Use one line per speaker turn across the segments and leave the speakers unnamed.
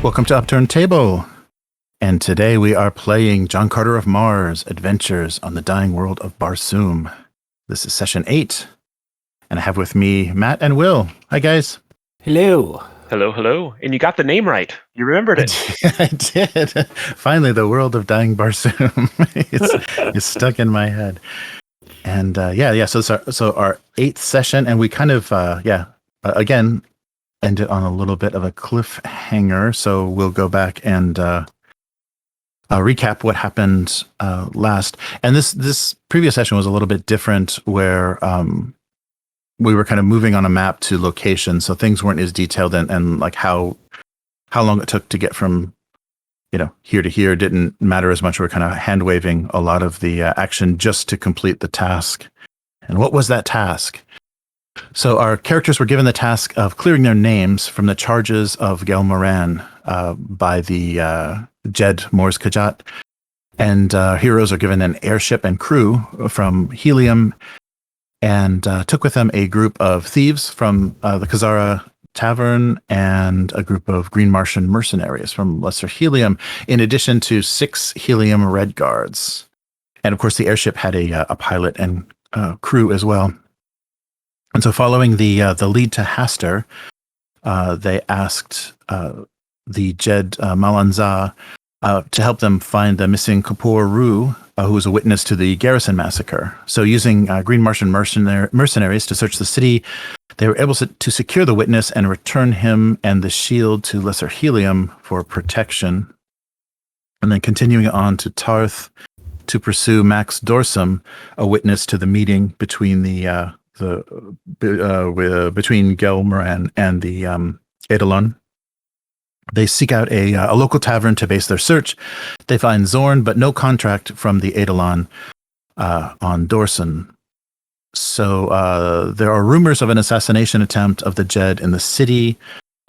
Welcome to Upturned Table. And today we are playing John Carter of Mars, Adventures on the Dying World of Barsoom. This is session 8. And I have with me Matt and Will. Hi, guys.
Hello.
Hello, hello. And you got the name right. You remembered it.
I did. Finally, the world of Dying Barsoom is stuck in my head. And so it's our 8th session, and we kind of, again, ended on a little bit of a cliffhanger. So we'll go back and recap what happened last. And this previous session was a little bit different, where we were kind of moving on a map to location, so things weren't as detailed, and like how long it took to get from here to here didn't matter as much. We were kind of hand waving a lot of the action just to complete the task. And what was that task? So our characters were given the task of clearing their names from the charges of Gell Moran by the Jed Mors Kajak, and heroes are given an airship and crew from Helium, and took with them a group of thieves from the Ka Zara Tavern and a group of Green Martian mercenaries from Lesser Helium, in addition to 6 Helium Red Guards. And of course, the airship had a pilot and crew as well. And so, following the lead to Hastor, they asked the Jed Malan Za to help them find the missing Kopor Ruh, who was a witness to the garrison massacre. So, using Green Martian mercenaries to search the city, they were able to secure the witness and return him and the shield to Lesser Helium for protection. And then continuing on to Tarth to pursue Max Dorsum, a witness to the meeting between between Gell Moran and the Eidolon. They seek out a local tavern to base their search. They find Zorn, but no contract from the Eidolon on Dorsum. So there are rumors of an assassination attempt of the Jed in the city,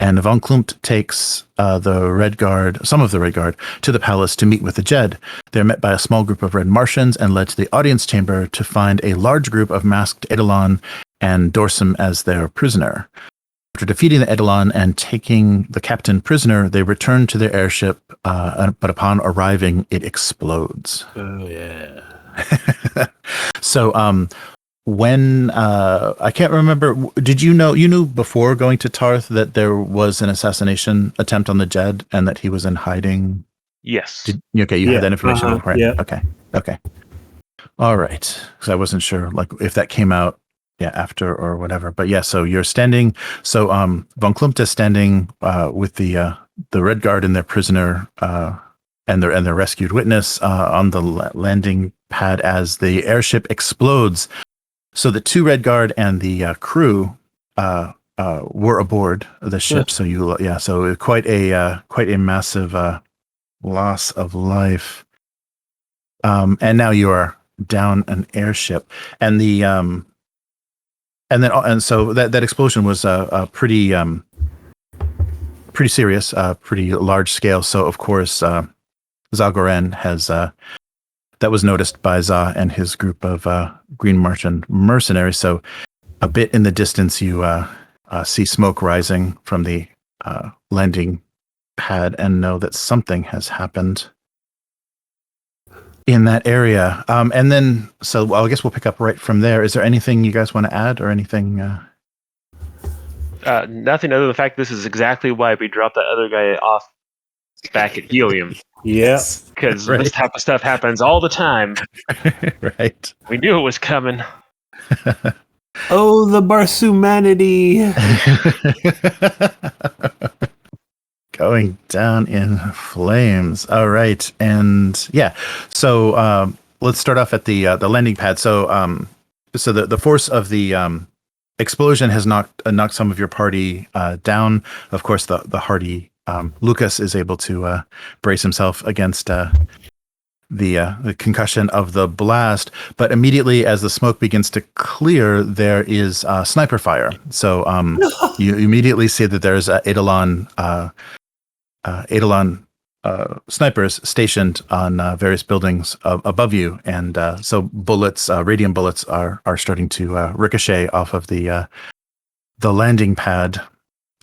and von Klümt takes the Red Guard, some of the Red Guard, to the palace to meet with the Jed. They're met by a small group of Red Martians and led to the audience chamber to find a large group of masked Eidolon and Dorsum as their prisoner. After defeating the Eidolon and taking the captain prisoner, they return to their airship, but upon arriving, it explodes.
Oh, yeah.
So, when I can't remember, did you knew before going to Tarth that there was an assassination attempt on the Jed and that he was in hiding?
Yes.
You had that information, right?
Yeah.
Okay. All right. Because I wasn't sure, like, if that came out, after or whatever. But yeah, so you're standing. So von Klümt is standing with the Red Guard and their prisoner and their rescued witness on the landing pad as the airship explodes. So the 2 Red Guard and the crew were aboard the ship. So so quite a massive loss of life. And now you are down an airship, and so that explosion was pretty serious, pretty large scale. So of course, Za Goren has that was noticed by Za and his group of Green Martian mercenaries. So a bit in the distance, you see smoke rising from the landing pad and know that something has happened in that area. And then, so I guess we'll pick up right from there. Is there anything you guys want to add or anything?
Nothing other than the fact this is exactly why we dropped that other guy off back at Helium.
Yes.
Because this type of stuff happens all the time.
Right.
We knew it was coming.
Oh, the Barsoomanity.
Going down in flames. All right. And so let's start off at the landing pad. So the force of the explosion has knocked some of your party down. Of course, the hardy Lukas is able to brace himself against the concussion of the blast. But immediately as the smoke begins to clear, there is sniper fire. So you immediately see that there's Eidolon snipers stationed on various buildings above you, and so bullets, radium bullets, are starting to ricochet off of the landing pad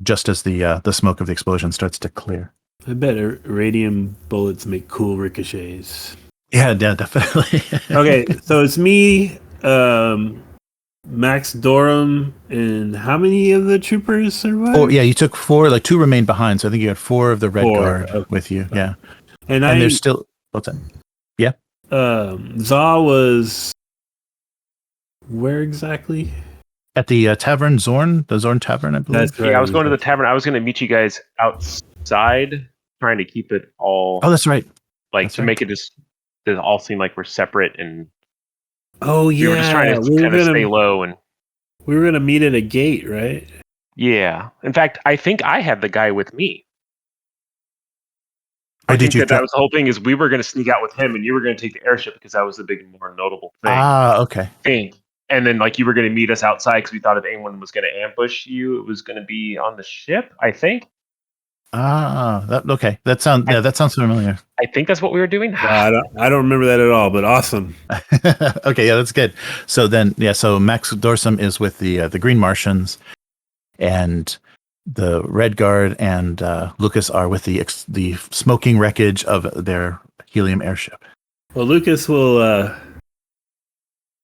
just as the smoke of the explosion starts to clear.
I bet radium bullets make cool ricochets.
Yeah, definitely.
Okay, so it's me, Max Dorham, and how many of the troopers survived?
Oh, yeah, you took 4, like 2 remained behind, so I think you had 4 of the Red
4,
Guard
okay.
with you. Yeah.
And
there's still, what's that? Yeah.
Za was where exactly?
At the tavern, the Zorn Tavern, I believe.
That's right.
Yeah, I was going to the tavern. I was going to meet you guys outside, trying to keep it all
Oh, that's right.
make it just all seem like we're separate, and
Oh yeah,
we were just trying to kind of stay low. And
we were gonna meet at a gate, right?
yeah, in fact, I think I had the guy with me.
Oh,
I think that was the whole thing, is we were going to sneak out with him, and you were going to take the airship, because that was the big, more notable thing.
Ah, okay.
And then, like, you were going to meet us outside, because we thought if anyone was going to ambush you, it was going to be on the ship, I think.
Okay. That sounds familiar.
I think that's what we were doing.
I don't remember that at all, but awesome.
Okay, yeah, that's good. So then, so Max Dorsum is with the Green Martians, and the Red Guard and Lukas are with the smoking wreckage of their helium airship.
Well, Lukas will.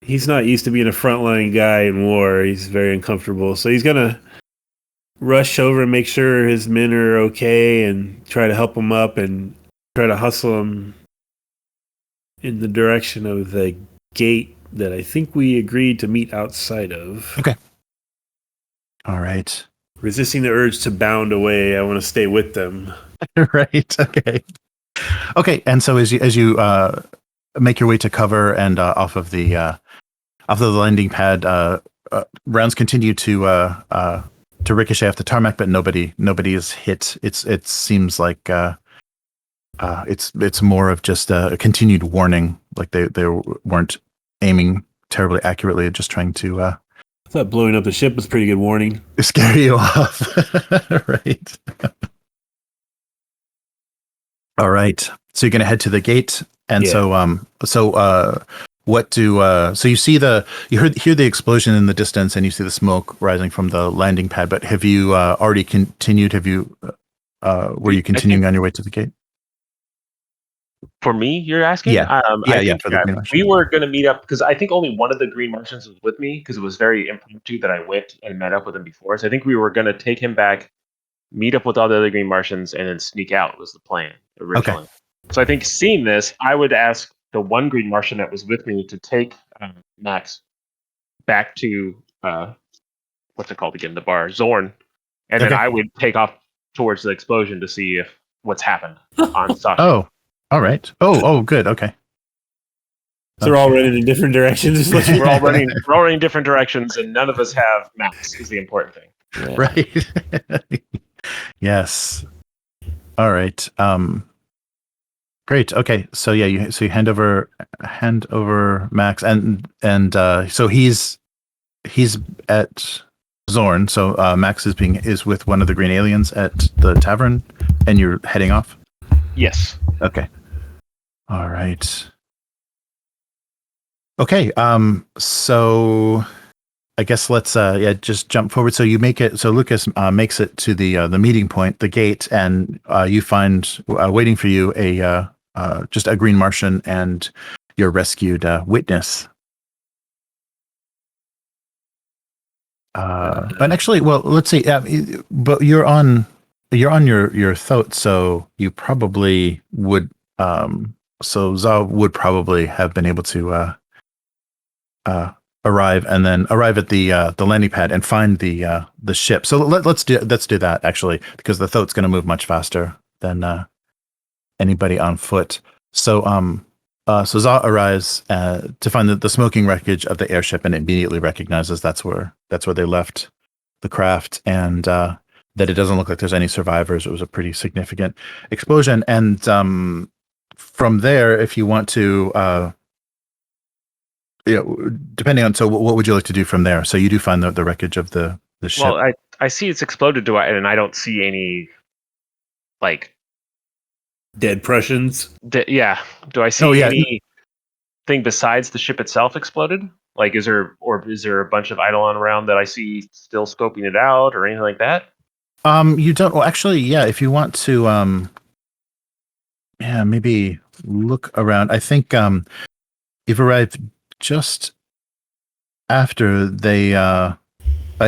He's not used to being a frontline guy in war. He's very uncomfortable, so he's gonna rush over and make sure his men are okay, and try to help them up, and try to hustle them in the direction of the gate that I think we agreed to meet outside of.
Okay. All right.
Resisting the urge to bound away, I want to stay with them.
Right. Okay. And so as you make your way to cover and off of the landing pad, rounds continue to ricochet off the tarmac, but nobody is hit. It seems like it's more of just a continued warning, like they weren't aiming terribly accurately, just trying to
I thought blowing up the ship was a pretty good warning.
scare you off. Right. All right. So you're going to head to the gate. And so you see hear the explosion in the distance, and you see the smoke rising from the landing pad, but have you already continued? Were you continuing on your way to the gate?
For me, you're asking?
Yeah.
I think,
for the Green Martian.
we were going to meet up, because I think only one of the Green Martians was with me, because it was very impromptu that I went and met up with him before. So I think we were going to take him back, meet up with all the other Green Martians, and then sneak out was the plan originally. Okay. So I think, seeing this, I would ask the one Green Martian that was with me to take Max back to what's it called again? The bar, Zorn, and then I would take off towards the explosion to see if what's happened on Sasha.
Oh, all right. Oh, good. Okay.
So we're all running in different directions.
We're all running in different directions, and none of us have Max. Is the important thing.
Yeah.
Right. Yes. All right. Great. Okay. So you hand over Max, and so he's at Zorn. So Max is with one of the green aliens at the tavern, and you're heading off.
Yes.
Okay. All right. Okay. So I guess let's just jump forward. So you make it. So Lukas makes it to the meeting point, the gate, and you find waiting for you just a Green Martian and your rescued witness. And actually, well, let's see. But you're on your thought, so you probably would. So Za would probably have been able to arrive at the landing pad and find the ship. So let's do that actually, because the thought's going to move much faster than anybody on foot. So so Za arrives to find the smoking wreckage of the airship, and immediately recognizes that's where they left the craft, and that it doesn't look like there's any survivors. It was a pretty significant explosion, and from there, if you want to. Depending on, so what would you like to do from there? So you do find the wreckage of the ship.
Well, I see it's exploded, and I don't see any, like,
dead Prussians.
Yeah. Do I see anything besides the ship itself exploded? Like, is there a bunch of Eidolon around that I see still scoping it out, or anything like that?
You don't. Well, actually, yeah. If you want to, Yeah, maybe look around. I think you've arrived just after they.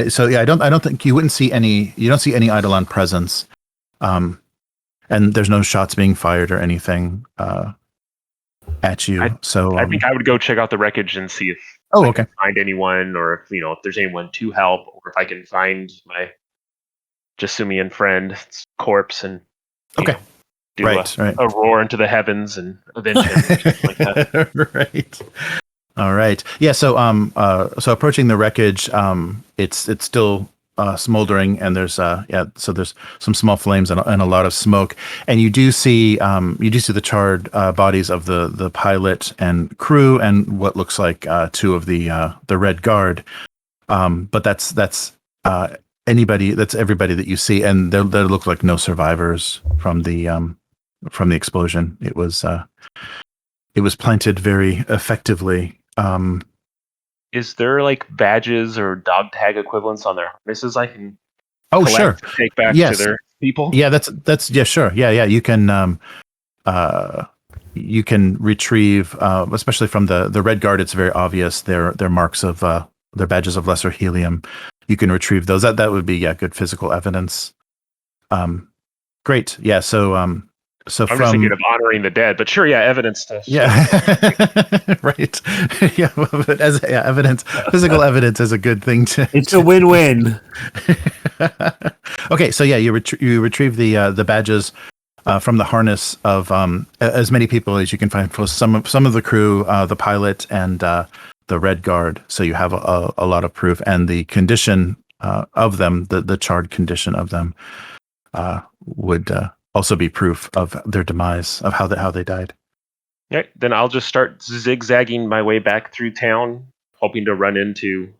So yeah, I don't think you wouldn't see any. You don't see any Eidolon presence, and there's no shots being fired or anything at you.
I think I would go check out the wreckage and see if
Oh,
I
okay.
can find anyone, or if there's anyone to help, or if I can find my Jasumian friend's corpse and
Okay.
do
Right.
a roar into the heavens and avenge him, or something like that.
Right. All right. Yeah. So approaching the wreckage, it's still smoldering, and there's so there's some small flames and a lot of smoke, and you do see the charred bodies of the pilot and crew, and what looks like two of the Red Guard. But that's everybody that you see, and there look like no survivors from the explosion. It was planted very effectively.
Is there like badges or dog tag equivalents on their harnesses I can
Sure.
collect and take back to their people?
Yeah, that's yeah, sure. Yeah. You can retrieve, especially from the Red Guard. It's very obvious their marks of their badges of Lesser Helium. You can retrieve those. That would be good physical evidence. Great. Yeah. So
I'm just thinking of honoring the dead, but sure, evidence to
right. Yeah, but evidence, physical evidence is a good thing to.
It's a win-win.
Okay, so you retrieve the badges from the harness of as many people as you can find for some of the crew, the pilot and the Red Guard. So you have a lot of proof, and the condition of them, the charred condition of them, would also be proof of their demise, of how they died.
Okay, then I'll just start zigzagging my way back through town, hoping to run into.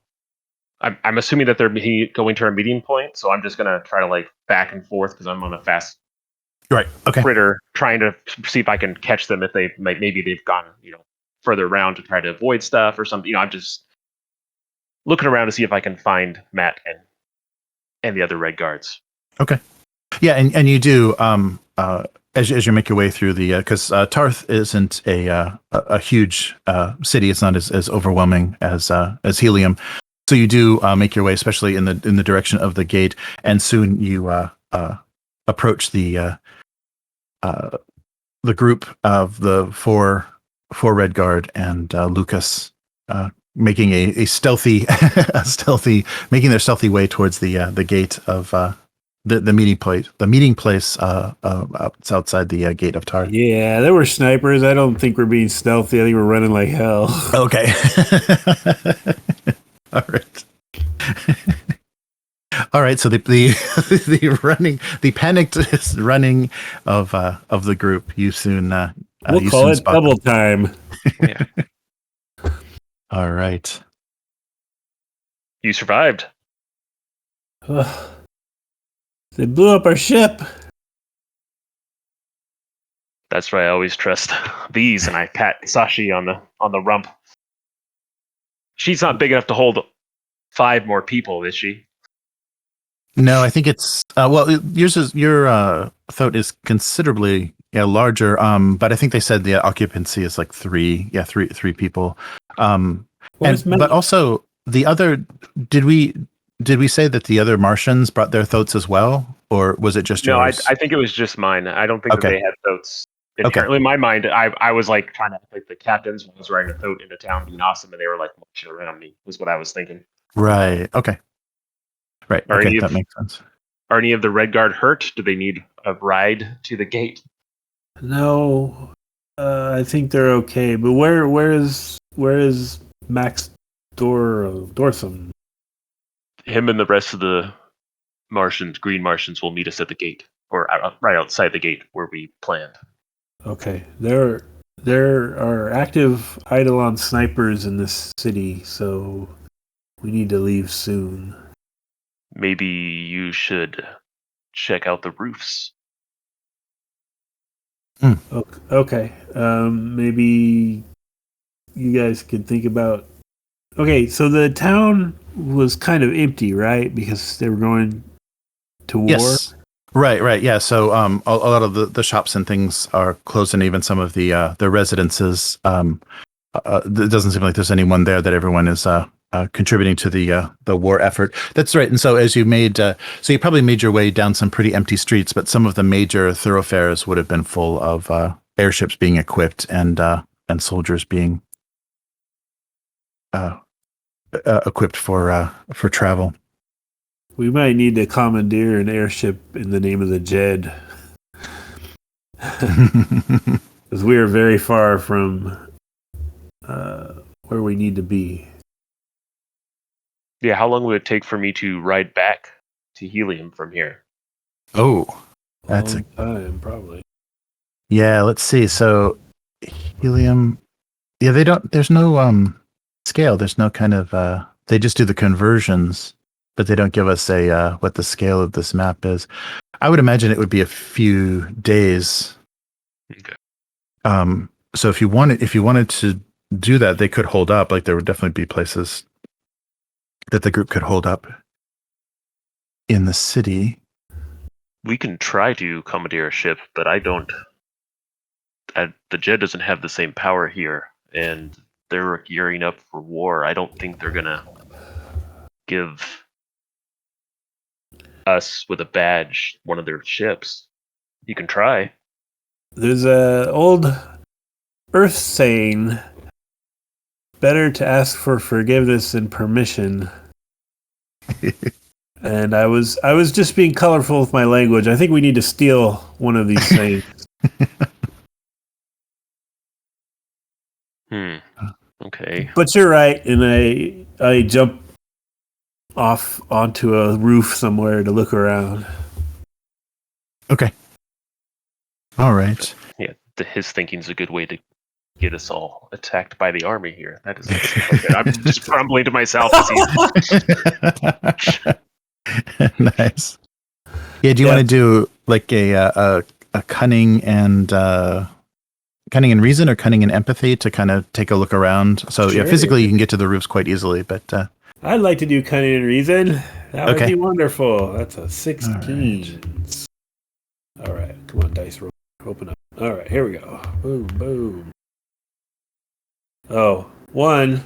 I'm assuming that they're going to our meeting point, so I'm just gonna try to like back and forth because I'm on a fast critter, trying to see if I can catch them if maybe they've gone further around to try to avoid stuff or something. I'm just looking around to see if I can find Matt and the other Red Guards.
Okay. Yeah, and you do as you make your way through the because Tarth isn't a huge city. It's not as overwhelming as Helium. So you do make your way, especially in the direction of the gate, and soon you approach the group of the four Red Guard and Lukas, making a stealthy making their stealthy way towards the gate of the meeting place. The meeting place it's outside the gate of Tarth.
Yeah, there were snipers. I don't think we're being stealthy. I think we're running like hell.
Okay. All right. All right. So the panicked running of the group. You soon
we'll call it double time.
Yeah.
All right.
You survived.
They blew up our ship.
That's why I always trust these, and I pat Sashi on the rump. She's not big enough to hold 5 more people, is she?
No, I think it's your throat is considerably larger. But I think they said the occupancy is like 3. Yeah, three people. But also the other. Did we say that the other Martians brought their thoats as well, or was it just yours?
No, I think it was just mine. I don't think that they had thoats. Apparently, in my mind, I was like trying to like the captains when I was riding a thoat into town being awesome, and they were like marching around me. Was what I was thinking.
Right. Okay. Right. Okay, that makes sense.
Are any of the Red Guard hurt? Do they need a ride to the gate?
No, I think they're okay. But where is Max Dortham?
Him and the rest of the Green Martians, will meet us at the gate, or right outside the gate where we planned.
Okay, there are active Eidolon snipers in this city, so we need to leave soon.
Maybe you should check out the roofs.
Okay, maybe you guys could think about. Okay, so the town was kind of empty, right? Because they were going to war.
Yes. Right. Yeah. So a lot of the shops and things are closed, and even some of the residences. It doesn't seem like there's anyone there. That everyone is contributing to the war effort. That's right. And so as you made, so you probably made your way down some pretty empty streets, but some of the major thoroughfares would have been full of airships being equipped and soldiers being equipped for travel.
We might need to commandeer an airship in the name of the Jed. Because we are very far from where we need to be.
Yeah, how long would it take for me to ride back to Helium from here?
Oh, that's
Long time, probably.
Yeah, let's see. So Helium, yeah, they don't. There's no scale. There's no kind of. They just do the conversions, but they don't give us a what the scale of this map is. I would imagine it would be a few days.
Okay.
So if you wanted to do that, they could hold up. Like there would definitely be places that the group could hold up in the city.
We can try to commandeer a ship, but I don't. The Jed doesn't have the same power here, and they're gearing up for war. I don't think they're gonna give us with a badge one of their ships. You can try.
There's a old Earth saying, better to ask for forgiveness than permission. And I was just being colorful with my language. I think we need to steal one of these things.
Okay.
But you're right, and I jump off onto a roof somewhere to look around.
Okay. All right.
Yeah, his thinking's a good way to get us all attacked by the army here. That is okay. I'm just crumbling to myself as
Nice. Yeah, do you want to do like a cunning and reason or cunning and empathy to kind of take a look around? So
Sure.
yeah, physically you can get to the roofs quite easily, but
I'd like to do cunning and reason. That would
Okay.
be wonderful. That's a 16. All right. Come on, dice roll. Open up. All right, here we go. Boom, boom. Oh, 1.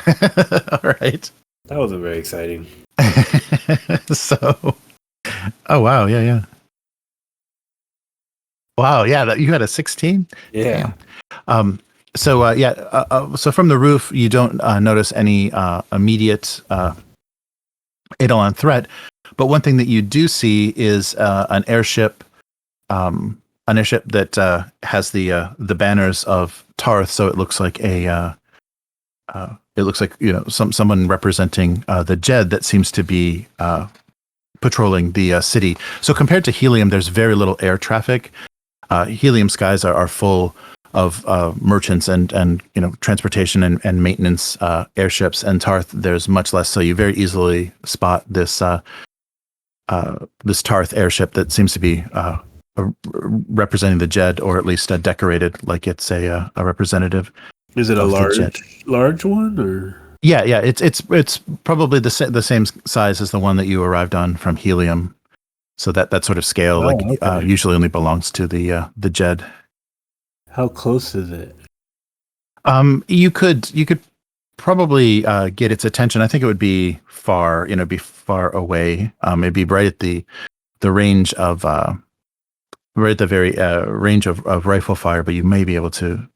all right.
That wasn't very exciting.
So, oh wow, yeah. Wow, yeah, you had a 16?
Yeah.
So from the roof, you don't notice any immediate Eidolon threat, but one thing that you do see is an airship that has the banners of Tarth, so it looks like someone representing the Jed that seems to be patrolling the city. So compared to Helium, there's very little air traffic. Helium skies are full of merchants and transportation and maintenance airships, and Tarth there's much less. So you very easily spot this Tarth airship that seems to be representing the Jed, or at least decorated like it's a representative.
Is it a
of the Jed.
large one, or?
Yeah. It's probably the same size as the one that you arrived on from Helium. So that sort of scale,
Okay.
usually only belongs to the Jed.
How close is it?
You could probably get its attention. I think it would be far away. It'd be right at the range of right at the very range of rifle fire, but you may be able to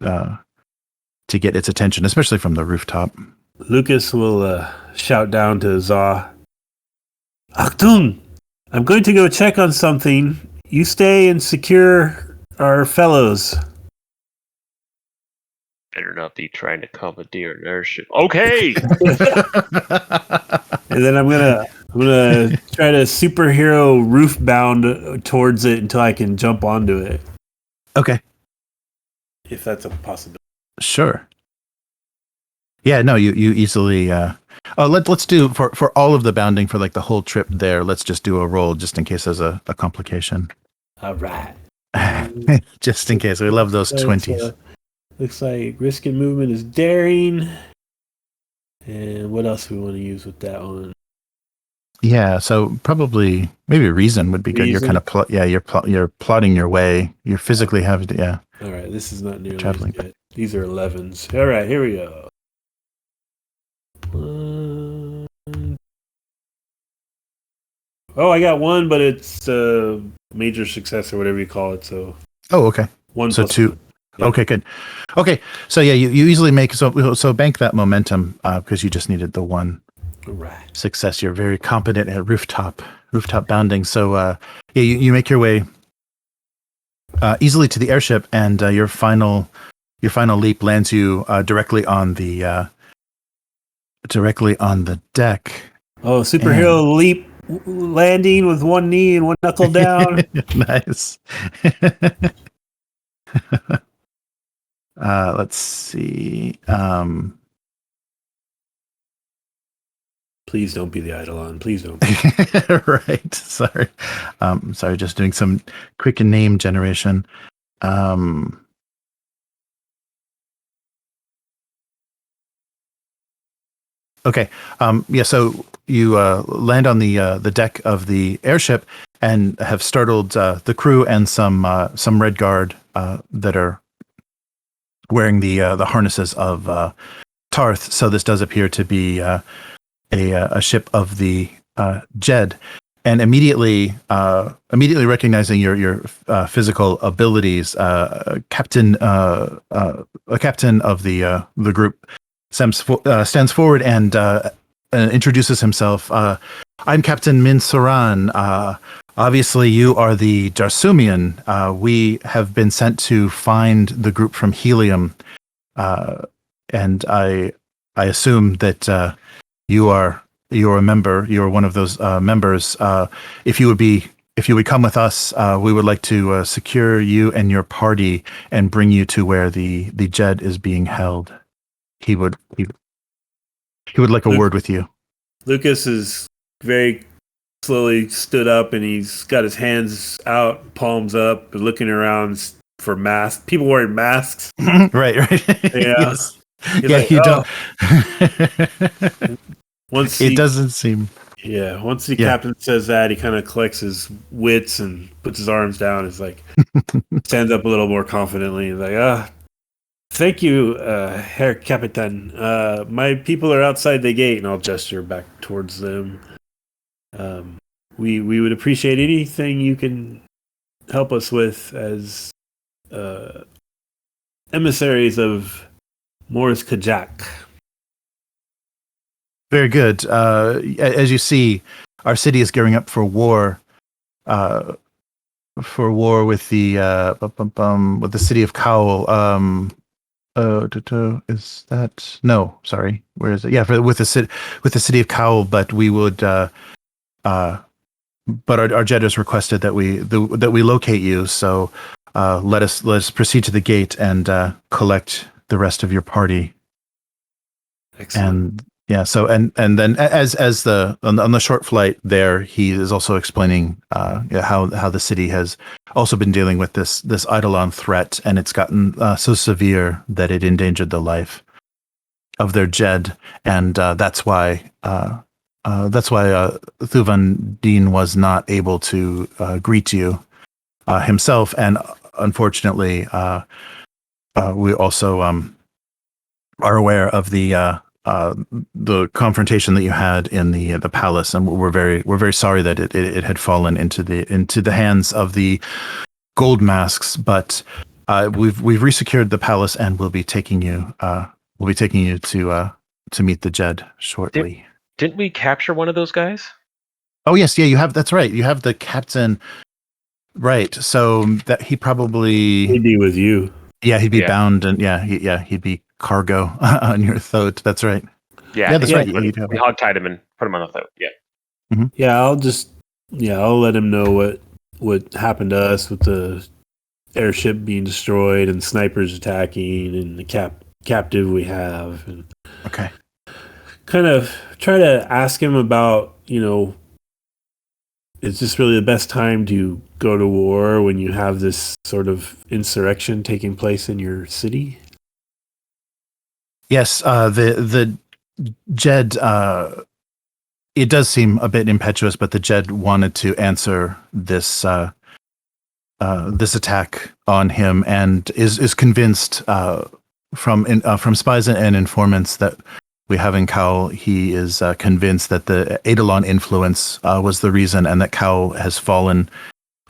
get its attention, especially from the rooftop.
Lukas will shout down to Za. Achtung! I'm going to go check on something. You stay and secure our fellows.
better not be trying to commandeer an airship. Okay.
And then I'm gonna try to superhero roof bound towards it until I can jump onto it,
Okay,
if that's a possibility.
sure. Yeah, no, you easily. Let's do for all of the bounding for like the whole trip there. Let's just do a roll just in case there's a complication.
All right.
Just in case. We love those
So
20s.
Looks like risk and movement is daring. And what else do we want to use with that one?
Yeah, so probably maybe reason would be good. You're
Reason?
kind of you're plotting your way. You're physically having to
All right, this is not nearly
traveling.
as good. These are 11s. All right, here we go. Oh, I got one, but it's a major success or whatever you call it. So
Oh, okay.
one
So
plus
two.
one. Yeah.
Okay, good. Okay, so yeah, you easily make so bank that momentum because you just needed the one
All right.
success. You're very competent at rooftop bounding. So yeah, you make your way easily to the airship, and your final leap lands you directly on the deck.
Oh, superhero leap landing with one knee and one knuckle down.
Nice. Let's see.
Please don't be the Eidolon. Please don't.
Right. Sorry. Sorry. Just doing some quick name generation. Okay. Yeah. So you land on the deck of the airship and have startled the crew and some Red Guard that are wearing the harnesses of Tarth. So this does appear to be a ship of the Jed, and immediately recognizing your physical abilities, a captain of the group stands forward and introduces himself. I'm Captain Min Soran. Obviously, you are the Jarsoomian. We have been sent to find the group from Helium, and I assume that you're a member. You're one of those members. If you would come with us, we would like to secure you and your party and bring you to where the Jed is being held. He would like a word with you.
Lukas is very slowly stood up and he's got his hands out, palms up, looking around for masks. People wearing masks.
Right.
Yeah.
Yes.
He's
Yeah,
like,
you
oh.
don't.
Once
It doesn't seem.
Yeah, once the captain says that, he kind of collects his wits and puts his arms down. He's like, stands up a little more confidently. He's like, thank you, Herr Capitan. My people are outside the gate, and I'll gesture back towards them. We would appreciate anything you can help us with as emissaries of Mors Kajak.
Very good. As you see, our city is gearing up for war. With the city of Cowell. Is that no? Sorry, where is it? Yeah, with the city of Cowell. But we would. But our Jed has requested that we locate you. So let us proceed to the gate and collect the rest of your party.
Excellent.
And yeah, so and then as on the short flight there, he is also explaining how the city has also been dealing with this Eidolon threat, and it's gotten so severe that it endangered the life of their Jed, and that's why Thuvan Dean was not able to greet you himself, and unfortunately, we also are aware of the confrontation that you had in the palace, and we're very sorry that it had fallen into the hands of the gold masks. But we've resecured the palace, and we'll be taking you to meet the Jed shortly.
Didn't we capture one of those guys?
Oh yes, yeah, you have. That's right. You have the captain. Right. So that he probably
He'd be with you.
Yeah, he'd be bound, and he'd be cargo on your throat. That's right.
Yeah,
that's right.
We hogtied him and put him on the throat. Yeah.
Mm-hmm.
Yeah, I'll let him know what happened to us with the airship being destroyed and snipers attacking and the captive we have. And
okay.
Kind of try to ask him about, is this really the best time to go to war when you have this sort of insurrection taking place in your city?
Yes, the Jed it does seem a bit impetuous, but the Jed wanted to answer this this attack on him, and is convinced from spies and informants that we have in Kau. He is convinced that the Eidolon influence was the reason, and that Kau has fallen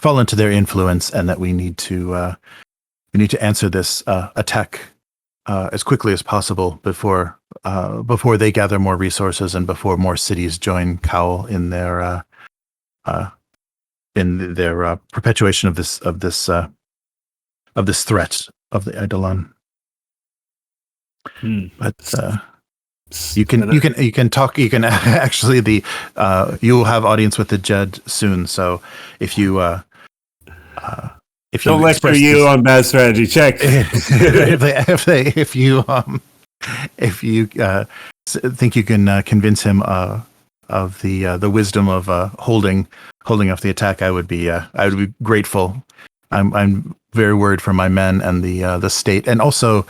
to their influence, and that we need to answer this attack as quickly as possible before they gather more resources and before more cities join Kau in their perpetuation of this threat of the Eidolon. But you can talk. You can actually you will have audience with the Jed soon. So if you
don't lecture you on bad strategy, check.
if you think you can convince him of the wisdom of holding off the attack, I would be grateful. I'm very worried for my men and the state, and also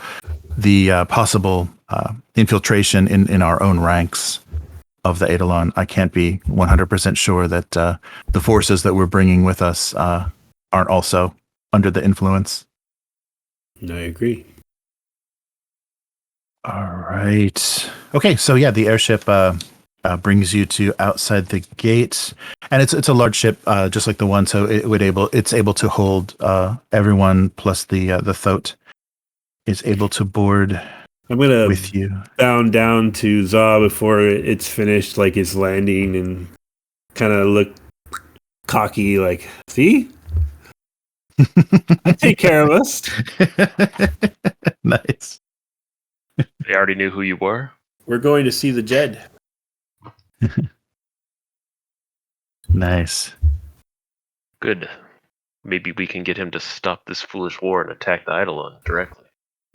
the possible infiltration in our own ranks of the Eidolon. I can't be 100% sure that the forces that we're bringing with us aren't also under the influence.
I agree.
All right. Okay, so yeah, the airship brings you to outside the gate, and it's a large ship, just like the one. So it's able to hold everyone, plus the thoat is able to board.
I'm gonna
with you.
Bound down to Za before it's finished, like it's landing, and kind of look cocky, like, see, I take care of us.
Nice.
They already knew who you were.
We're going to see the Jed.
Nice.
Good. Maybe we can get him to stop this foolish war and attack the Eidolon directly.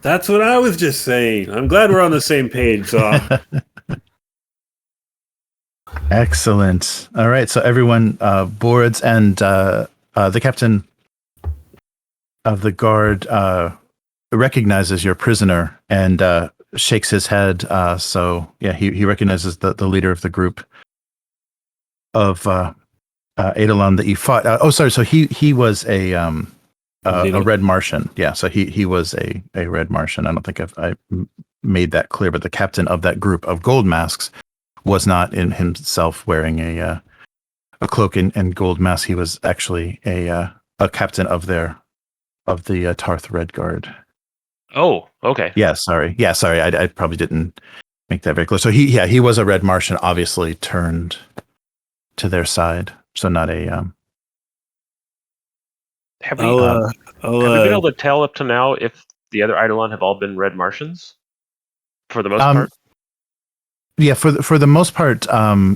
That's what I was just saying. I'm glad we're on the same page, Za.
Excellent. All right, so everyone boards, and the captain of the guard recognizes your prisoner and shakes his head. So yeah, he recognizes the leader of the group of Eidolon that you fought. So he was a Red Martian. Yeah, so he was a Red Martian. I don't think I made that clear, but the captain of that group of gold masks was not in himself wearing a cloak and gold mask. He was actually a captain of the Tarth Red Guard.
Oh, okay.
Yeah, sorry. I probably didn't make that very clear. So he was a Red Martian, obviously turned to their side. So not a.
Have we been able to tell up to now if the other Eidolon have all been Red Martians? For the most part?
Yeah, for the most part,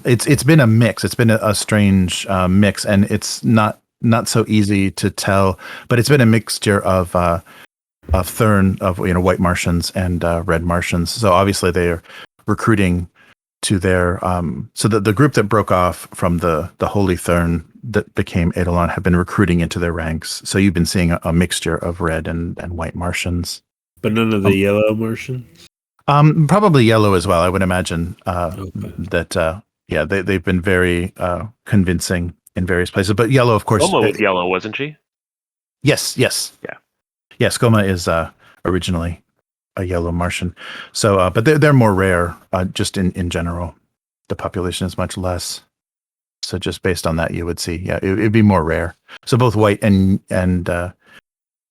it's been a mix. It's been a strange mix, and it's not so easy to tell. But it's been a mixture of Thurn, of White Martians and Red Martians. So obviously they are recruiting to their so the group that broke off from the Holy Thurn that became Eidolon have been recruiting into their ranks. So you've been seeing a mixture of Red and White Martians,
but none of the Yellow Martians.
Probably Yellow as well. I would imagine that. Yeah, they've been very convincing in various places. But Yellow, of course,
Goma was Yellow, wasn't she?
Yes.
Yeah.
Yes, Goma is originally a Yellow Martian. So, but they're more rare. Just in general, the population is much less. So just based on that, you would see, yeah, it'd be more rare. So both White and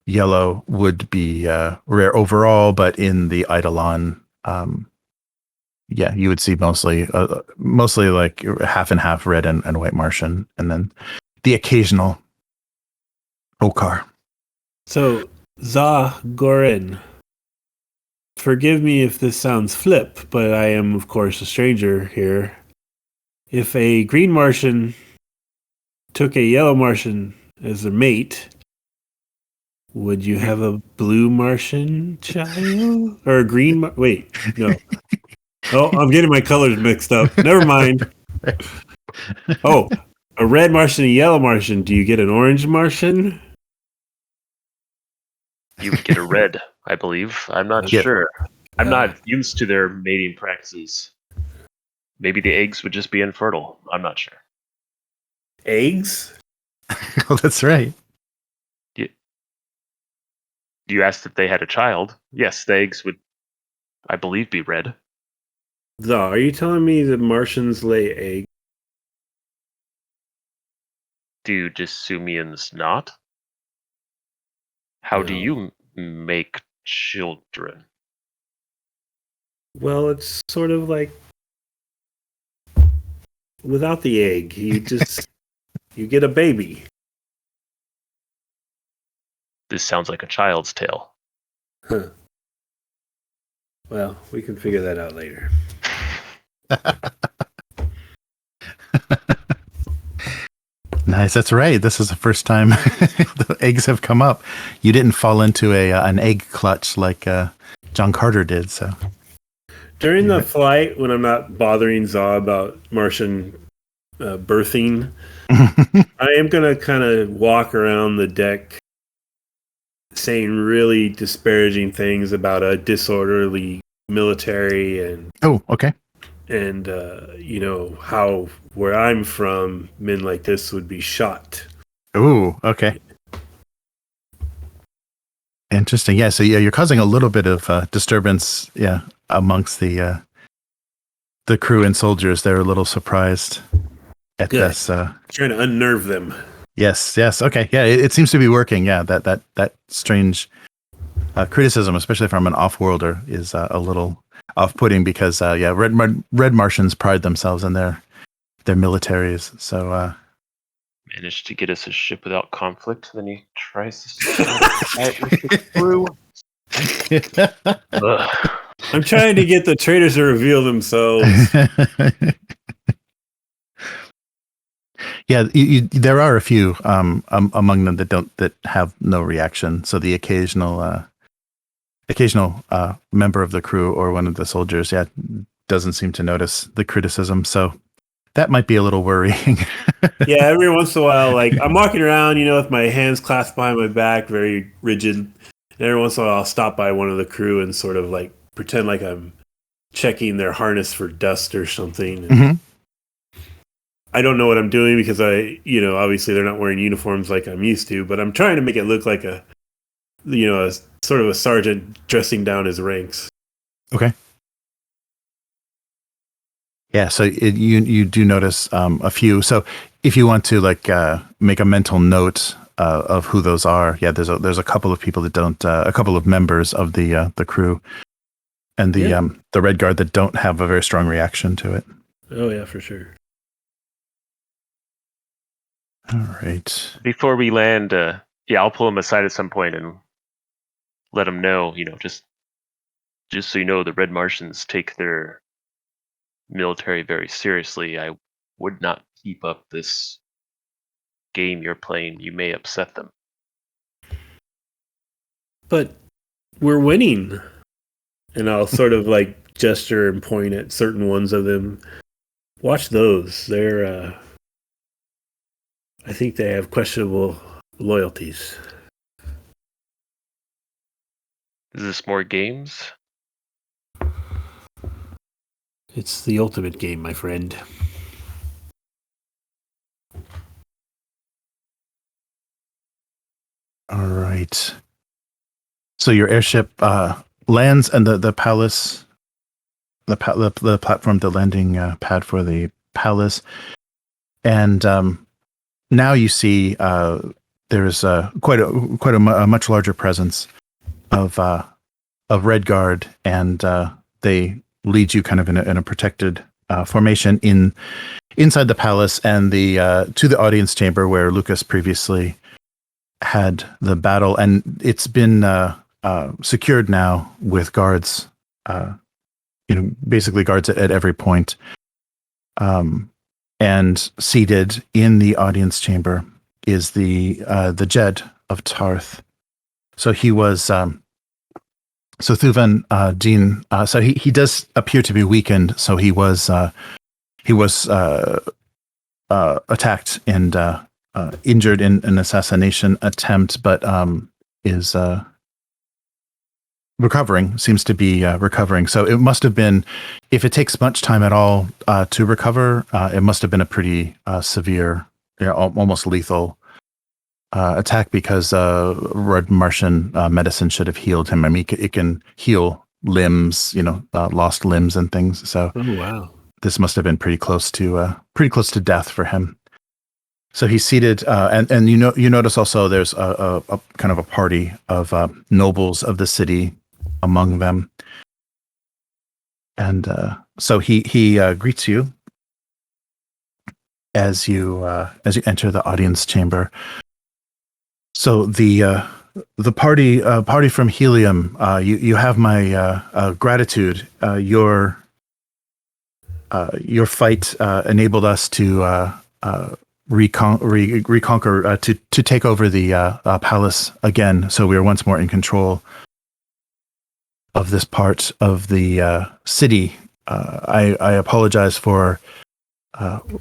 Yellow would be rare overall, but in the Eidolon, yeah, you would see mostly like half and half Red and White Martian, and then the occasional Okar.
So Za Goren, forgive me if this sounds flip, but I am, of course, a stranger here. If a Green Martian took a Yellow Martian as a mate, would you have a Blue Martian child? Or a Green wait, no. Oh, I'm getting my colors mixed up. Never mind. Oh, a Red Martian and a Yellow Martian. Do you get an Orange Martian?
You would get a red, I believe. I'm not sure. I'm not used to their mating practices. Maybe the eggs would just be infertile. I'm not sure.
Eggs?
Oh, that's right.
You asked if they had a child. Yes, the eggs would, I believe, be red.
Za, are you telling me that Martians lay eggs?
Do Disumians not? How do
No.
you make children?
Well, it's sort of like without the egg, you get a baby.
This sounds like a child's tale.
Huh. Well, we can figure that out later.
Nice. That's right. This is the first time the eggs have come up. You didn't fall into an egg clutch like John Carter did. So
During the flight, when I'm not bothering Za about Martian birthing, I am going to kind of walk around the deck saying really disparaging things about a disorderly military and
oh, okay.
how where I'm from, men like this would be shot.
Oh, okay. Interesting. Yeah. So you're causing a little bit of disturbance. Yeah, amongst the crew and soldiers. They're a little surprised at
Good.
this.
Trying to unnerve them.
Yes. Okay. Yeah, it seems to be working. Yeah, that strange criticism, especially from an off-worlder, is a little off-putting because Red Martians pride themselves in their militaries. So
Managed to get us a ship without conflict. Then he tries to fight with the crew. Ugh.
I'm trying to get the traitors to reveal themselves.
Yeah, there are a few among them that have no reaction. So the occasional member of the crew or one of the soldiers, doesn't seem to notice the criticism. So that might be a little worrying.
Yeah, every once in a while, like I'm walking around, with my hands clasped behind my back, very rigid. And every once in a while, I'll stop by one of the crew and sort of like pretend like I'm checking their harness for dust or something.
Mm-hmm.
I don't know what I'm doing because obviously they're not wearing uniforms like I'm used to, but I'm trying to make it look like a sort of a sergeant dressing down his ranks.
Okay. Yeah, so you do notice a few. So if you want to make a mental note of who those are, there's a couple of people that don't, a couple of members of the crew and the Red Guard that don't have a very strong reaction to it.
Oh yeah, for sure.
All right.
Before we land, I'll pull him aside at some point and let him know, just so you know, the Red Martians take their military very seriously. I would not keep up this game you're playing. You may upset them.
But we're winning. And I'll sort of like gesture and point at certain ones of them. Watch those. They're I think they have questionable loyalties.
Is this more games?
It's the ultimate game, my friend.
All right. So your airship lands, and the palace, the platform, the landing pad for the palace, and now you see there's quite a much larger presence of Red Guard, and they lead you kind of in a protected formation inside the palace and to the audience chamber where Lukas previously had the battle, and it's been secured now with guards, basically guards at every point. And seated in the audience chamber is the Jed of Tarth. So he was so Thuvan Dean. So he does appear to be weakened. So he was attacked and injured in an assassination attempt, but is recovering. Seems to be recovering. So it must have been, if it takes much time at all to recover, it must have been a pretty severe, almost lethal attack, because Red Martian medicine should have healed him. I mean, it can heal limbs, lost limbs and things. So
Oh wow.
this must have been pretty close to death for him. So he's seated, and you notice also there's a kind of a party of nobles of the city among them, and so he greets you as you enter the audience chamber. So the party from Helium, you have my gratitude. Your fight enabled us to reconquer, to take over the palace again. So we are once more in control of this part of the city. I apologize for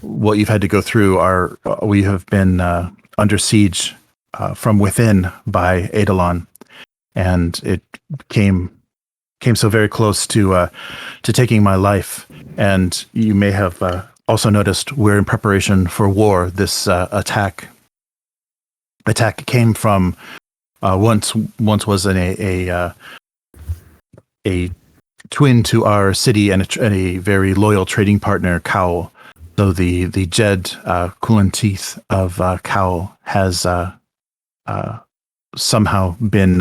what you've had to go through. We have been under siege from within by Eidolon, and it came so very close to taking my life. And you may have also noticed we're in preparation for war. This attack came from once was a twin to our city and a very loyal trading partner, Cowl. So the Jed Coolant Teeth of Cowl has somehow been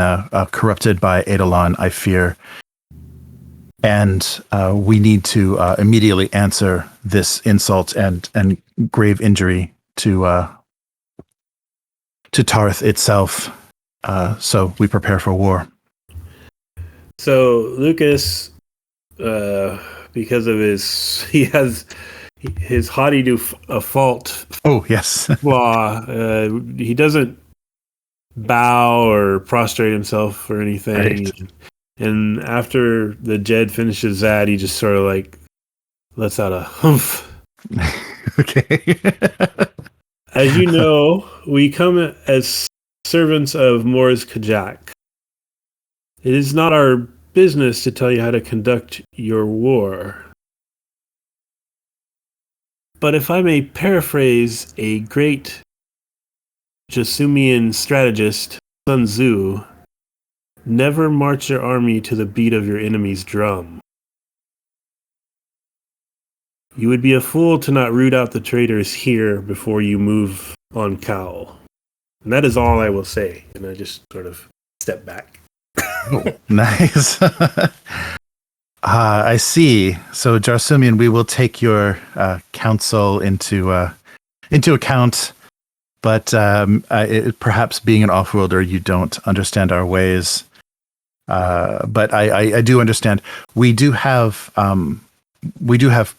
corrupted by Eidolon, I fear. And we need to immediately answer this insult and grave injury to Tarth itself. So we prepare for war.
So Lukas, because of he has his haughty to a fault.
Oh yes.
Flaw. He doesn't bow or prostrate himself or anything.
Right.
And after the Jed finishes that, he just sort of like lets out a humph.
Okay.
As you know, we come as servants of Mors Kajak. It is not our business to tell you how to conduct your war. But if I may paraphrase a great Jasumian strategist, Sun Tzu, never march your army to the beat of your enemy's drum. You would be a fool to not root out the traitors here before you move on Cowl. And that is all I will say. And I just sort of step back.
Oh, nice. I see. So, Jarsumian, we will take your counsel into account. But perhaps being an off-worlder, you don't understand our ways. But I do understand. We do have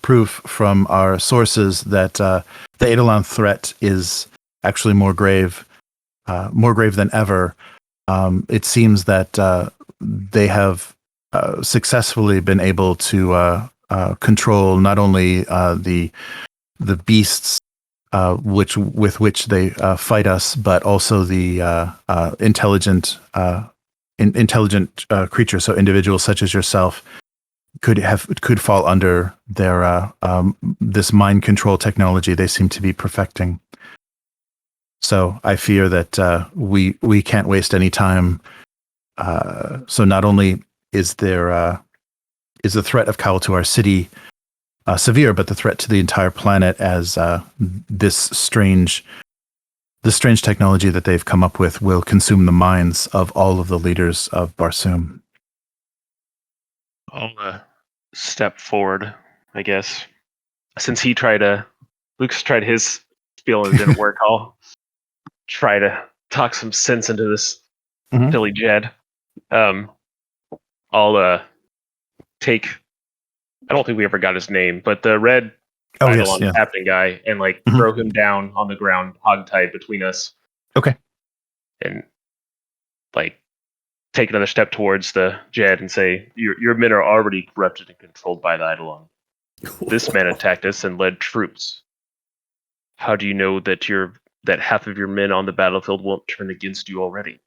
proof from our sources that the Eidolon threat is actually more grave than ever. It seems that they have successfully been able to control not only the beasts with which they fight us, but also the intelligent creatures. So individuals such as yourself could fall under their this mind control technology they seem to be perfecting. So I fear that we can't waste any time. So not only is the threat of Cowl to our city severe, but the threat to the entire planet, as this strange technology that they've come up with will consume the minds of all of the leaders of Barsoom.
I'll step forward, I guess. Since Lukas tried his spiel and it didn't work, I'll try to talk some sense into this silly Jed. I'll take, I don't think we ever got his name, but the red Eidolon captain guy, and throw him down on the ground, hogtied between us.
Okay.
And take another step towards the Jed and say, your men are already corrupted and controlled by the Eidolon. This man attacked us and led troops. How do you know that half of your men on the battlefield won't turn against you already?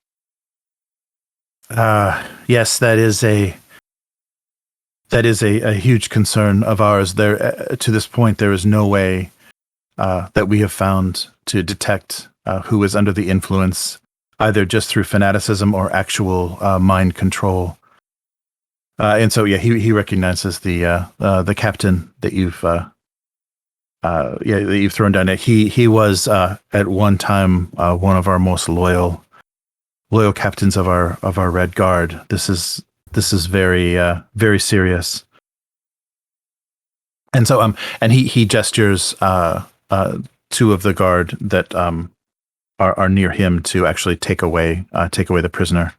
Yes, that is a huge concern of ours. There, to this point, there is no way that we have found to detect who is under the influence, either just through fanaticism or actual mind control. And so, yeah, he recognizes the captain that you've that you've thrown down. He was at one time one of our most loyal captains of our Red Guard. This is very very serious. And so and he gestures two of the guard that are near him to actually take away the prisoner.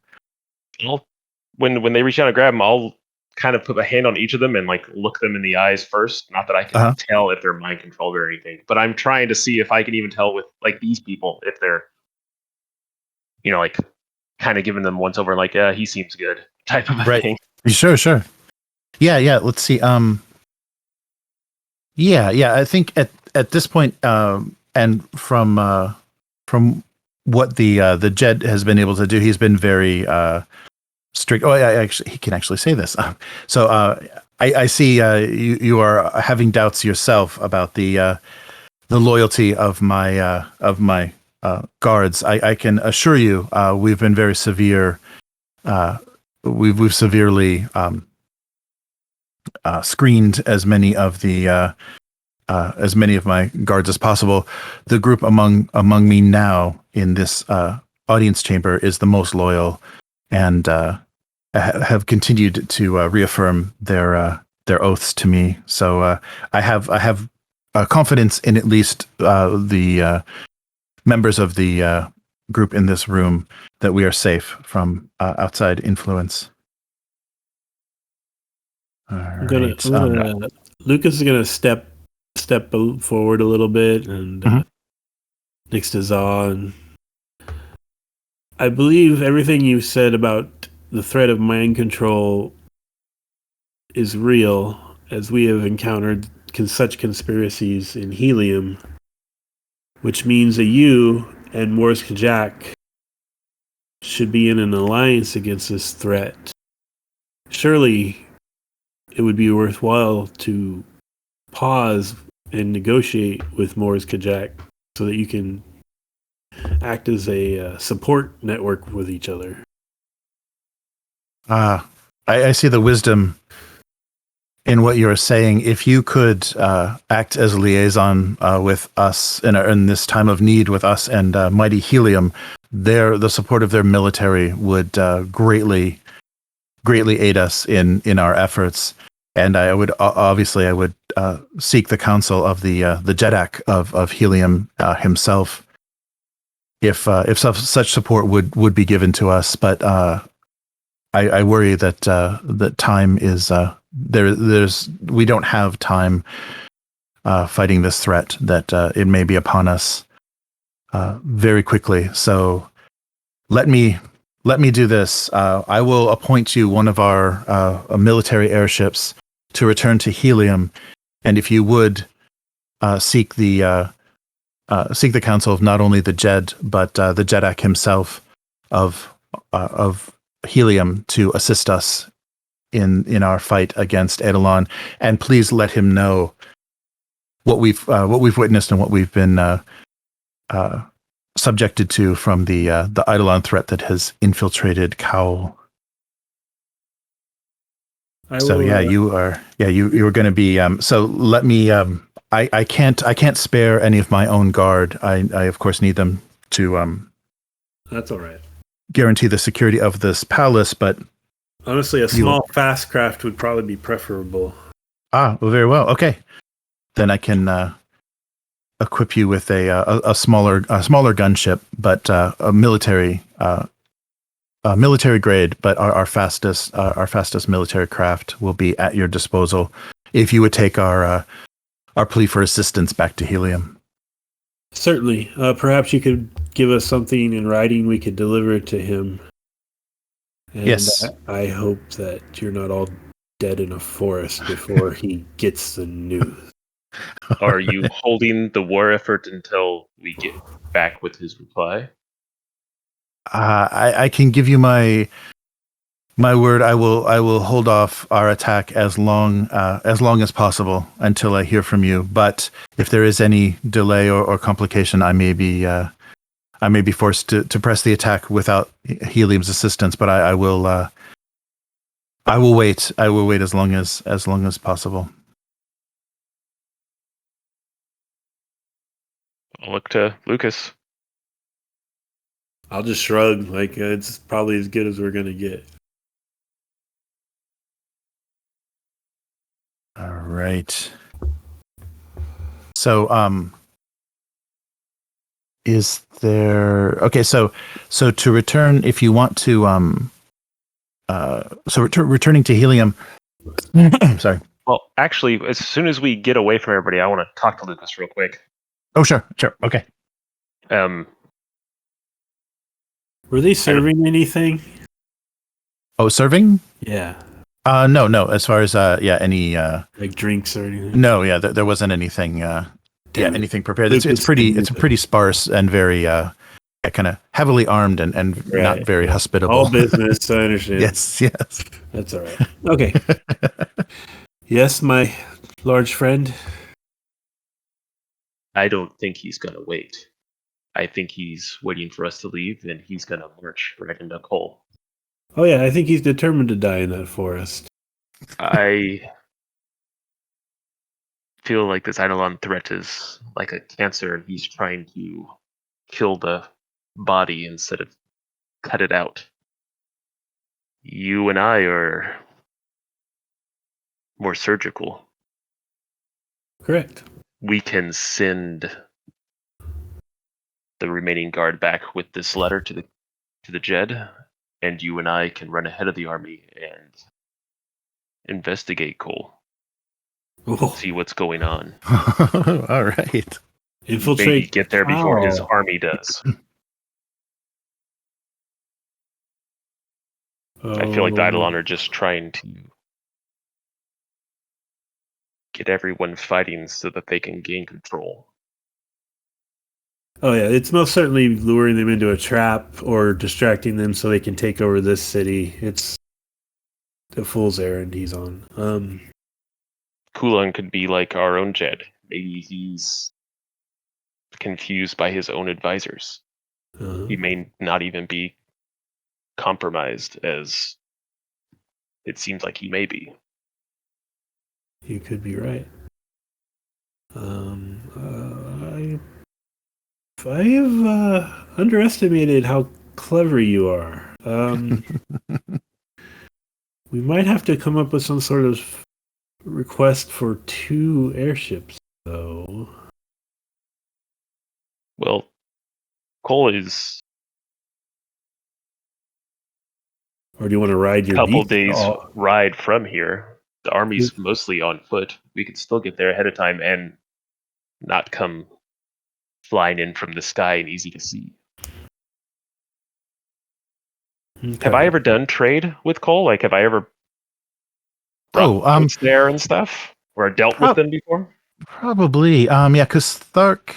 When they reach out and grab him, I'll kind of put a hand on each of them and like look them in the eyes first. Not that I can tell if they're mind controlled or anything, but I'm trying to see if I can even tell with like these people if they're, like kind of giving them once over, like he seems good type of a thing.
Sure. Yeah. Let's see. Yeah. I think at this point, and from what the Jed has been able to do, he's been very strict. Oh, he can actually say this. So I see you are having doubts yourself about the loyalty of my guards. I can assure you, we've been very severe. We've severely screened as many of my guards as possible. The group among me now in this audience chamber is the most loyal, and have continued to reaffirm their oaths to me. So I have confidence in at least the members of the group in this room that we are safe from outside influence.
Lukas is gonna step forward a little bit and next to Za. And I believe everything you said about the threat of mind control is real, as we have encountered such conspiracies in Helium, which means that you and Mors Kajak should be in an alliance against this threat. Surely it would be worthwhile to pause and negotiate with Mors Kajak so that you can act as a support network with each other.
I see the wisdom in what you're saying. If you could act as a liaison with us in this time of need with us and Mighty Helium, the support of their military would greatly aid us in our efforts. And I would seek the counsel of the Jeddak of Helium himself, if such support would be given to us. But I worry that time is we don't have time fighting this threat, that it may be upon us very quickly. So let me do this. I will appoint you one of our military airships to return to Helium, and if you would seek the counsel of not only the Jed but the Jeddak himself of Helium to assist us in our fight against Eidolon, and please let him know what we've witnessed and what we've been subjected to from the Eidolon threat that has infiltrated Cowl. You are going to be. So let me. I can't spare any of my own guard. I of course need them to.
That's all right.
Guarantee the security of this palace, but
honestly, a small fast craft would probably be preferable.
Well, very well. Okay, then I can equip you with a smaller gunship, but a military grade. But our fastest military craft will be at your disposal if you would take our plea for assistance back to Helium.
Certainly. Perhaps you could give us something in writing we could deliver it to him. And
yes.
I hope that you're not all dead in a forest before he gets the news.
Are you holding the war effort until we get back with his reply?
I can give you my My word, I will hold off our attack as long as possible until I hear from you. But if there is any delay or complication, I may be forced to press the attack without Helium's assistance. But I will wait. I will wait as long as possible.
I'll look to Lukas.
I'll just shrug. Like it's probably as good as we're gonna get.
All right. So, is there... Okay, so to return, if you want to, returning to Helium... Sorry.
Well, actually, as soon as we get away from everybody, I want to talk to Lukas real quick.
Oh, sure. Okay.
Were they serving anything?
Oh, serving?
Yeah.
No. As far as any
Like drinks or anything?
no, yeah, there wasn't anything. Anything prepared. It's
Lucas
pretty.
can
It's
use it.
pretty sparse and very kind of heavily armed and
Right,
not very
yeah.
hospitable.
All business, I understand.
Yes.
That's all right. Okay. Yes, my large friend.
I don't think he's going to wait. I think he's waiting for us to leave, and he's going to march right into Cole.
Oh yeah, I think he's determined to die in that forest.
I feel like this Eidolon threat is like a cancer, and he's trying to kill the body instead of cut it out. You and I are more surgical.
Correct.
We can send the remaining guard back with this letter to the Jed, and you and I can run ahead of the army and investigate Cole.
Oh,
See what's going on.
All right.
infiltrate.
Maybe get there before his
Wow.
army does. I feel like the Eidolon are just trying to get everyone fighting so that they can gain control.
Oh yeah, it's most certainly luring them into a trap or distracting them so they can take over this city. It's a fool's errand he's on.
Kulan could be like our own Jed. Maybe he's confused by his own advisors. He may not even be compromised as it seems like he may be.
You could be right. I have underestimated how clever you are. We might have to come up with some sort of request for 2 airships, though.
Well, Cole is
Or do you want to ride
a
your
couple
beast?
days
Oh,
ride from here. The army's mostly on foot. We could still get there ahead of time and not come flying in from the sky and easy to see.
okay.
Have I ever done trade with Cole? Like, have I ever brought boats there and stuff? Or dealt with them before?
Probably. Yeah, because Thark.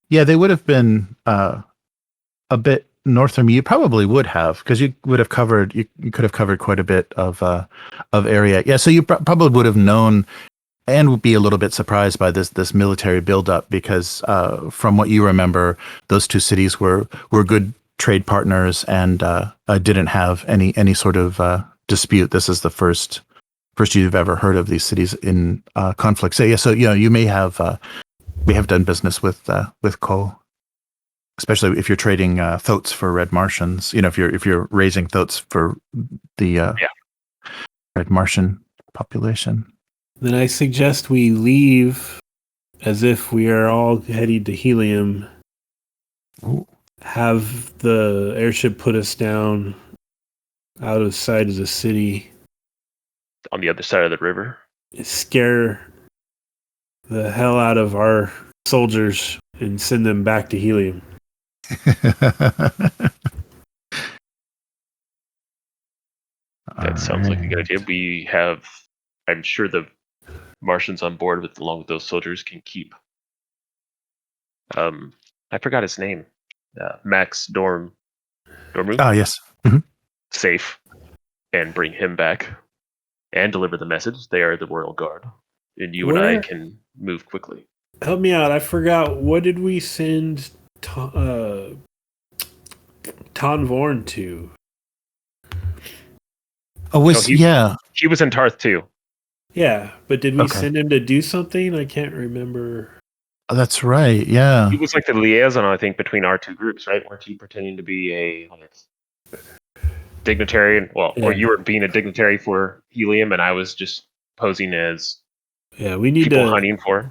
Yeah, they would have been a bit north from you. Probably would have, because you would have covered. You could have covered quite a bit of area. Yeah, so you probably would have known, and would be a little bit surprised by this military buildup, because from what you remember, those 2 cities were good trade partners and didn't have any sort of dispute. This is the first you've ever heard of these cities in conflict. So yeah, so you may have we have done business with Cole, especially if you're trading thoats for Red Martians. If you're raising thoats for the Red Martian population.
Then I suggest we leave as if we are all heading to Helium.
Ooh.
Have the airship put us down out of sight of the city.
On the other side of the river?
Scare the hell out of our soldiers and send them back to Helium.
That sounds like a good idea. We have, I'm sure the Martians on board along with those soldiers can keep. I forgot his name. Max Dormu?
Oh, yes.
Safe. and bring him back and deliver the message. They are the Royal Guard, and you and
Where?
I can move quickly.
Help me out. I forgot. What did we send Ton Vorn to?
Oh,
He was in Tarth too.
Yeah, but did we
Okay.
send him to do something? I can't remember.
Oh, that's right. Yeah.
He was like the liaison, I think, between our two groups, right? Weren't you pretending to be a dignitary, or
Yeah.
you were being a dignitary for Helium, and I was just posing as
Yeah, we need
people
to.
hunting for.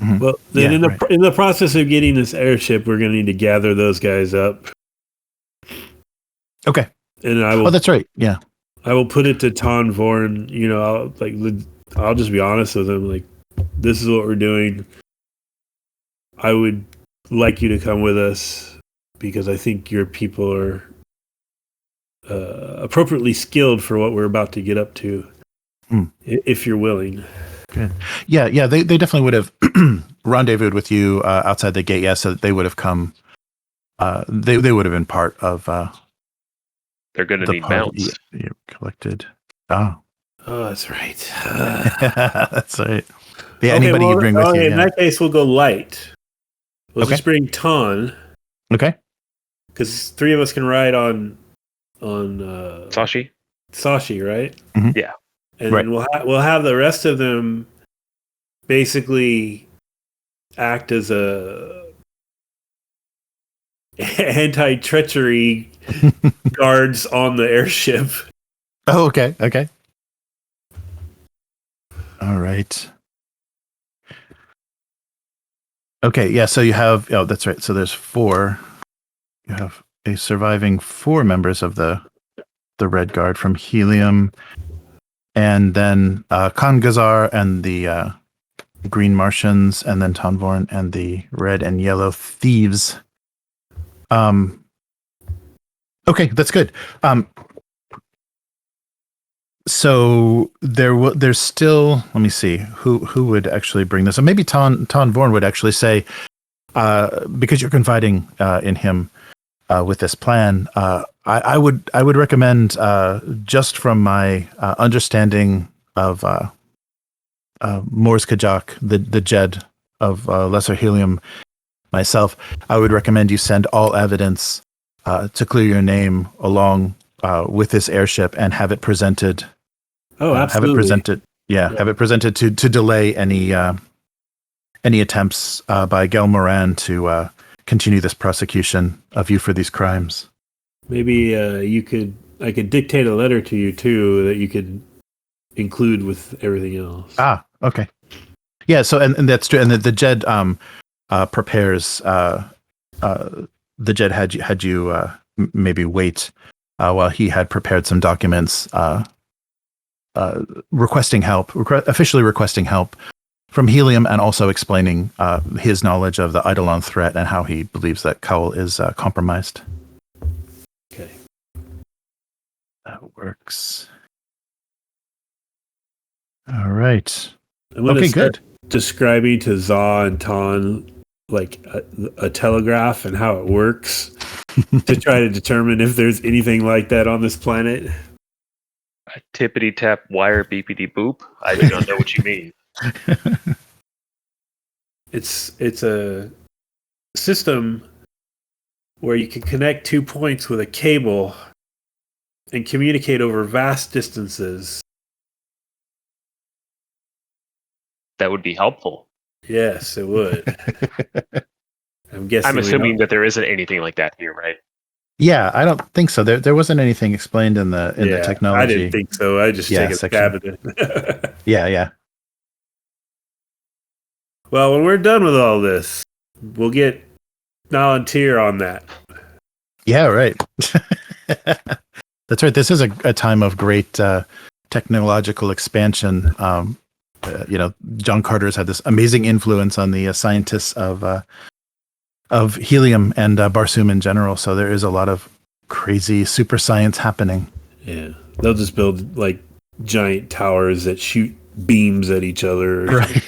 Mhm.
Well, then
Yeah,
in the process of getting this airship, we're going to need to gather those guys up,
Okay.
and
Oh, that's right. Yeah.
I will put it to Ton Vorn. You know, I'll just be honest with him. Like, this is what we're doing. I would like you to come with us because I think your people are appropriately skilled for what we're about to get up to. If you're willing.
Good. Yeah. They definitely would have rendezvoused with you outside the gate. Yeah, so they would have come. They would have been part of
They're going to
the
need
party
mounts.
you collected. Oh,
that's right.
that's right. Yeah,
Okay,
anybody you bring with you.
In
Yeah.
that case, we'll go light. We'll
Okay.
just bring Ton,
Okay.
because 3 of us can ride on
Sashi?
Sashi, right?
Mhm.
Yeah.
And
Right.
then we'll have the rest of them basically act as a anti-treachery guards on the airship.
Oh, okay. Okay. All right. Okay. Yeah. So you have. Oh, that's right. So there's 4. You have a surviving 4 members of the Red Guard from Helium, and then Kangazar and the Green Martians, and then Tonvorn and the Red and Yellow Thieves. Okay, that's good. So there's still. Let me see who would actually bring this. So maybe Tonvorn would actually say, because you're confiding in him with this plan. I would recommend, just from my understanding of Mors Kajak, the Jed of Lesser Helium, myself, I would recommend you send all evidence to clear your name along with this airship and have it presented.
Oh, absolutely.
Have it presented. Yeah, have it presented to delay any attempts by Gell Moran to continue this prosecution of you for these crimes.
Maybe I could dictate a letter to you too that you could include with everything else.
Ah, okay. Yeah, so and that's true. And the Jed prepares. The Jed had you maybe wait while he had prepared some documents requesting help, officially requesting help from Helium, and also explaining his knowledge of the Eidolon threat and how he believes that Cowell is compromised.
Okay.
That works. All right.
Okay,
good.
Describing to Za and Ton like a telegraph and how it works to try to determine if there's anything like that on this planet.
A tippity tap wire beepity boop. I do not know what you mean.
It's a system where you can connect 2 points with a cable and communicate over vast distances.
That would be helpful.
Yes, it would. I'm guessing.
I'm assuming that there isn't anything like that here, right?
Yeah, I don't think so. There wasn't anything explained in the technology.
I didn't think so. I just take a stab at it.
Yeah.
Well, when we're done with all this, we'll get volunteer on that.
Yeah, right. That's right. This is a time of great technological expansion. John Carter's had this amazing influence on the scientists of Helium and Barsoom in general. So there is a lot of crazy super science happening.
Yeah, they'll just build like giant towers that shoot beams at each other.
Right.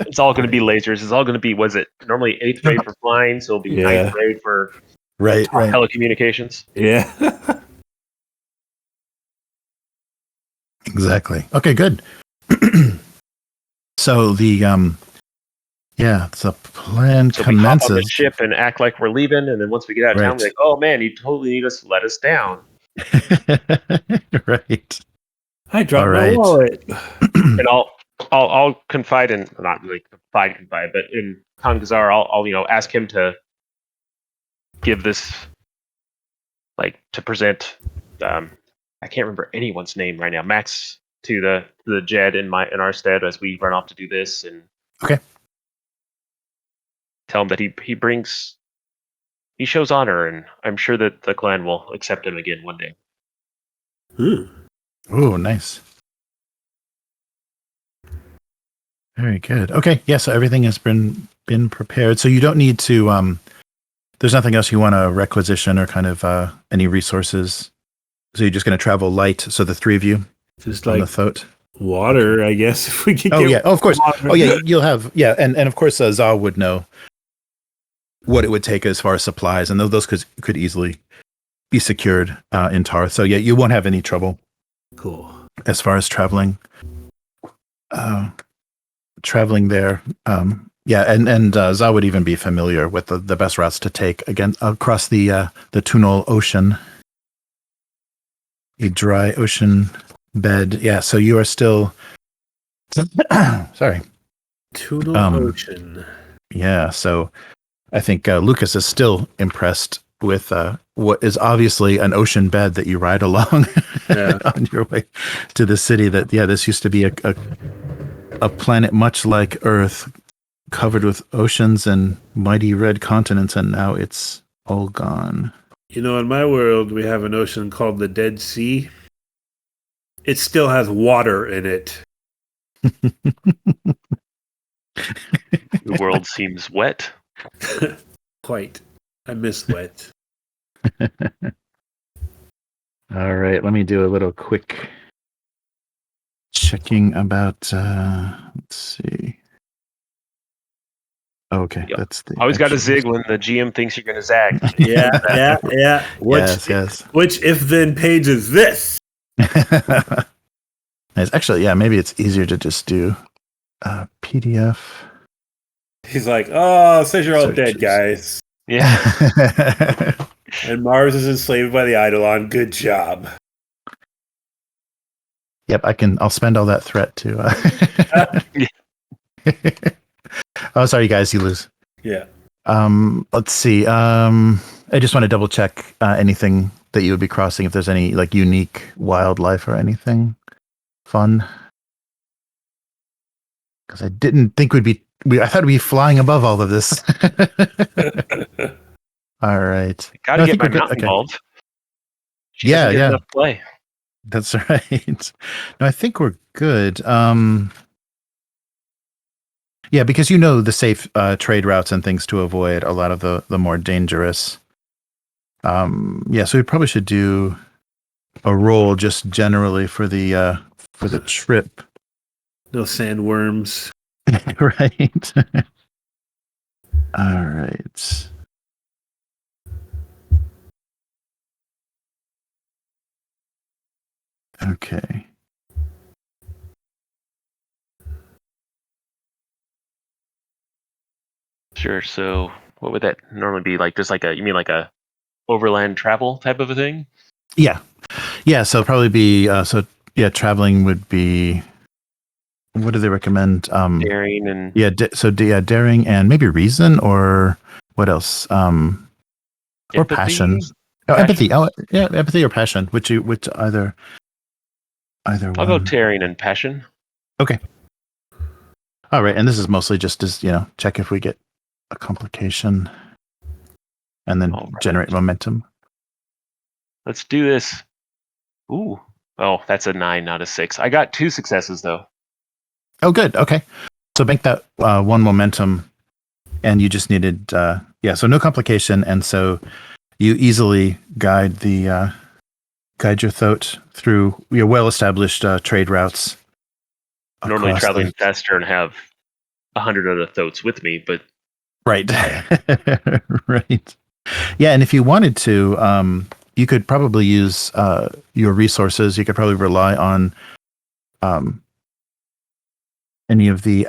It's all going to be lasers. It's all going to be, was it normally 8th grade for flying, so it'll be 9th grade for
right.
telecommunications.
Yeah.
Exactly. Okay, good. So the plan
So we hop on the
commences.
ship and act like we're leaving, and then once we get out of town,
Right.
we're like, "Oh man, you totally need us to let us down."
Right.
I dropped
All
my
right.
wallet.
And I'll confide in, not really confide, but in Ka Zara, I'll ask him to give this, like, to present. I can't remember anyone's name right now. Max to the Jed in our stead as we run off to do this, and
Okay.
tell him that he shows honor, and I'm sure that the clan will accept him again one day.
Oh, nice. Very good. Okay. Yeah. So everything has been prepared. So you don't need to. There's nothing else you want to requisition or kind of any resources. So you're just going to travel light. So the three of you
Just
on
like
the thoat.
water, I guess. If we could.
Oh
get
yeah. Oh, of course.
water.
Oh yeah. You'll have and of course Za would know what it would take as far as supplies, and those could easily be secured in Tar. So yeah, you won't have any trouble
Cool.
as far as traveling. Traveling there. And Za would even be familiar with the best routes to take again across the Tunal Ocean, a dry ocean bed. Yeah, so you are still. Sorry.
Tunal Ocean.
Yeah, so I think Lukas is still impressed with what is obviously an ocean bed that you ride along on your way to the city. That this used to be a planet much like Earth, covered with oceans and mighty red continents, and now it's all gone.
You know, in my world, we have an ocean called the Dead Sea. It still has water in it.
The world seems wet.
Quite. I miss wet.
All right, let me do a little quick checking about. Let's see. Okay,
Yep.
that's the.
Always got to zig when the GM thinks you're going to zag.
Yeah.
Yes.
Which if-then page is this?
Nice. Actually, maybe it's easier to just do PDF.
He's like, oh, it says you're all
Searches.
dead, guys.
Yeah.
And Mars is enslaved by the Eidolon. Good job.
Yep, I'll spend all that threat to. Oh, sorry, guys, you lose.
Yeah.
Let's see. I just want to double check anything that you would be crossing, if there's any like unique wildlife or anything fun. Because I didn't think I thought we'd be flying above all of this. All right.
Got to get my mount involved. She doesn't get enough play.
That's right. No, I think we're good. Yeah, because you know the safe trade routes and things to avoid a lot of the more dangerous. So we probably should do a roll just generally for the trip.
No sandworms.
Right. All right. Okay.
Sure. So, what would that normally be like? Just like you mean like a overland travel type of a thing?
Yeah. So probably be traveling would be. What do they recommend?
Daring and
daring and maybe reason, or what else? Or passion. Oh, empathy. Oh, yeah, empathy or passion. Which either
I'll
one.
go daring and passion.
Okay. All right, and this is mostly just as check if we get a complication, and then generate momentum.
Let's do this. Ooh. Oh, that's a 9, not a 6. I got 2 successes though.
Oh, good. Okay. So make that one momentum, and you just needed, so no complication, and so you easily guide your thoat through your well-established trade routes.
Normally traveling faster and have 100 other thoats with me, but
right, right. Yeah, and if you wanted to, you could probably use your resources. You could probably rely on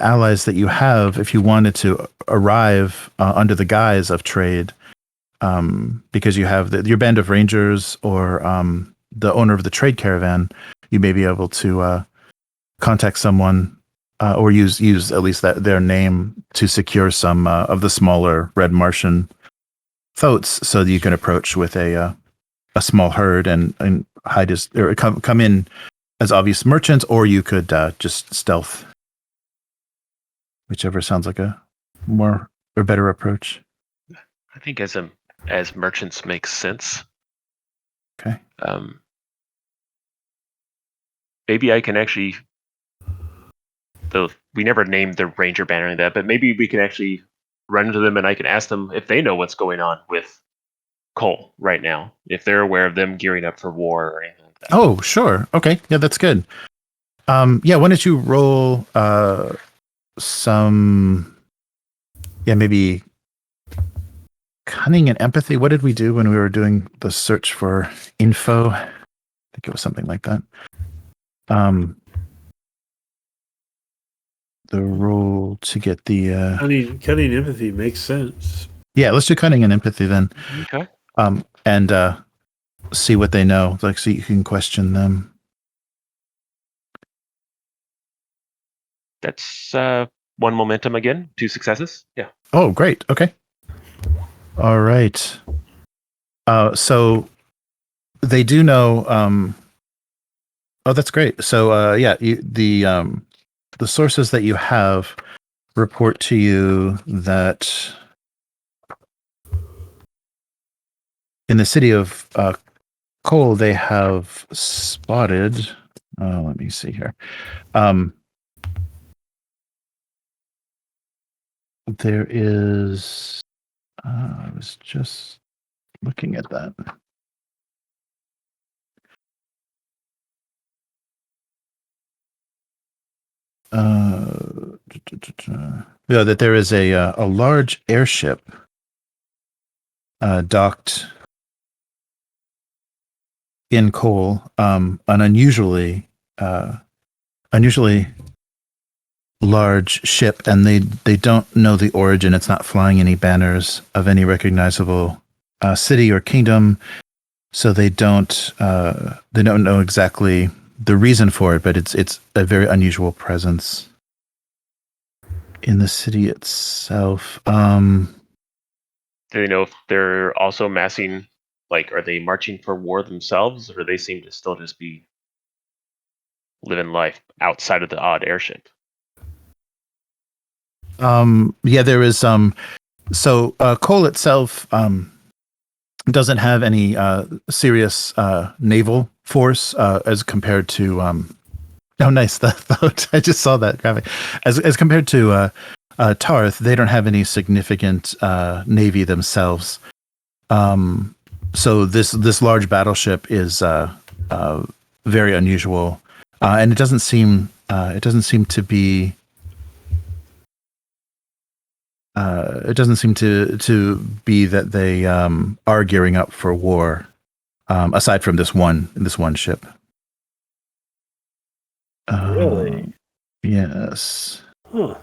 allies that you have, if you wanted to arrive under the guise of trade, because you have your band of rangers or the owner of the trade caravan, you may be able to contact someone or use at least their name to secure some of the smaller Red Martian thoats, so that you can approach with a small herd and hide or come in as obvious merchants, or you could just stealth, whichever sounds like a more or better approach.
I think as merchants makes sense.
Okay.
Maybe I can actually, though we never named the ranger banner like that, but maybe we can actually run into them and I can ask them if they know what's going on with Cole right now, if they're aware of them gearing up for war or anything like that.
Oh, sure. Okay. Yeah, that's good. Why don't you roll maybe cunning and empathy. What did we do when we were doing the search for info? I think it was something like that. The roll to get the
cunning empathy makes sense.
Yeah, let's do cunning and empathy then.
Okay.
And see what they know. Like, so you can question them.
That's one momentum again, 2 successes. Yeah.
Oh, great. Okay. All right. So they do know. Oh, that's great. So the sources that you have report to you that in the city of Cole, they have spotted. Let me see here. There is. I was just looking at that. Yeah, that there is a large airship docked in Cole, an unusually large ship, and they don't know the origin. It's not flying any banners of any recognizable city or kingdom, so they don't know exactly the reason for it. But it's a very unusual presence in the city itself.
Do they know if they're also massing? Like, are they marching for war themselves, or they seem to still just be living life outside of the odd airship?
There is so Cole itself doesn't have any serious naval force as compared to oh, nice, I just saw that graphic. As compared to Tarth, they don't have any significant navy themselves. So this large battleship is very unusual, and it doesn't seem to be. It doesn't seem to be that they are gearing up for war, aside from this one ship.
Really?
Yes.
Huh.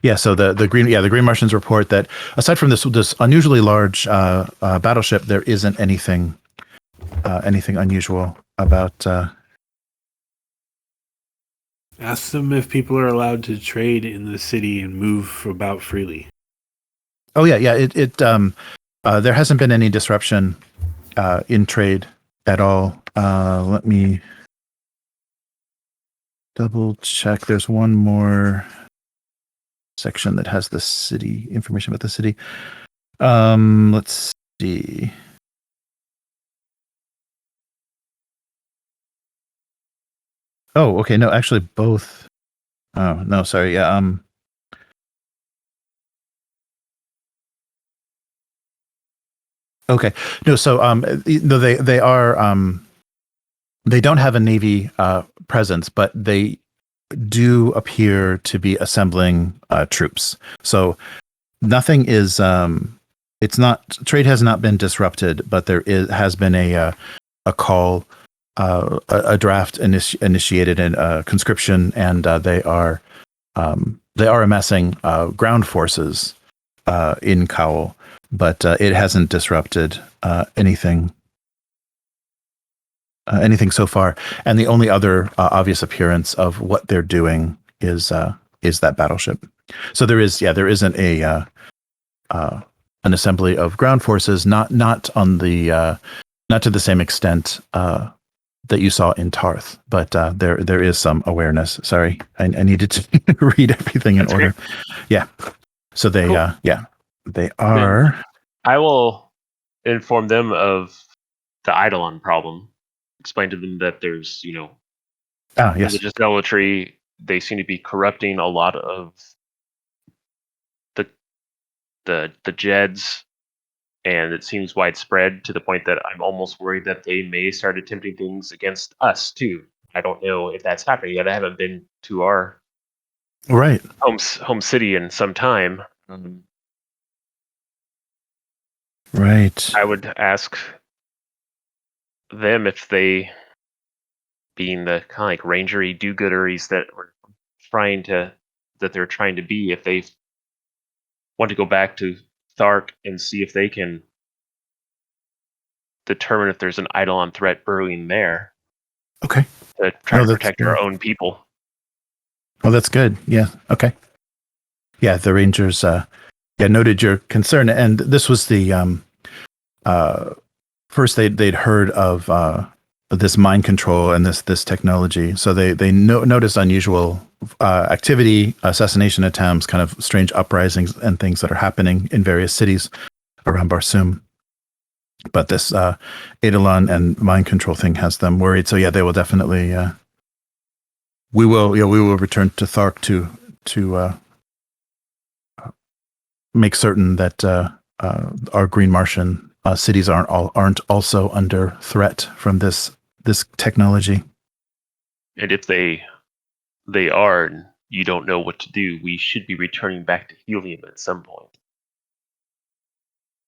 Yeah. So the Green Martians report that aside from this unusually large battleship, there isn't anything unusual about.
Ask them if people are allowed to trade in the city and move about freely.
Oh yeah. There hasn't been any disruption in trade at all. Let me double check. There's one more section that has the city information about the city. Let's see. Oh, okay. No, actually both. Oh, no, sorry. Yeah. Okay. No, so they are they don't have a navy presence, but they do appear to be assembling troops. So nothing is it's not, trade has not been disrupted, but there has been a call a draft initiated in conscription, and they are amassing ground forces in Cowell, but it hasn't disrupted anything so far. And the only other obvious appearance of what they're doing is that battleship. So there isn't an assembly of ground forces, not on the not to the same extent that you saw in Tarth, but there is some awareness. Sorry, I needed to read everything in order. Great. Yeah. So they cool. They are.
Then I will inform them of the Eidolon problem. Explain to them that there's religious zealotry. They seem to be corrupting a lot of the Jeds, and it seems widespread to the point that I'm almost worried that they may start attempting things against us too. I don't know if that's happening yet. I haven't been to our home city in some time.
Right.
I would ask them if they, being the kind of like rangery do-gooderies that they're trying to be, if they want to go back to Thark and see if they can determine if there's an Eidolon threat brewing there.
Okay.
To try to protect our own people.
Oh, that's good. Yeah. Okay. Yeah, the Rangers noted your concern, and this was the first they'd heard of this mind control and this technology. So they noticed unusual activity, assassination attempts, kind of strange uprisings and things that are happening in various cities around Barsoom. But this Eidolon and mind control thing has them worried. So yeah, they will definitely. We will return to Thark to make certain that our Green Martian cities aren't also under threat from this technology.
And if they are, and you don't know what to do, we should be returning back to Helium at some point.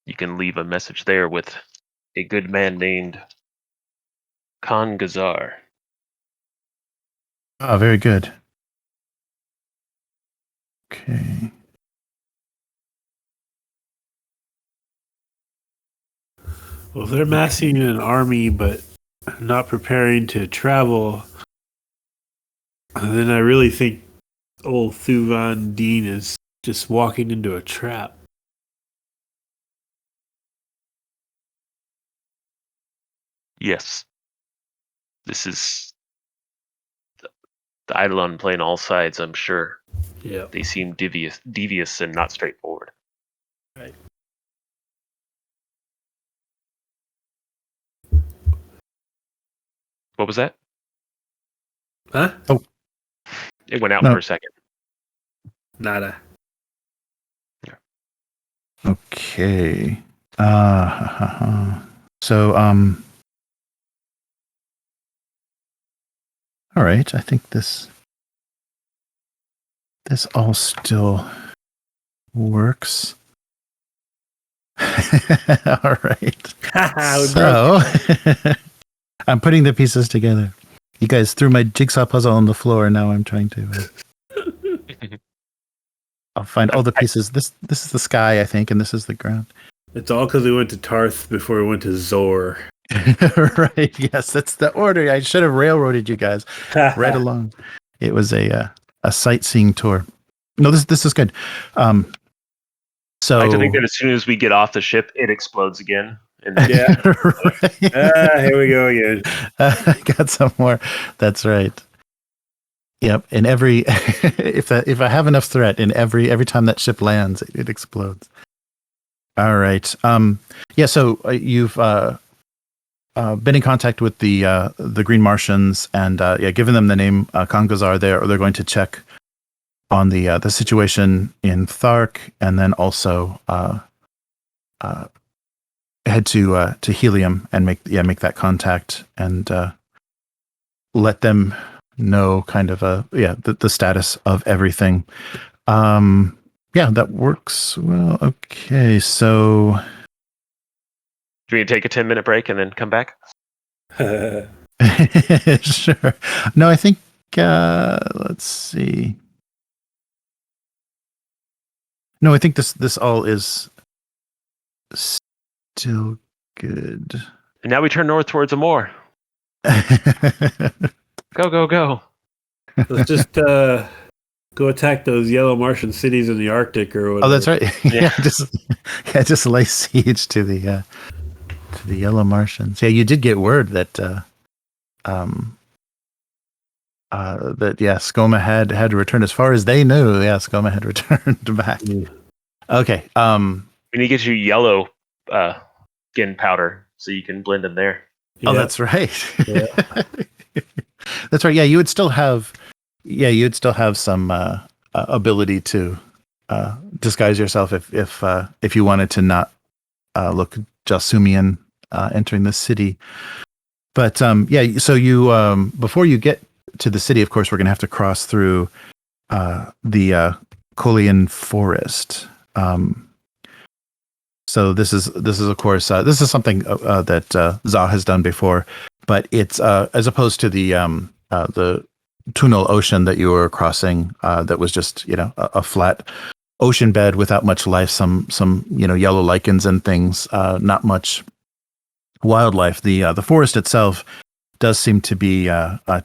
You can leave a message there with a good man named Ka Zara.
Ah, very good. Okay.
Well, if they're massing an army but not preparing to travel, then I really think old Thuvan Dean is just walking into a trap.
Yes. This is the Eidolon playing all sides, I'm sure.
Yeah.
They seem devious and not straightforward.
Right.
What was that?
Huh?
Oh.
It went out for a second.
Nada.
Yeah.
Okay. So, all right. I think this all still works. All right. So, I'm putting the pieces together. You guys threw my jigsaw puzzle on the floor, and now I'm trying to. I'll find all the pieces. This is the sky, I think, and this is the ground.
It's all because we went to Tarth before we went to Zor.
Right. Yes, that's the order. I should have railroaded you guys right along. It was a sightseeing tour. No, this is good. So
I like to think that as soon as we get off the ship, it explodes again. And then
right. Here we go again.
I got some more. That's right. Yep. And every if I have enough threat, in every time that ship lands, it explodes. All right. Yeah. So you've been in contact with the Green Martians, and given them the name Ka Zara. They're going to check on the situation in Thark, and then also head to Helium and make that contact and let them know kind of the status of everything. That works well. Okay, so
do we take a 10-minute break and then come back?
Sure. No, I think let's see. No, I think this all is still good.
And now we turn north towards the moor. Go, go, go.
Let's just go attack those yellow Martian cities in the Arctic or whatever.
Oh, that's right.
Yeah.
Just lay siege to the yellow Martians. Yeah, you did get word that Skoma had returned as far as they knew. Yeah, Skoma had returned back. Okay.
We need to get you yellow skin powder so you can blend in there.
Oh, that's right.
Yeah.
That's right. Yeah, you would still have some ability to disguise yourself if you wanted to not look Jasumian entering the city. But so you before you get to the city, of course, we're going to have to cross through the Kolian forest. So this is of course this is something that Za has done before, but it's as opposed to the Tunnel Ocean that you were crossing, that was just a flat ocean bed without much life, some yellow lichens and things, not much wildlife. The forest itself does seem to be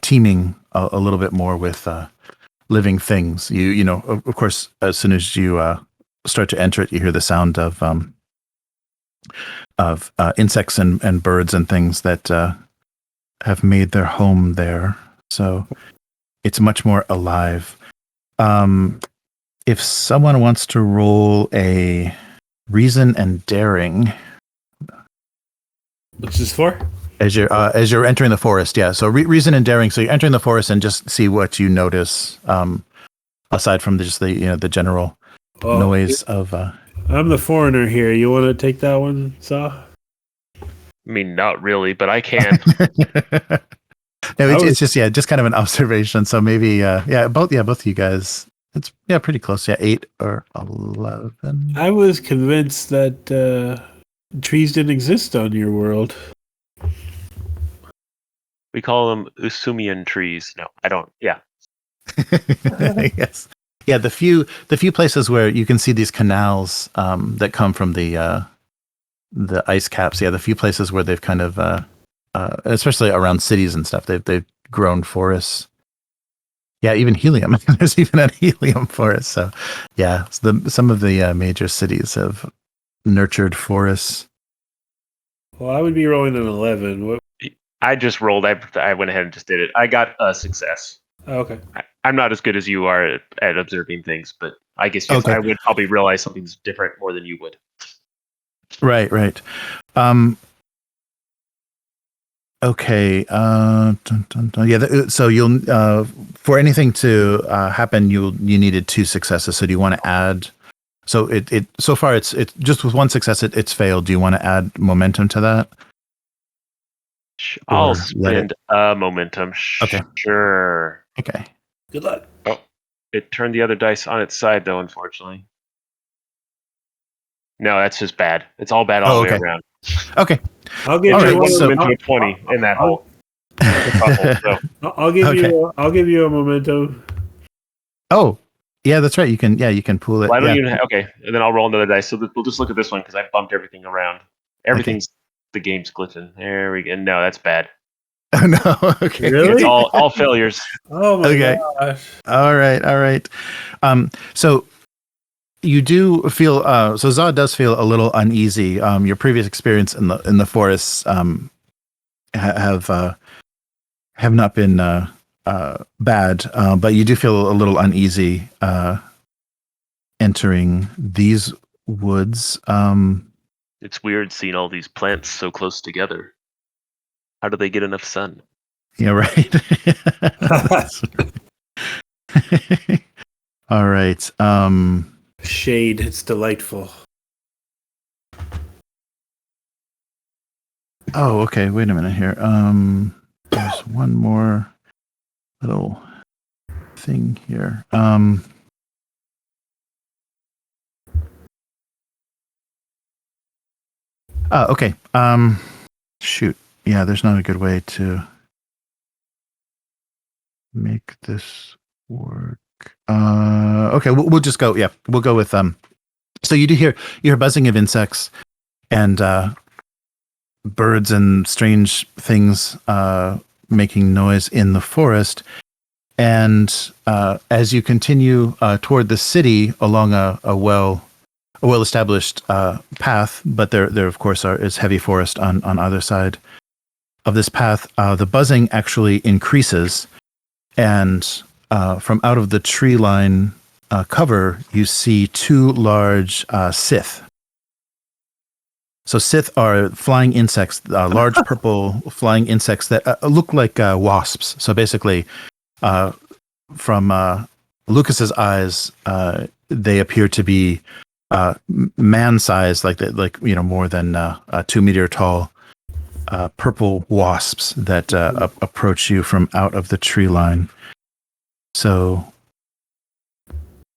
teeming a little bit more with living things. You know, of course, as soon as you start to enter it, you hear the sound of insects and birds and things that have made their home there. So it's much more alive. If someone wants to roll a reason and daring,
what's this for?
as you're entering the forest, yeah. So reason and daring. So you're entering the forest and just see what you notice. Aside from just the general noise of.
I'm the foreigner here. You want to take that one, Za?
I mean, not really, but I can.
No, it's just kind of an observation. So maybe both of you guys. It's pretty close. Yeah, 8 or 11.
I was convinced that trees didn't exist on your world.
We call them Usumian trees. No, I don't. Yeah.
Yes. Yeah, the few places where you can see these canals that come from the ice caps. Yeah, the few places where they've kind of especially around cities and stuff, they've grown forests. Yeah, even helium. There's even a helium forest. So, yeah, some of the major cities have nurtured forests.
Well, I would be rolling an 11. What?
I just rolled. I went ahead and just did it. I got a success.
Oh, okay.
I'm not as good as you are at observing things, but I guess yes,
Okay.
I would probably realize something's different more than you would.
Right. Okay. Yeah. So you'll for anything to happen, you needed 2 successes. So do you want to add? So it so far it's just with 1 success it's failed. Do you want to add momentum to that?
I'll spend momentum.
Okay.
Sure.
Okay.
Good luck.
Oh, it turned the other dice on its side though, unfortunately. No, that's just bad. It's all bad all the way around.
Okay.
I'll give
you
one
into a 20 in that hole.
I'll give you a memento.
Oh, yeah, that's right. You can pool it.
Well, I don't even okay, and then I'll roll another dice. So we'll just look at this one because I bumped everything around. Everything's the game's glitching. There we go. No, that's bad.
Oh no. Okay.
Really?
It's all failures.
Oh my gosh.
All right. So you do feel so Za does feel a little uneasy. Your previous experience in the forests have not been bad, but you do feel a little uneasy entering these woods.
It's weird seeing all these plants so close together. How do they get enough sun?
Yeah, right. All right.
Shade, it's delightful.
Oh, okay. Wait a minute here. There's one more little thing here. Okay. Shoot. Yeah, there's not a good way to make this work. Okay, we'll just go. Yeah, we'll go with So you hear buzzing of insects and birds and strange things making noise in the forest. And as you continue toward the city along a well-established path, but there of course is heavy forest on either side of this path, the buzzing actually increases, and from out of the tree line cover, you see two large Sith. So Sith are flying insects, large purple flying insects that look like wasps. So basically, from Lukas's eyes, they appear to be man-sized, like more than 2 meter tall purple wasps that approach you from out of the tree line. So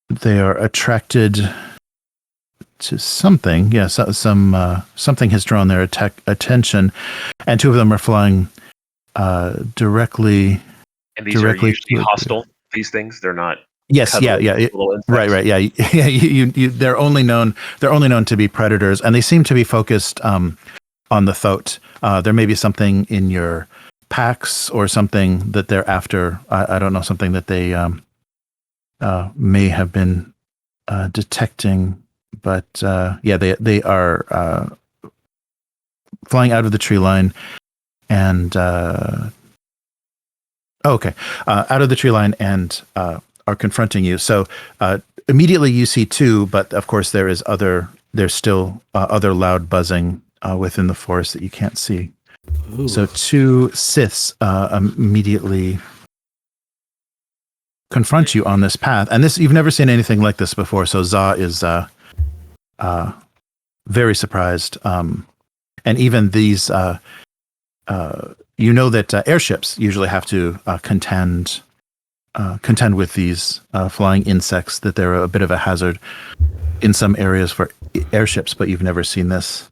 they are attracted to something. Yeah, something has drawn their attention, and two of them are flying directly.
And these are usually hostile. These things, they're not.
Yes, yeah, right, yeah, yeah. You they're only known to be predators, and they seem to be focused on the throat. There may be something in your packs or something that they're after. I don't know, something that they may have been detecting, but yeah, they are flying out of the tree line and out of the tree line and are confronting you. So immediately you see two, but of course there's still other loud buzzing within the forest that you can't see. Ooh. So two Siths immediately confront you on this path, and this, you've never seen anything like this before. So Za is very surprised, and even these that airships usually have to contend with these flying insects, that they're a bit of a hazard in some areas for airships, but you've never seen this.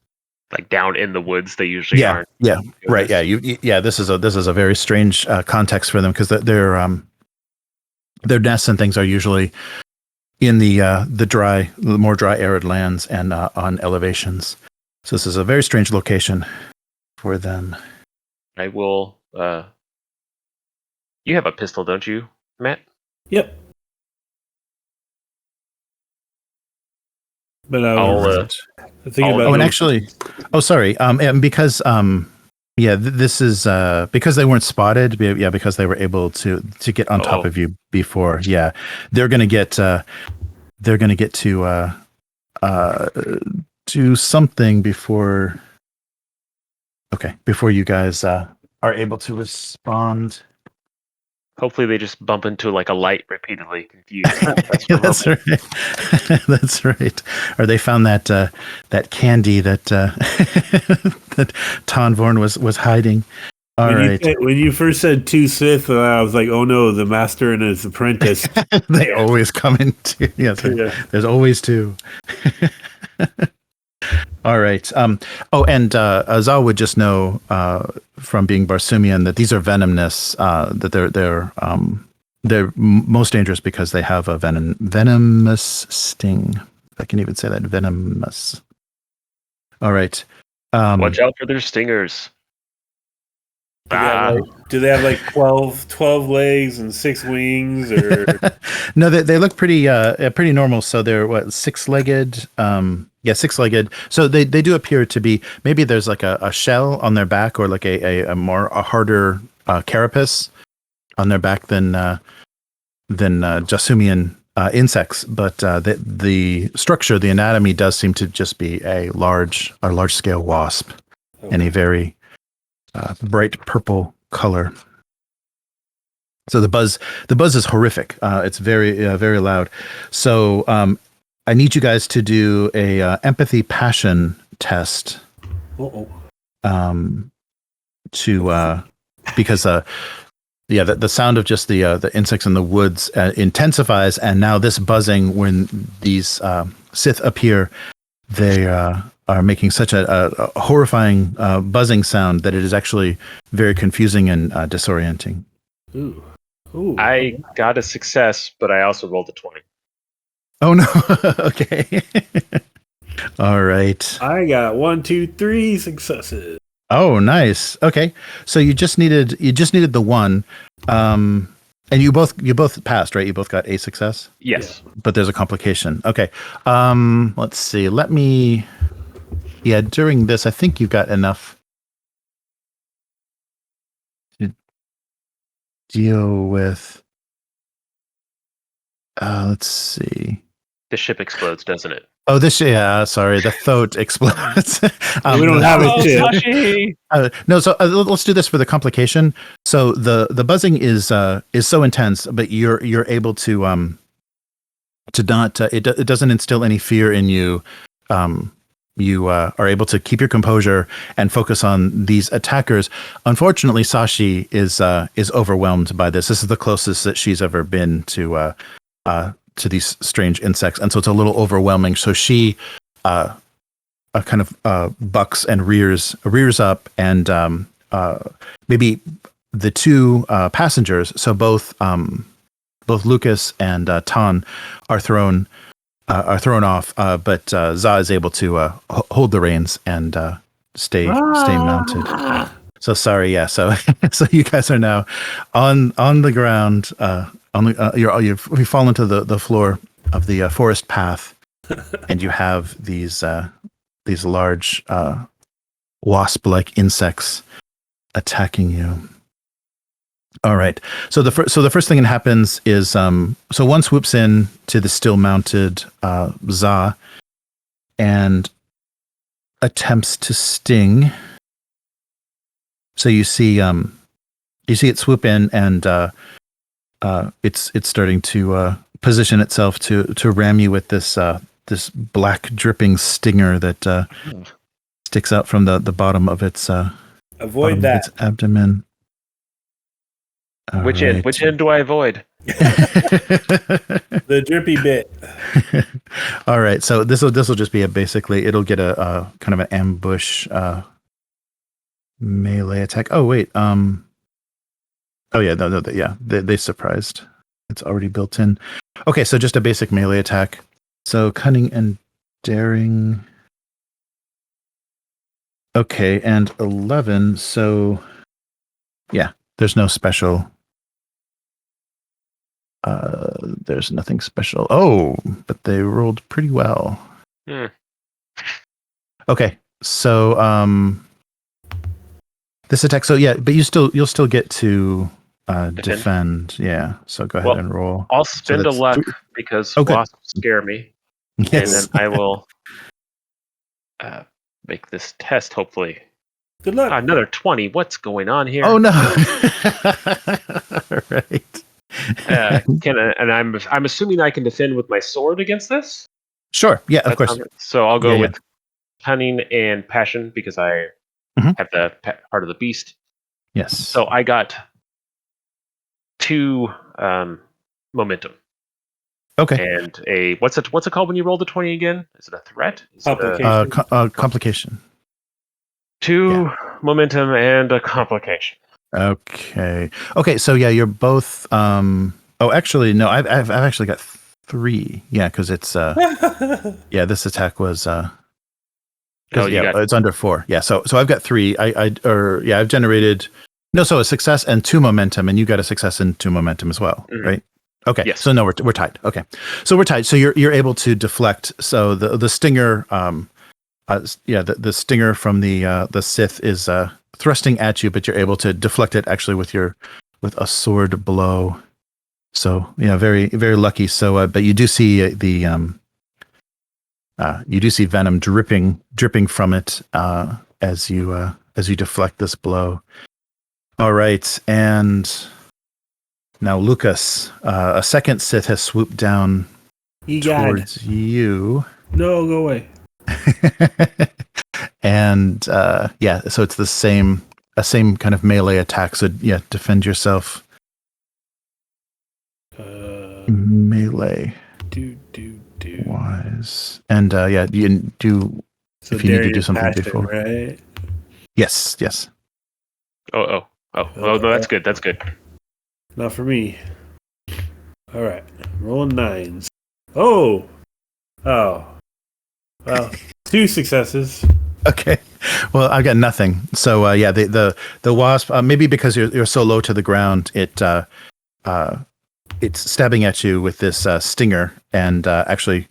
Like down in the woods, they usually aren't.
Yeah, right. Yeah, this is a very strange context for them, because their nests and things are usually in the more dry, arid lands and on elevations. So this is a very strange location for them.
I will. You have a pistol, don't you, Matt?
Yep. But
sorry. And because this is because they weren't spotted. Yeah, because they were able to get on top of you before. Yeah, they're gonna get to do something before you guys are able to respond.
Hopefully they just bump into like a light repeatedly, confused.
That's right. That's right. Or they found that candy that that Tonvorn was hiding.
When you first said two Sith, I was like, oh no, the master and his apprentice.
They always come into. Yes, there's always two. All right. And Zal would just know from being Barsoomian that these are venomous. That they're most dangerous because they have a venomous sting. I can even say that, venomous. All right.
Watch out for their stingers.
Do they have like 12 legs and 6 wings, or?
No, they look pretty normal. So they're six-legged. Six-legged. So they do appear to be, maybe there's like a shell on their back, or like a harder carapace on their back than Barsoomian insects. But the structure, the anatomy, does seem to just be a large scale wasp in a very bright purple color. So the buzz is horrific. It's very very loud. So I need you guys to do a empathy passion test. Because the sound of just the insects in the woods intensifies, and now this buzzing, when these Sith appear, they are making such a horrifying buzzing sound that it is actually very confusing and disorienting.
Ooh. Ooh.
I got a success, but I also rolled a 20.
Oh no. Okay. All right.
I got 1, 2, 3 successes.
Oh, nice. Okay. So you just needed the one. And you both passed, right? You both got a success?
Yes.
But there's a complication. Okay. Let's see. During this I think you've got enough to deal with let's see.
The ship explodes, doesn't it?
Oh, sorry, the throat explodes.
We don't have a ship.
Sashi!
No, so let's do this for the complication. So the buzzing is so intense, but you're able to not it doesn't instill any fear in you. You are able to keep your composure and focus on these attackers. Unfortunately, Sashi is overwhelmed by this. This is the closest that she's ever been to these strange insects, and so it's a little overwhelming. So she kind of bucks and rears up, and maybe the two passengers. So both Lukas and Tan are thrown off, but Za is able to hold the reins and stay mounted. So sorry, yeah. So so you guys are now on the ground. You fall into the floor of the forest path, and you have these large wasp-like insects attacking you. All right. So the first thing that happens is so one swoops in to the still mounted Za and attempts to sting. So you see it swoop in, and it's starting to position itself to ram you with this black dripping stinger that sticks out from the bottom of its
Avoid that.
its abdomen. All
Which
right.
end? Which end do I avoid?
The drippy bit.
All right. So this will just be basically it'll get a kind of an ambush melee attack. Oh wait. Oh yeah. No. Yeah. They surprised. It's already built in. Okay. So just a basic melee attack. So cunning and daring. Okay, and 11. So yeah, there's no special. There's nothing special. Oh, but they rolled pretty well.
Hmm.
Okay, so this attack. So yeah, but you'll still get to defend. Yeah. So go ahead and roll.
I'll spend a luck because wasps scare me,
Yes.
and then I will make this test. Hopefully,
Good luck.
another 20. What's going on here?
Oh no! All right.
I'm assuming I can defend with my sword against this.
Sure. Yeah. Of course.
So I'll go
Yeah,
with cunning and passion because I have the heart of the beast.
Yes.
So I got 2 momentum.
Okay.
And a what's it called when you roll the 20 again? Is it a threat? Is it
Complication.
2 momentum and a complication.
Okay. So yeah, you're both. Oh, actually, no. I've actually got 3. Yeah, because it's. Yeah, this attack was. It's under 4. Yeah. So I've got 3. I've generated. No, so a success and 2 momentum, and you got a success and 2 momentum as well, right? Okay.
Yes.
So no, we're tied. Okay. So we're tied. So you're able to deflect. So the stinger. The stinger from the Sith is thrusting at you, but you're able to deflect it actually with a sword blow. So yeah, very very lucky. So but you do see you do see venom dripping from it as you deflect this blow. All right, and now Lukas, a second Sith has swooped down towards you.
No, go away.
And so it's the same kind of melee attack. So yeah, defend yourself. Melee.
Do.
Wise. And you do
So
if you need to do
Darian
something
Passion,
before.
right?
Yes.
Oh, no, that's good. That's good.
Not for me. All right. Rolling 9s. Oh. Well, 2 successes.
Okay. Well, I got nothing. So yeah, the wasp, maybe because you're so low to the ground, it's stabbing at you with this stinger and actually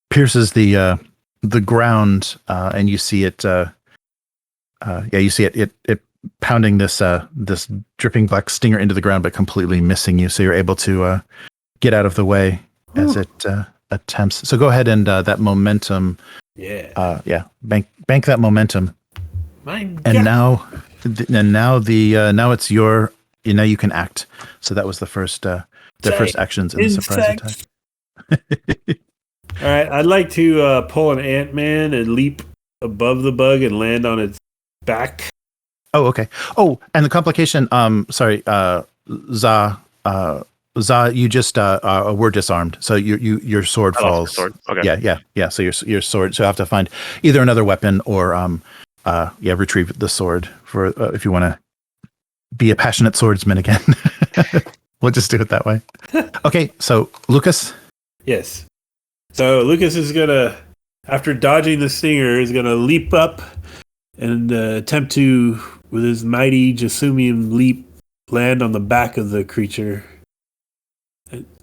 pierces the ground, and you see it. You see it pounding this dripping black stinger into the ground, but completely missing you. So you're able to get out of the way as it attempts. So go ahead and that momentum.
Yeah.
Bank that momentum.
My
And
God.
now it's your. Now you can act. So that was the first their first actions in the surprise attack.
All right, I'd like to pull an Ant-Man and leap above the bug and land on its back.
Oh, okay. Oh, and the complication. Sorry, Za. Za, you just were disarmed, so your sword falls.
Sword. Okay.
Yeah. So your sword. So you have to find either another weapon or retrieve the sword for if you want to be a passionate swordsman again. We'll just do it that way. Okay, so Lukas.
Yes. So Lukas is gonna, after dodging the stinger, is gonna leap up and attempt to, with his mighty Jasumian leap, land on the back of the creature,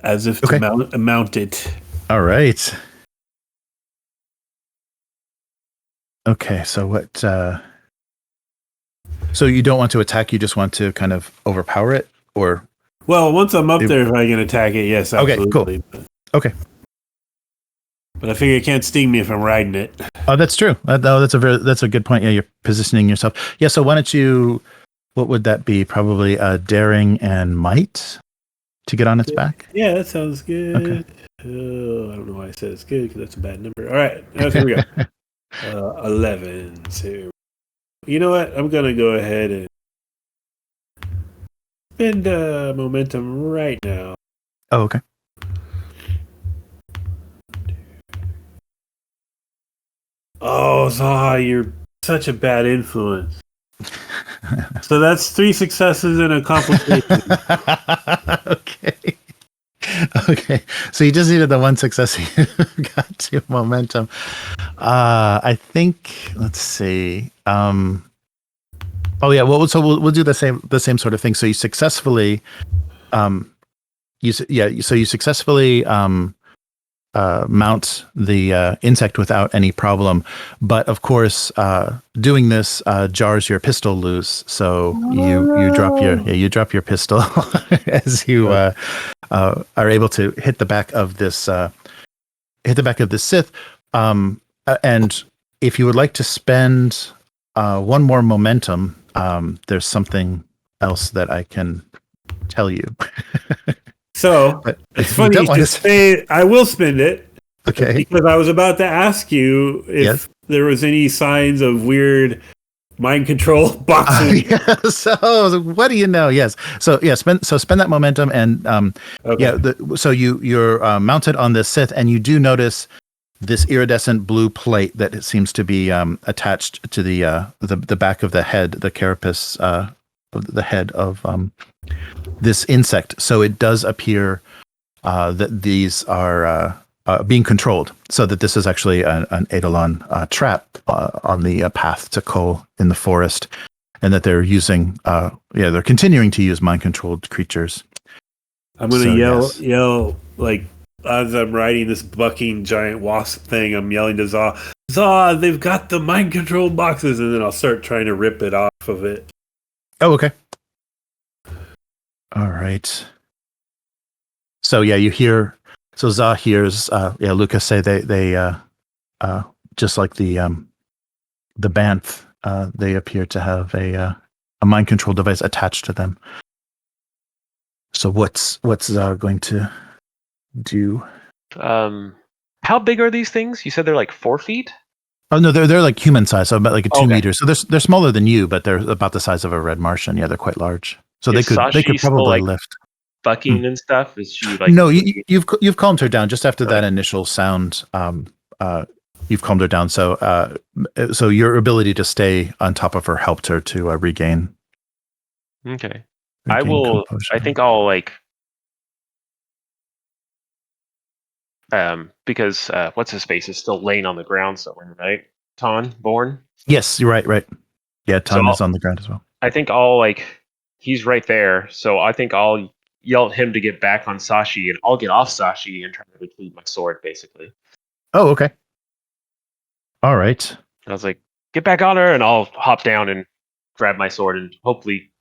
as if to mount it.
All right. Okay, so what? So you don't want to attack; you just want to kind of overpower it, or?
Well, once I'm up there, if I can attack it, yes, absolutely.
Okay, cool. Okay.
But I figure it can't sting me if I'm riding it.
Oh, that's true. That's a good point. Yeah, you're positioning yourself. Yeah, so why don't you? What would that be? Probably daring and might to get on its back.
Yeah, that sounds good.
Okay.
Oh, I don't know why I said it's good because that's a bad number. All right, here we go. 11. So, you know what? I'm gonna go ahead and spend momentum right now.
Oh, okay.
Oh, Zaha, you're such a bad influence. So that's 3 successes and a complication.
Okay. So you just needed the one success. You got to momentum. I think. Let's see. Oh yeah. Well, so we'll do the same sort of thing. So you successfully. So you successfully mount the insect without any problem, but of course, doing this jars your pistol loose. So you drop your pistol as you are able to hit the back of this Sith. And if you would like to spend one more momentum, there's something else that I can tell you.
So it's funny you should say I will spend it.
Okay.
Because I was about to ask you if there was any signs of weird mind control boxes.
So what do you know? Yes. So spend that momentum and so you're mounted on this Sith and you do notice this iridescent blue plate that it seems to be attached to the back of the head, the carapace of the head of this insect. So it does appear that these are being controlled, so that this is actually an Eidolon trap on the path to Kol in the forest, and that they're using, they're continuing to use mind-controlled creatures.
I'm going to yell, like, as I'm riding this bucking giant wasp thing, I'm yelling to Za, they've got the mind-controlled boxes, and then I'll start trying to rip it off of it.
Oh, okay. All right. So you hear. So Za hears. Lukas say they just like the Banth. They appear to have a mind control device attached to them. So what's Za going to do?
How big are these things? You said they're like 4 feet.
Oh no, they're like human size, so about like a 2 meters. So they're smaller than you, but they're about the size of a red Martian. Yeah, they're quite large. So they could probably lift.
Bucking and stuff. Is she like?
No, you've calmed her down just after that initial sound. You've calmed her down. So your ability to stay on top of her helped her to regain.
Okay. I
Regain
will.
composure.
I think I'll because what's his face is still laying on the ground somewhere, right? Born.
Yes, you're right. Right. Yeah,
So
Ton is on the ground as well.
I think he's right there. So I think I'll yell at him to get back on Sashi, and I'll get off Sashi and try to retrieve my sword, basically.
Oh, okay. All right.
I was like, get back on her, and I'll hop down and grab my sword and hopefully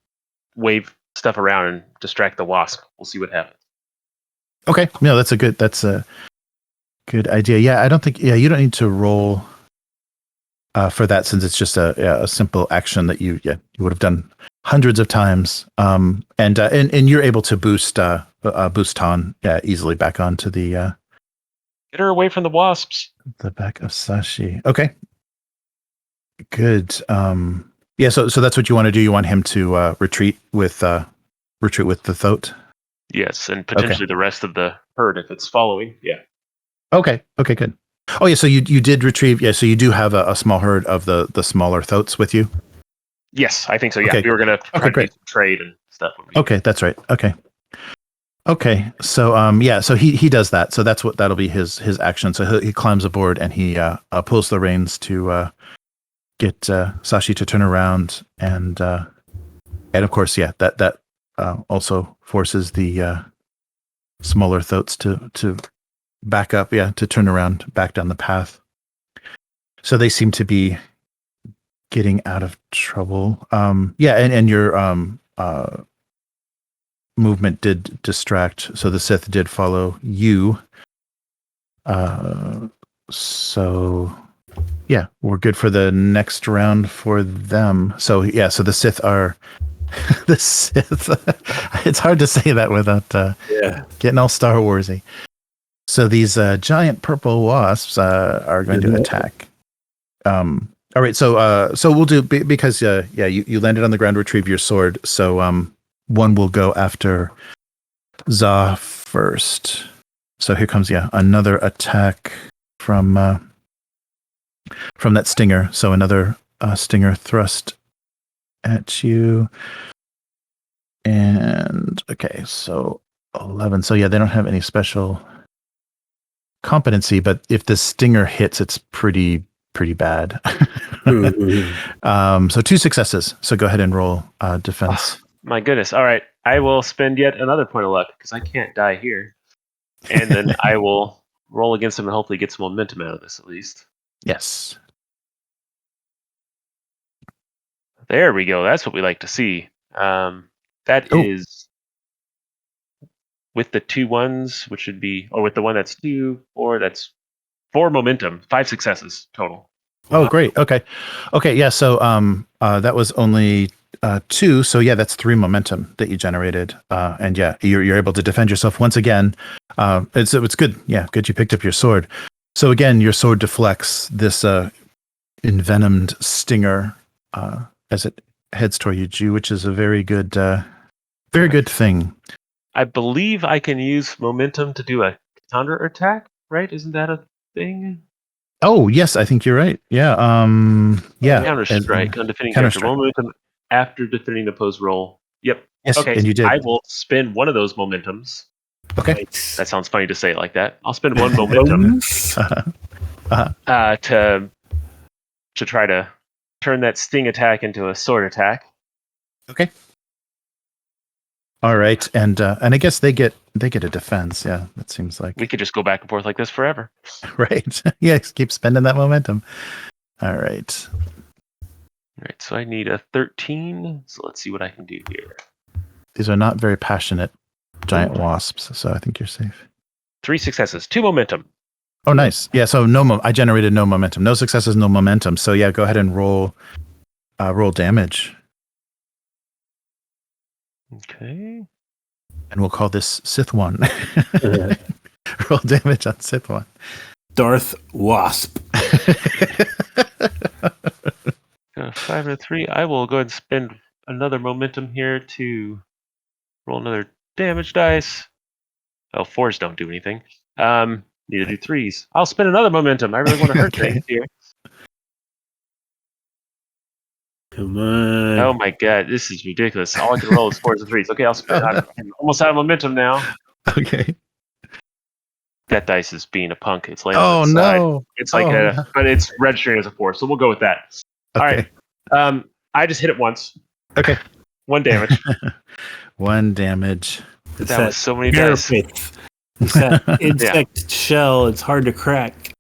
wave stuff around and distract the wasp. We'll see what happens.
Okay. No, that's a good idea. Yeah, I don't think. Yeah, you don't need to roll for that since it's just a simple action that you would have done hundreds of times. And you're able to boost Ton easily back onto the
Get her away from the wasps.
the back of Sashi. Okay. Good. Yeah. So that's what you want to do. You want him to retreat with the thoat.
Yes, and potentially the rest of the herd if it's following. Yeah.
Okay. Okay. Good. Oh yeah. So you did retrieve. Yeah. So you do have a small herd of the smaller thoats with you.
Yes, I think so. Yeah,
Okay.
we were gonna try to do
Great.
some trade and stuff.
Okay, that's right. Okay. So so he does that. So that'll be his action. So he climbs aboard and he pulls the reins to get Sashi to turn around and of course that also forces the smaller thoats to back up, to turn around back down the path. So they seem to be getting out of trouble. And your movement did distract, so the Sith did follow you. So we're good for the next round for them. So so the Sith are the Sith. It's hard to say that without getting all Star Warsy. So these giant purple wasps are going to attack. All right, so we'll do because you landed on the ground, retrieve your sword. So one will go after Za first. So here comes another attack from that stinger. So another stinger thrust at you. And okay, so 11. So they don't have any special competency, but if the stinger hits, it's pretty bad. So 2 successes. So go ahead and roll defense.
Oh, my goodness. All right. I will spend yet another point of luck because I can't die here. And then I will roll against him and hopefully get some momentum out of this at least.
Yes.
There we go. That's what we like to see. That is with the 2 1s, which should be, or with the one that's 2, 4, that's 4 momentum, 5 successes total.
Oh, great. Okay. Yeah. So that was only 2. So that's 3 momentum that you generated. And you're able to defend yourself once again. It's good. Yeah, good. You picked up your sword. So again, your sword deflects this envenomed stinger as it heads toward you, which is a very good thing.
I believe I can use momentum to do a counter attack, right? Isn't that a thing?
Oh, yes, I think you're right. Yeah.
Counter strike on defending character. Momentum after defending the opposed roll. Yep.
Yes,
okay.
And you did.
I will spend one of those momentums.
Okay.
That sounds funny to say it like that. I'll spend one momentum to try to turn that sting attack into a sword attack.
Okay. All right, and I guess they get a defense. Yeah, that seems like
we could just go back and forth like this forever.
Right. Keep spending that momentum. All right.
So I need a 13. So let's see what I can do here.
These are not very passionate giant wasps, so I think you're safe.
3 successes, 2 momentum.
Oh, nice. Yeah. So I generated no momentum. No successes, no momentum. So go ahead and roll damage.
Okay.
And we'll call this Sith 1. Roll damage on Sith 1.
Darth Wasp.
5 and a 3. I will go ahead and spend another momentum here to roll another damage dice. Oh, 4s don't do anything. Need to do 3s. I'll spend another momentum. I really want to hurt things here.
Come on.
Oh my god, this is ridiculous. All I can roll is 4s and 3s. Okay, I'll spend. I'm almost out of momentum now.
Okay.
That dice is being a punk. It's laying on
Oh
its side.
no.
It's like
Oh, no.
but it's registering as a 4, so we'll go with that. All
Okay.
right. I just hit it once.
Okay.
1 damage.
1 damage.
It's
That was so many dice.
carapace. It's that insect shell. It's hard to crack.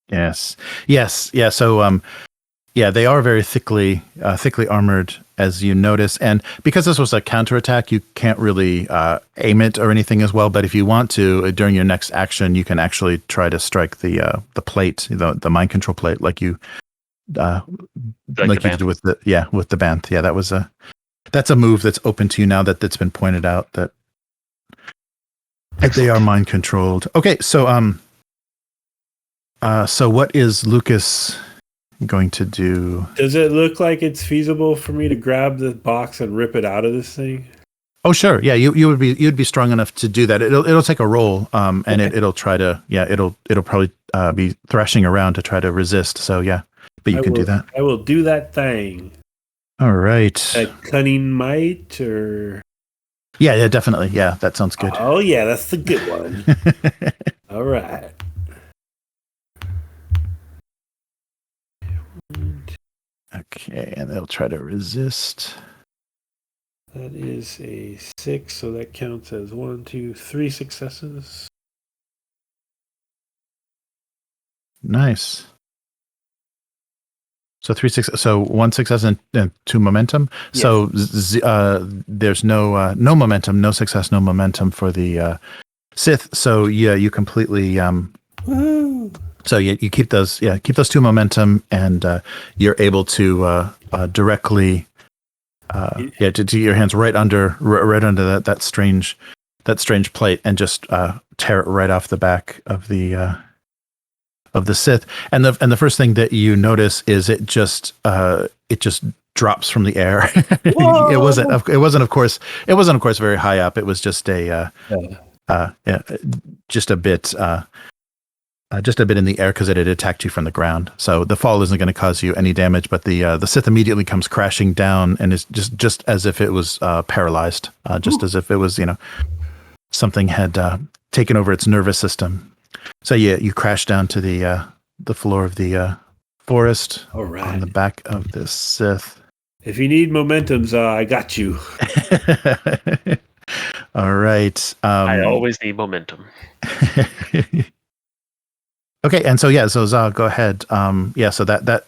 Yes. Yeah. So, they are very thickly armored, as you notice, and because this was a counterattack, you can't really aim it or anything as well. But if you want to, during your next action, you can actually try to strike the plate, the mind control plate, like you did with the banth. Yeah, that's a move that's open to you now that's been pointed out that they are mind controlled. Okay, so so what is Lukas going to do?
Does it look like it's feasible for me to grab the box and rip it out of this thing?
Oh, sure. Yeah, you'd be strong enough to do that. It'll take a roll, and it'll try to it'll probably be thrashing around to try to resist. So yeah, but you can do that.
I will do that thing.
All right.
A cunning might, or
yeah, definitely. Yeah, that sounds good.
Oh yeah, that's the good one. All right.
Okay, and they'll try to resist.
That is a 6, so that counts as 1, 2, 3 successes.
Nice. So 3 6. So 1 success and 2 momentum. Yes. So there's no momentum, no success, no momentum for the Sith. So yeah, you completely.
Woo!
So you keep those 2 momentum, and you're able to directly. To get your hands right under that strange plate and just tear it right off the back of the Sith. And the first thing that you notice is it just drops from the air. It wasn't of course very high up. It was just just a bit in the air because it had attacked you from the ground. So the fall isn't going to cause you any damage, but the Sith immediately comes crashing down and is just as if it was paralyzed, just as if it was something had taken over its nervous system. So you crash down to the floor of the forest.
All right.
On the back of the Sith.
If you need momentum, Za, I got you.
All right.
I always need momentum.
Okay, and so Za, go ahead. So that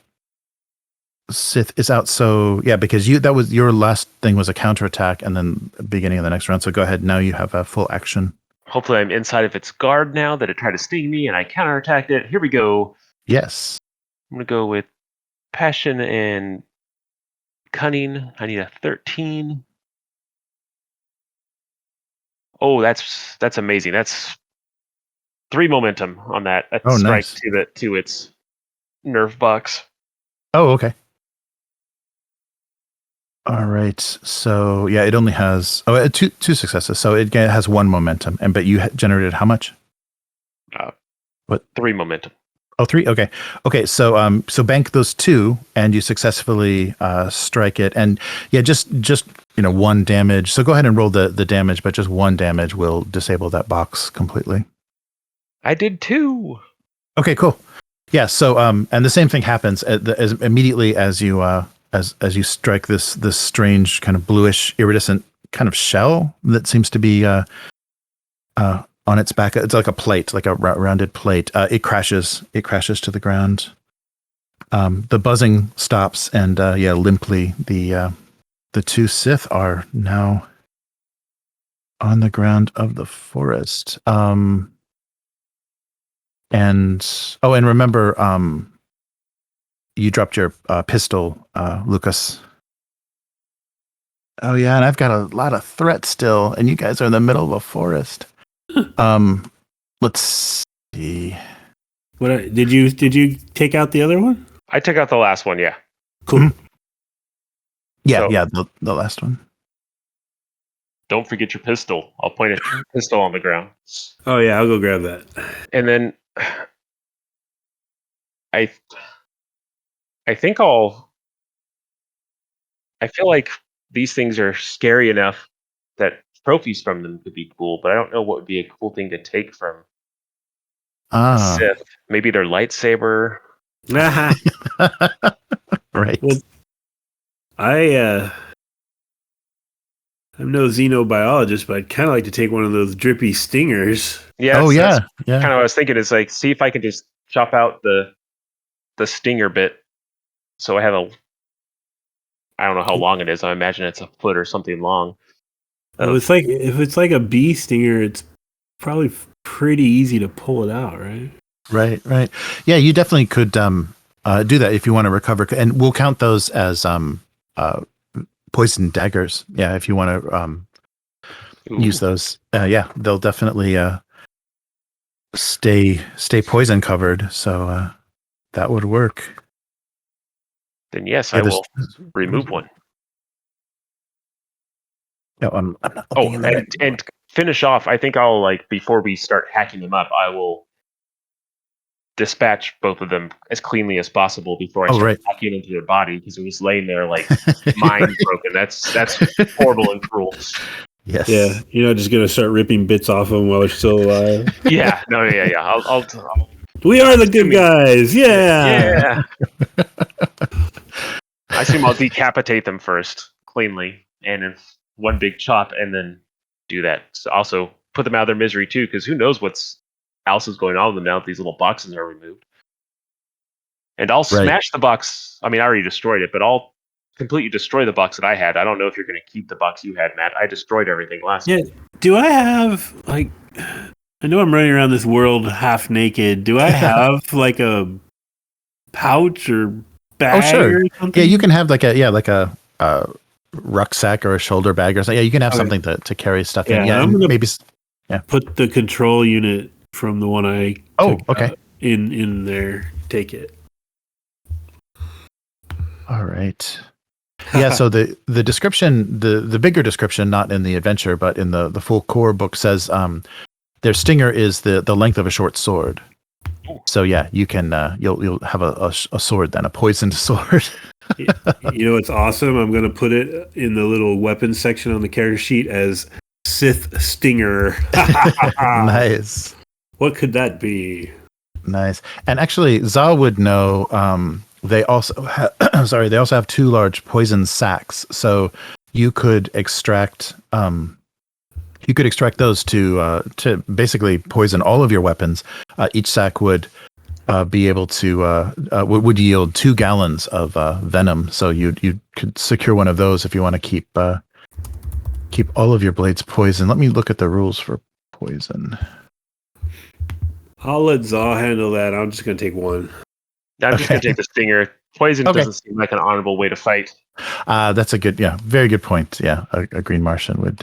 Sith is out. So yeah, because that was your last thing was a counterattack, and then beginning of the next round. So go ahead. Now you have a full action.
Hopefully, I'm inside of its guard now that it tried to sting me, and I counterattacked it. Here we go.
Yes.
I'm gonna go with passion and cunning. I need a 13. Oh, that's amazing. That's 3 momentum on that. Strike
nice.
to its nerve box.
Oh, okay. All right. So yeah, it only has two successes. So it has 1 momentum, but you generated how much? What?
3 momentum.
Oh, 3. Okay. So bank those 2, and you successfully strike it, and yeah, just 1 damage. So go ahead and roll the damage, but just 1 damage will disable that box completely.
I did 2.
Okay, cool. Yeah. So and the same thing happens as immediately as you as you strike this strange kind of bluish iridescent kind of shell that seems to be on its back. It's like a plate, like a rounded plate. It crashes to the ground. The buzzing stops, and limply the 2 Sith are now on the ground of the forest. And remember, you dropped your pistol, Lukas. Oh yeah, and I've got a lot of threats still, and you guys are in the middle of a forest. Let's see.
What did you take out the other one?
I took out the last one. Yeah.
Cool.
Mm-hmm. Yeah, the last one.
Don't forget your pistol. I'll point a pistol on the ground.
Oh yeah, I'll go grab that.
And then I think I'll I feel like these things are scary enough that trophies from them could be cool, but I don't know what would be a cool thing to take from a Sith. Maybe their lightsaber.
Right.
Well, I'm no xenobiologist, but I'd kind of like to take one of those drippy stingers.
Yeah.
Oh
That's
yeah.
kind of what I was thinking. Is like see if I can just chop out the stinger bit, so I have a. I don't know how long it is. I imagine it's a foot or something long.
Well, it's like if it's like a bee stinger, it's probably pretty easy to pull it out, right?
Right. Yeah, you definitely could do that if you want to recover, and we'll count those as poison daggers. Yeah, if you want to use those. Yeah, they'll definitely stay poison covered. So that would work.
Then yes,
Yeah,
I will remove one.
No, I'm not looking in there.
And finish off. I think I'll before we start hacking them up, I will dispatch both of them as cleanly as possible before I start hacking into their body, because it was laying there like mind broken. That's horrible and cruel.
Yes.
Yeah, you're not just gonna start ripping bits off them while they're still alive.
Yeah. I'll
we are the good guys. Yeah.
I assume I'll decapitate them first, cleanly, and in one big chop, and then do that. So also put them out of their misery too, because who knows what's else is going on with them now that these little boxes are removed. And I'll smash the box. I mean, I already destroyed it, but I'll completely destroy the box that I had. I don't know if you're going to keep the box you had, Matt. I destroyed everything last time.
Do I have I know I'm running around this world half naked. Do I have like a pouch or bag?
Oh, sure.
Or something?
Yeah, you can have like a rucksack or a shoulder bag or something. Yeah, you can have something to carry stuff in. Yeah,
I'm gonna
maybe
put the control unit from the one I took in there. Take it.
All right. Yeah, so the description, the bigger description, not in the adventure, but in the full core book, says their stinger is the length of a short sword. So yeah, you can you'll have a sword then, a poisoned sword.
You know what's awesome? I'm gonna put it in the little weapons section on the character sheet as Sith Stinger.
Nice.
What could that be?
Nice. And actually, Za would know. They also have two large poison sacks, so you could extract those to basically poison all of your weapons. Each sack would be able to would yield 2 gallons of venom. So you could secure one of those if you want to keep all of your blades poisoned. Let me look at the rules for poison.
I'll let Za handle that. I'm just gonna take one.
I'm just going to take the stinger. Poison doesn't seem like an honorable way to fight.
That's a good, very good point. Yeah, a Green Martian would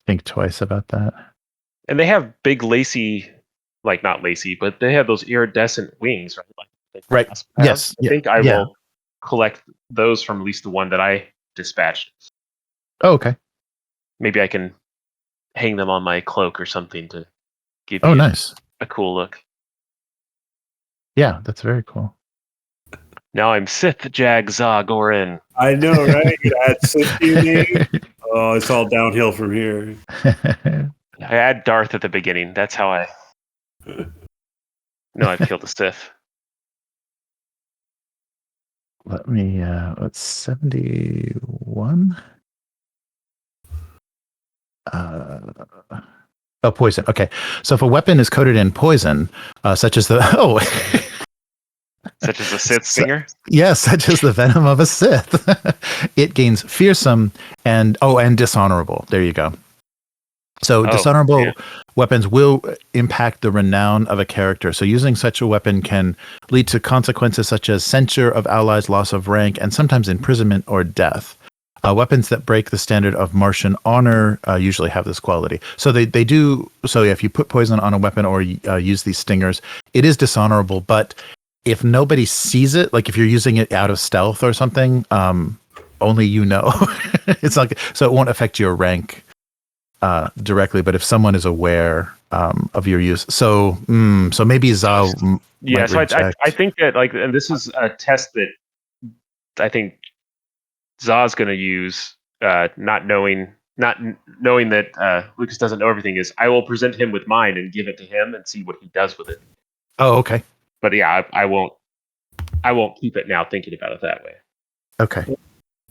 think twice about that.
And they have big lacy, not lacy, but they have those iridescent wings, right?
Right. Yes.
I think I will collect those from at least the one that I dispatched.
Oh, okay.
Maybe I can hang them on my cloak or something to give
you nice.
A cool look.
Yeah, that's very cool.
Now I'm Sith Jag Za Goren.
I know, right? That's Sith name. Oh, it's all downhill from here.
I add Darth at the beginning. That's how I know I've killed a Sith.
Let me. What's 71? Poison. Okay, so if a weapon is coated in poison, such as the
such as a Sith stinger?
Yes, such as the venom of a Sith. It gains fearsome and dishonorable. There you go. So dishonorable weapons will impact the renown of a character. So using such a weapon can lead to consequences such as censure of allies, loss of rank, and sometimes imprisonment or death. Weapons that break the standard of Martian honor usually have this quality. So they do. So if you put poison on a weapon or use these stingers, it is dishonorable, but if nobody sees it, like if you're using it out of stealth or something, only you know. It's like, so it won't affect your rank directly. But if someone is aware of your use, so maybe Za.
Yeah, so I think that and this is a test that I think Za's going to use, not knowing that Lukas doesn't know everything, is I will present him with mine and give it to him and see what he does with it.
Oh, okay.
But yeah, I won't keep it now thinking about it that way.
Okay.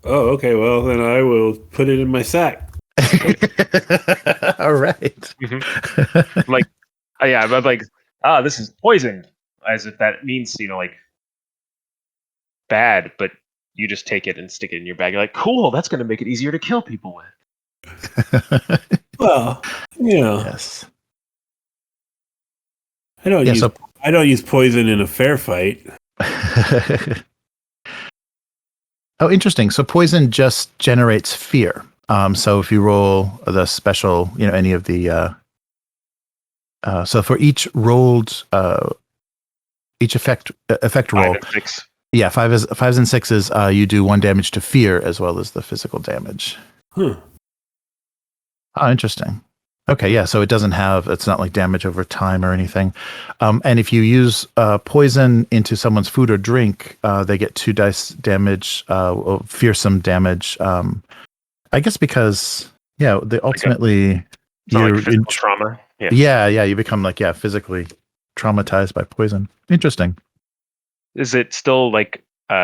Oh, okay. Well, then I will put it in my sack.
All right.
I'm like, I'm like, this is poison, as if that means like bad, but you just take it and stick it in your bag. You're like, cool, that's going to make it easier to kill people with.
Well,
Yes.
I don't use poison in a fair fight.
Oh, interesting. So poison just generates fear. So if you roll the special, any of the, so for each rolled, each effect roll,
5 and 6.
yeah, fives and sixes, you do 1 damage to fear as well as the physical damage.
Huh.
Oh, interesting. Okay, yeah, so it's not like damage over time or anything. And if you use poison into someone's food or drink, they get 2 dice damage, fearsome damage. I guess because, they ultimately...
Like physical trauma.
Yeah, you become physically traumatized by poison. Interesting.
Is it still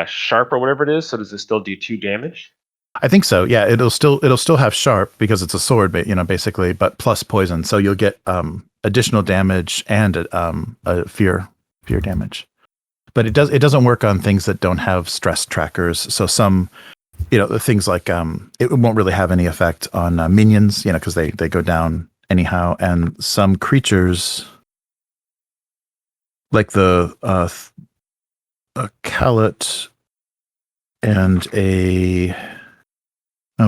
sharp or whatever it is? So does it still do 2 damage?
I think so. Yeah, it'll still have sharp because it's a sword, basically, but plus poison. So you'll get additional damage and a fear damage. But it doesn't work on things that don't have stress trackers. So some, things like it won't really have any effect on minions, because they go down anyhow. And some creatures, like a Callet and a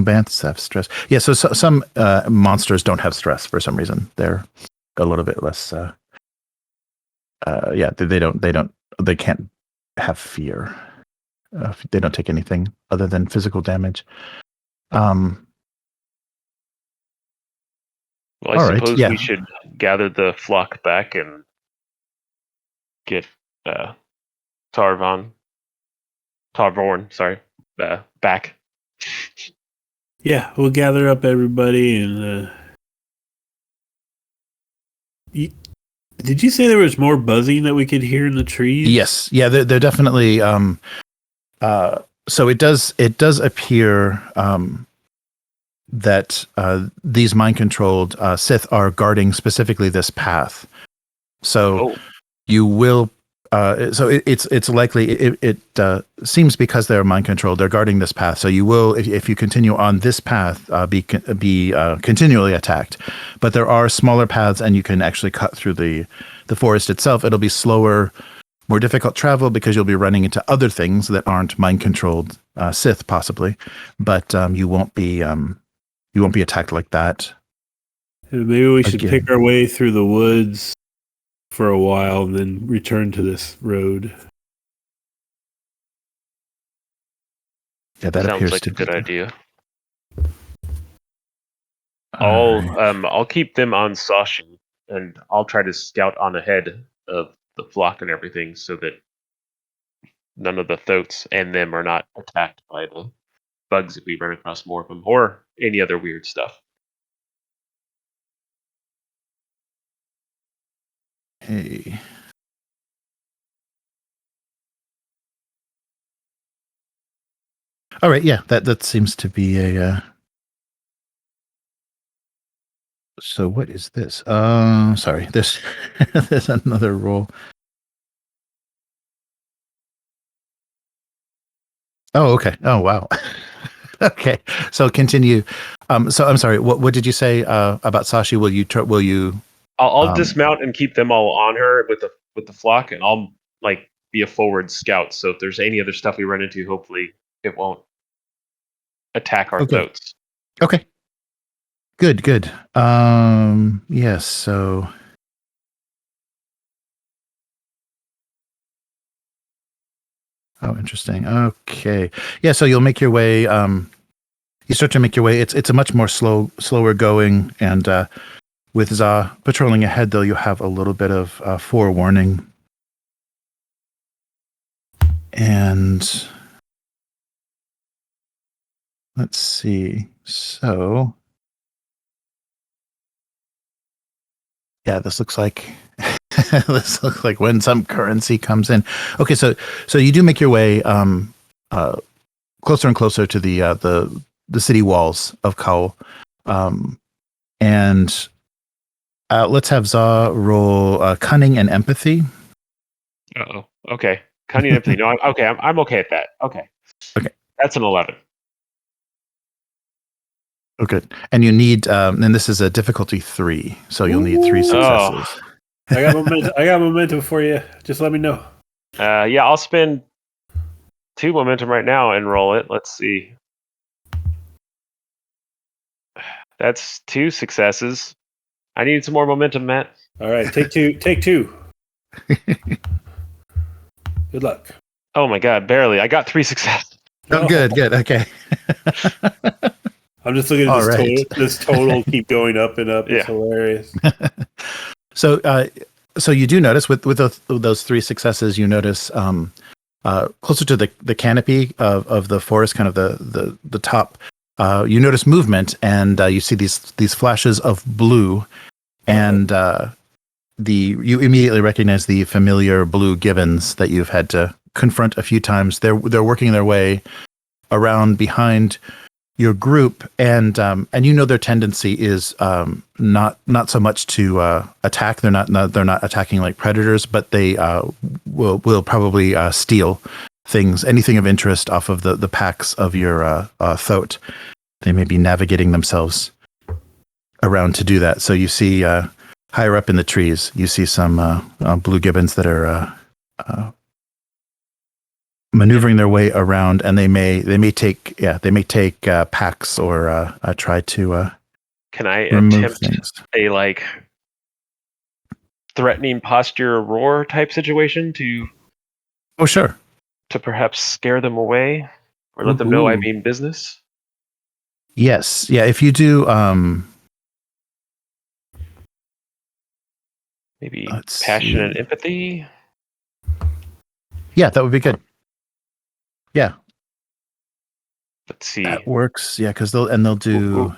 banths have stress. Yeah, so some monsters don't have stress for some reason. They're a little bit less. They can't have fear. They don't take anything other than physical damage.
Well, I suppose we should gather the flock back and get Tarvorn, back.
Yeah, we'll gather up everybody and. Did you say there was more buzzing that we could hear in the trees?
Yes, yeah, they're definitely. So it does appear that these mind-controlled Sith are guarding specifically this path. So you will. It's likely it seems because they're mind-controlled, they're guarding this path. So you will, if you continue on this path, be continually attacked. But there are smaller paths, and you can actually cut through the forest itself. It'll be slower, more difficult travel because you'll be running into other things that aren't mind-controlled Sith, possibly. But you won't be attacked like that.
Maybe we should pick our way through the woods for a while and then return to this road.
Yeah, that
sounds
appears
like
to
a
be
good idea. I'll keep them on Sashi, and I'll try to scout on ahead of the flock and everything, so that none of the thoats and them are not attacked by the bugs if we run across more of them, or any other weird stuff.
Hey. All right, yeah, that seems to be a. So what is this? Sorry, there's another roll. Oh, okay. Oh, wow. Okay, so continue. So I'm sorry. What did you say about Sashi? Will you?
I'll dismount and keep them all on her with the flock, and I'll be a forward scout. So if there's any other stuff we run into, hopefully it won't attack our thoats.
Okay. Good. Yes. So. Oh, interesting. Okay. Yeah. So you'll make your way. You start to make your way. It's a much more slower going, and with Za patrolling ahead, though, you have a little bit of forewarning. And let's see. So, yeah, this looks like when some currency comes in. Okay, so you do make your way closer and closer to the city walls of Kaul, and let's have Za roll cunning and empathy.
Uh-oh. Okay. Cunning and empathy. No, I'm okay at that. Okay.
Okay.
That's an 11.
Oh, good. And you need, and this is a difficulty 3, so you'll need 3 successes.
Oh. I got momentum for you. Just let me know.
Yeah, I'll spend 2 momentum right now and roll it. Let's see. That's 2 successes. I need some more momentum, Matt.
All right, take two. Take 2. Good luck.
Oh my God, barely. I got 3 successes.
Oh, good. Okay.
I'm just looking at
All
this
right.
total. This total keep going up and up. It's hilarious.
So you do notice with those 3 successes, you notice closer to the canopy of the forest, kind of the top. You notice movement, and you see these flashes of blue, and you immediately recognize the familiar blue gibbons that you've had to confront a few times. They're working their way around behind your group, and you know their tendency is not so much to attack. They're not attacking like predators, but they will probably steal things, anything of interest off of the packs of your thoat. They may be navigating themselves around to do that. So you see higher up in the trees, you see some blue gibbons that are maneuvering their way around, and they may take packs or try to
Can I
remove
attempt
things.
a threatening posture roar type situation
Oh, sure.
to perhaps scare them away or let them know I mean business?
Yes. Yeah. If you do,
Maybe
let's
passion
see.
and empathy?
Yeah, that would be good. Yeah,
Let's see.
that works. Yeah, because they'll do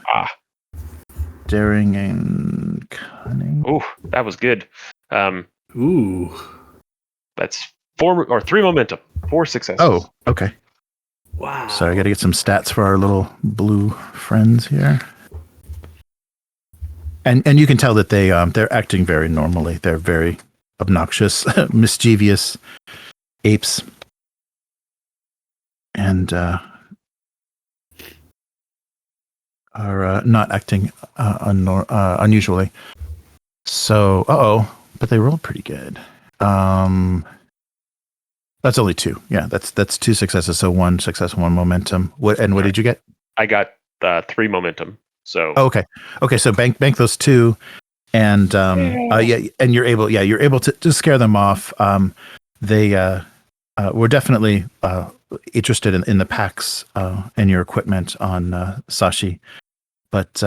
daring and cunning.
Ooh, that was good.
Ooh.
That's 3 momentum. 4 successes.
Oh, okay.
Wow.
Sorry, I got to get some stats for our little blue friends here. And you can tell that they're acting very normally. They're very obnoxious, mischievous apes, and are not acting unusually. So, but they rolled pretty good. That's only 2. Yeah, that's 2 successes. So 1 success, 1 momentum. What did you get?
I got 3 momentum. So
Okay. So bank those 2, and and you're able to scare them off. They were definitely interested in the packs and your equipment on Sashi, but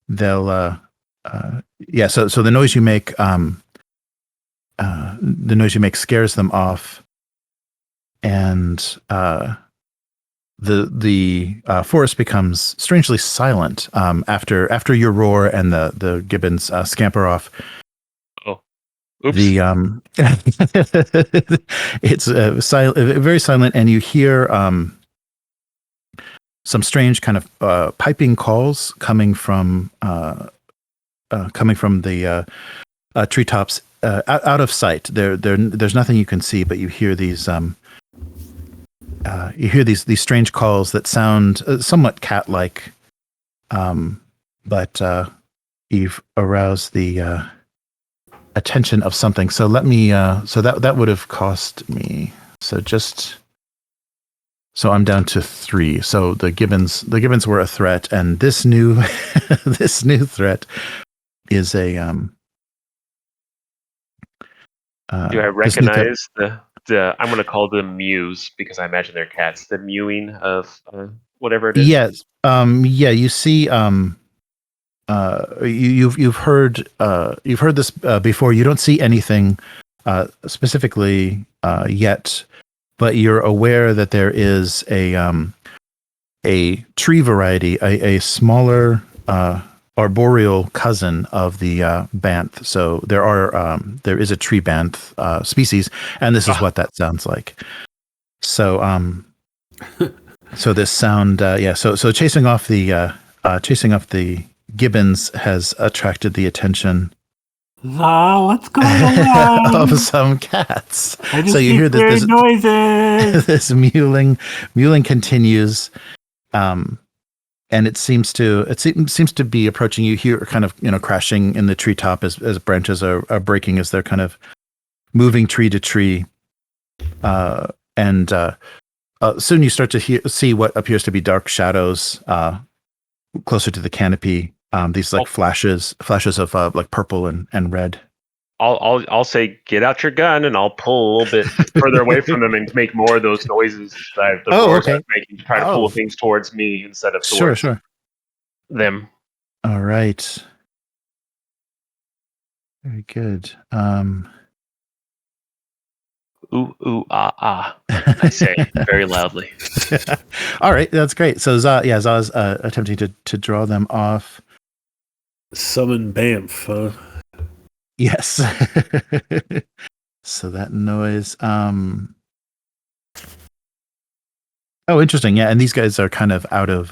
they'll So the noise you make scares them off, and the forest becomes strangely silent after your roar and the gibbons scamper off.
Oh, oops.
It's very silent, and you hear some strange kind of piping calls coming from the treetops out of sight. There's nothing you can see, but you hear these. You hear these strange calls that sound somewhat cat-like, but you've aroused the attention of something. So let me. So that would have cost me. So I'm down to 3. So the gibbons were a threat, and this new threat is a.
Do I recognize the I'm going to call them mews because I imagine they're cats. The mewing of whatever it is.
Yes. You see. You've heard this before. You don't see anything specifically yet, but you're aware that there is a a tree variety, a smaller arboreal cousin of the banth. So there is a tree banth species, and this is what that sounds like. So so this sound so chasing off the gibbons has attracted the attention
What's going on?
of some cats.
I just
So you hear
this noises.
this mewling continues, and it seems to be approaching you here, kind of crashing in the treetop as branches are breaking as they're kind of moving tree to tree, and soon you start to see what appears to be dark shadows closer to the canopy. These like flashes of like purple and red.
I'll say, get out your gun, and I'll pull a little bit further away from them and make more of those noises that
okay.
making to try to pull things towards me instead of towards them.
All right. Very good.
Ooh, ooh, ah, ah. I say very loudly.
All right, that's great. So Za's attempting to draw them off.
Summon Bamf, huh?
Yes. So that noise. Oh, interesting. Yeah, and these guys are kind of out of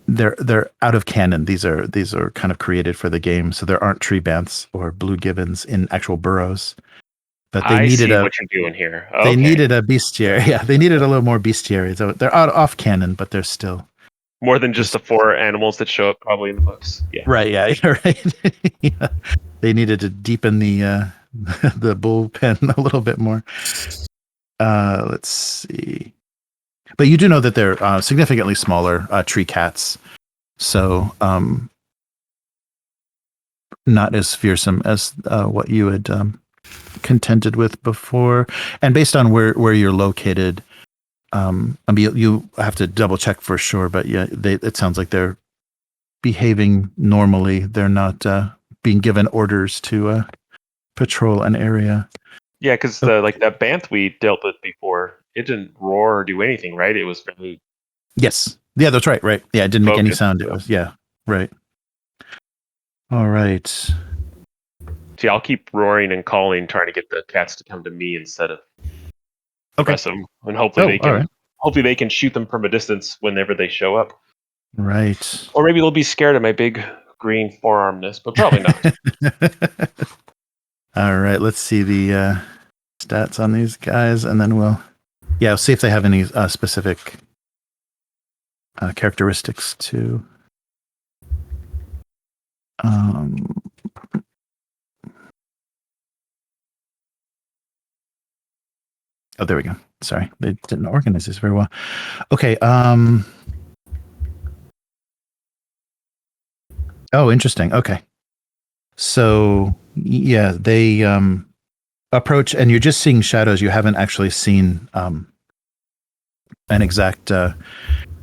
they're out of canon. These are kind of created for the game. So there aren't tree banths or blue gibbons in actual burrows. But they needed
what you're doing here. Okay.
They needed a bestiary. Yeah, they needed a little more bestiary. So they're off canon, but they're still
more than just the 4 animals that show up probably in the books. Yeah.
Right. Yeah. You're right. Yeah. They needed to deepen the bullpen a little bit more. Let's see. But you do know that they're significantly smaller tree cats, so not as fearsome as what you had contended with before. And based on where you're located, I mean, you have to double check for sure. But yeah, it sounds like they're behaving normally. They're not being given orders to patrol an area.
Yeah, because that banth we dealt with before, it didn't roar or do anything, right? It was very
Yes. Yeah, that's right. Right. Yeah, it didn't make any sound. It was right. All right.
See, I'll keep roaring and calling, trying to get the cats to come to me instead of press them, and hopefully they can shoot them from a distance whenever they show up.
Right.
Or maybe they'll be scared of my big green forearmness, but probably not.
All right, let's see the stats on these guys, and then we'll see if they have any specific characteristics too. Oh, there we go. Sorry, they didn't organize this very well. Okay. Oh, interesting. Okay. So, yeah, they approach, and you're just seeing shadows. You haven't actually seen an exact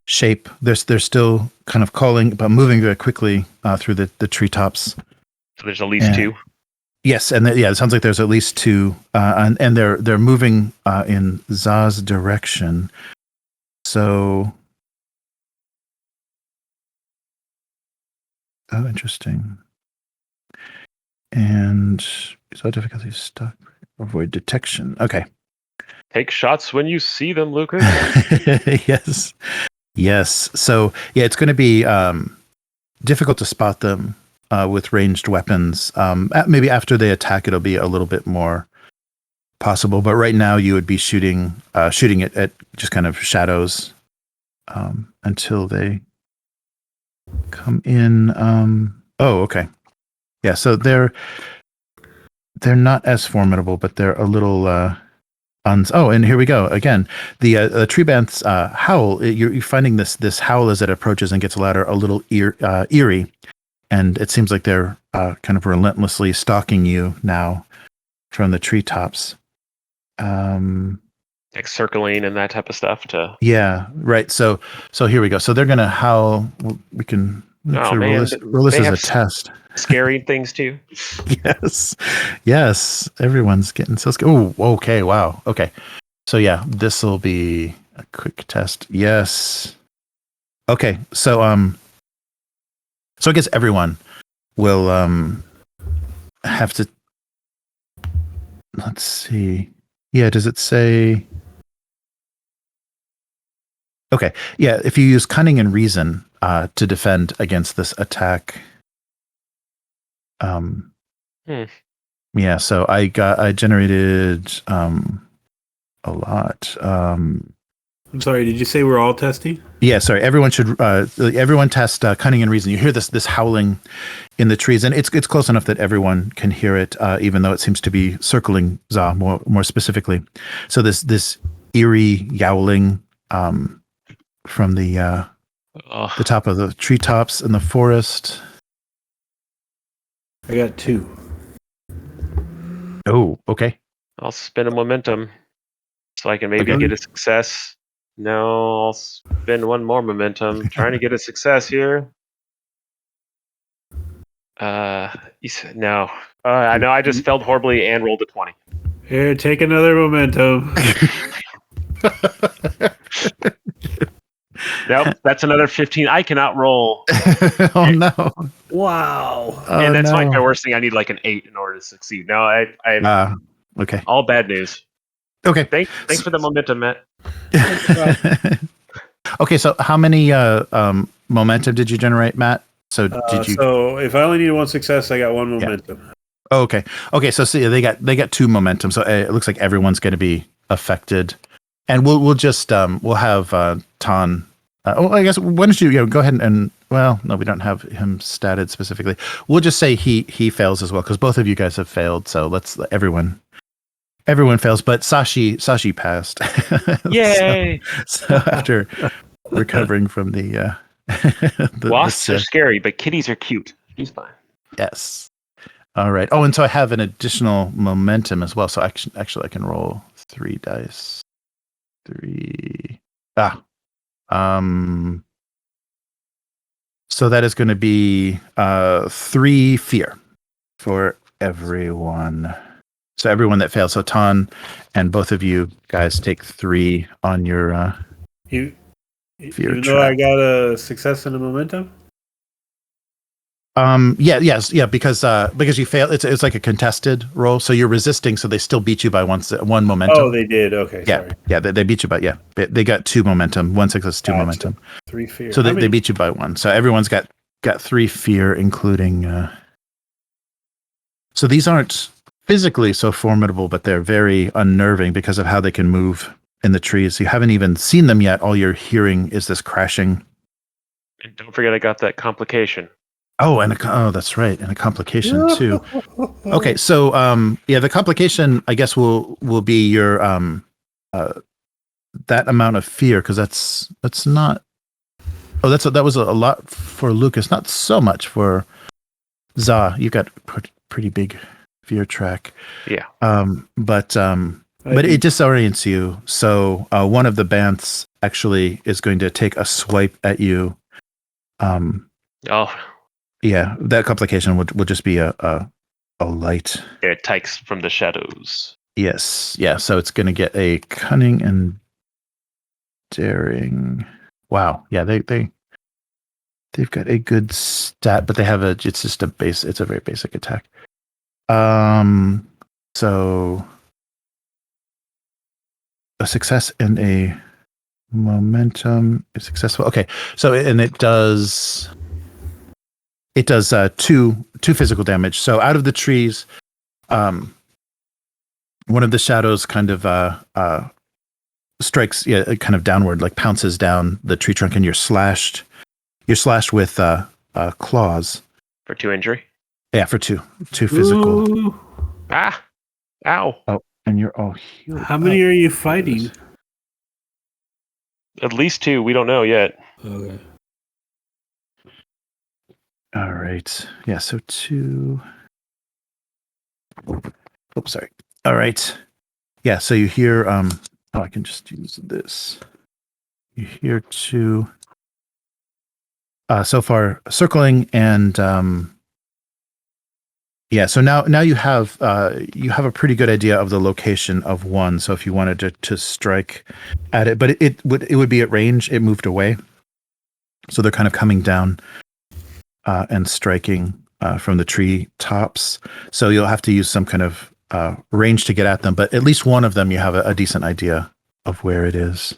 shape. They're still kind of calling, but moving very quickly through the treetops.
So there's at least 2?
Yes, and it sounds like there's at least 2, and they're moving in Za's direction. So, oh, interesting. And so difficulty stuck. Avoid detection. Okay.
Take shots when you see them, Lukas.
Yes. So it's going to be difficult to spot them with ranged weapons. Maybe after they attack, it'll be a little bit more possible. But right now, you would be shooting it at just kind of shadows until they come in. Oh, okay. Yeah, so they're not as formidable, but they're a little. Oh, and here we go again. The tree banth's howl. You're finding this howl as it approaches and gets louder, a little eerie, and it seems like they're kind of relentlessly stalking you now from the treetops.
Like circling and that type of stuff.
Yeah, right. So here we go. So they're gonna howl. We can. Roll this as a test.
Scary things too.
Yes. Everyone's getting so scared. Oh, okay. Wow. Okay. So this will be A quick test. Yes. Okay. So I guess everyone will have to. Let's see. Yeah. Does it say? Okay. Yeah. If you use cunning and reason to defend against this attack. Yeah. So I generated a lot.
I'm sorry, did you say we're all testing?
Yeah, sorry. Everyone should. Everyone test cunning and reason. You hear this howling in the trees, and it's close enough that everyone can hear it, even though it seems to be circling Za more specifically. So this eerie yowling from the top of the treetops in the forest.
I got 2.
Oh, okay.
I'll spend a momentum so I can maybe get a success. No, I'll spend one more momentum trying to get a success here. No. I know I just failed horribly and rolled a 20.
Here, take another momentum.
Nope, that's another 15. I cannot roll.
Oh no!
Wow.
And that's like my worst thing. I need like an 8 in order to succeed. No, I
okay.
All bad news.
Okay.
Thanks for the momentum, Matt.
Okay, so how many momentum did you generate, Matt? So did you?
So if I only need 1 success, I got 1 momentum.
Yeah. Oh, okay. Okay, so see, they got 2 momentum. So it looks like everyone's going to be affected, and we'll just we'll have Tan. I guess why don't you go ahead and well, no, we don't have him statted specifically. We'll just say he fails as well because both of you guys have failed. So let's everyone fails, but Sashi passed.
Yay!
so after recovering from the
wasps are scary, but kitties are cute. He's fine.
Yes. All right. Oh, and so I have an additional momentum as well. So actually, I can roll 3 dice. 3. So that is going to be 3 fear for everyone. So everyone that fails. So Tan and both of you guys take 3 on your fear
Even
track.
though I got a success and a momentum?
Yeah, because you fail. It's like a contested roll, so you're resisting. So they still beat you by one momentum.
Oh, they did. Okay,
yeah,
sorry.
Yeah, they beat you by they got 2 momentum, 1 success, 2 momentum.
3 fear.
So they beat you by 1. So everyone's got 3 fear, including. So these aren't physically so formidable, but they're very unnerving because of how they can move in the trees. You haven't even seen them yet. All you're hearing is this crashing.
And don't forget, I got that complication.
Oh, that's right, and a complication too. Okay, so the complication I guess will be your that amount of fear because that's not. Oh, that was a lot for Lukas, not so much for Za. You got pretty big fear track.
Yeah.
But it disorients you. So one of the banths actually is going to take a swipe at you. Yeah, that complication would just be a light.
It takes from the shadows.
Yes, yeah. So it's going to get a cunning and daring. Wow, yeah. They've got a good stat, but they have it's just it's a very basic attack. So a success and a momentum is successful. Okay, so and it does 2 physical damage. So out of the trees, one of the shadows kind of strikes, kind of downward, like pounces down the tree trunk, and you're slashed. You're slashed with claws.
For 2 injury?
Yeah, for 2 physical.
Ooh.
Ah! Ow!
Oh, and you're all healed.
How many are you fighting?
At least 2. We don't know yet.
Okay.
All right. Yeah, so 2. Oops, sorry. All right. Yeah, so you hear I can just use this. You hear 2 so far circling and Yeah, so now you have a pretty good idea of the location of one. So if you wanted to strike at it, but it would be at range. It moved away, so they're kind of coming down and striking from the tree tops. So you'll have to use some kind of range to get at them. But at least one of them, you have a decent idea of where it is.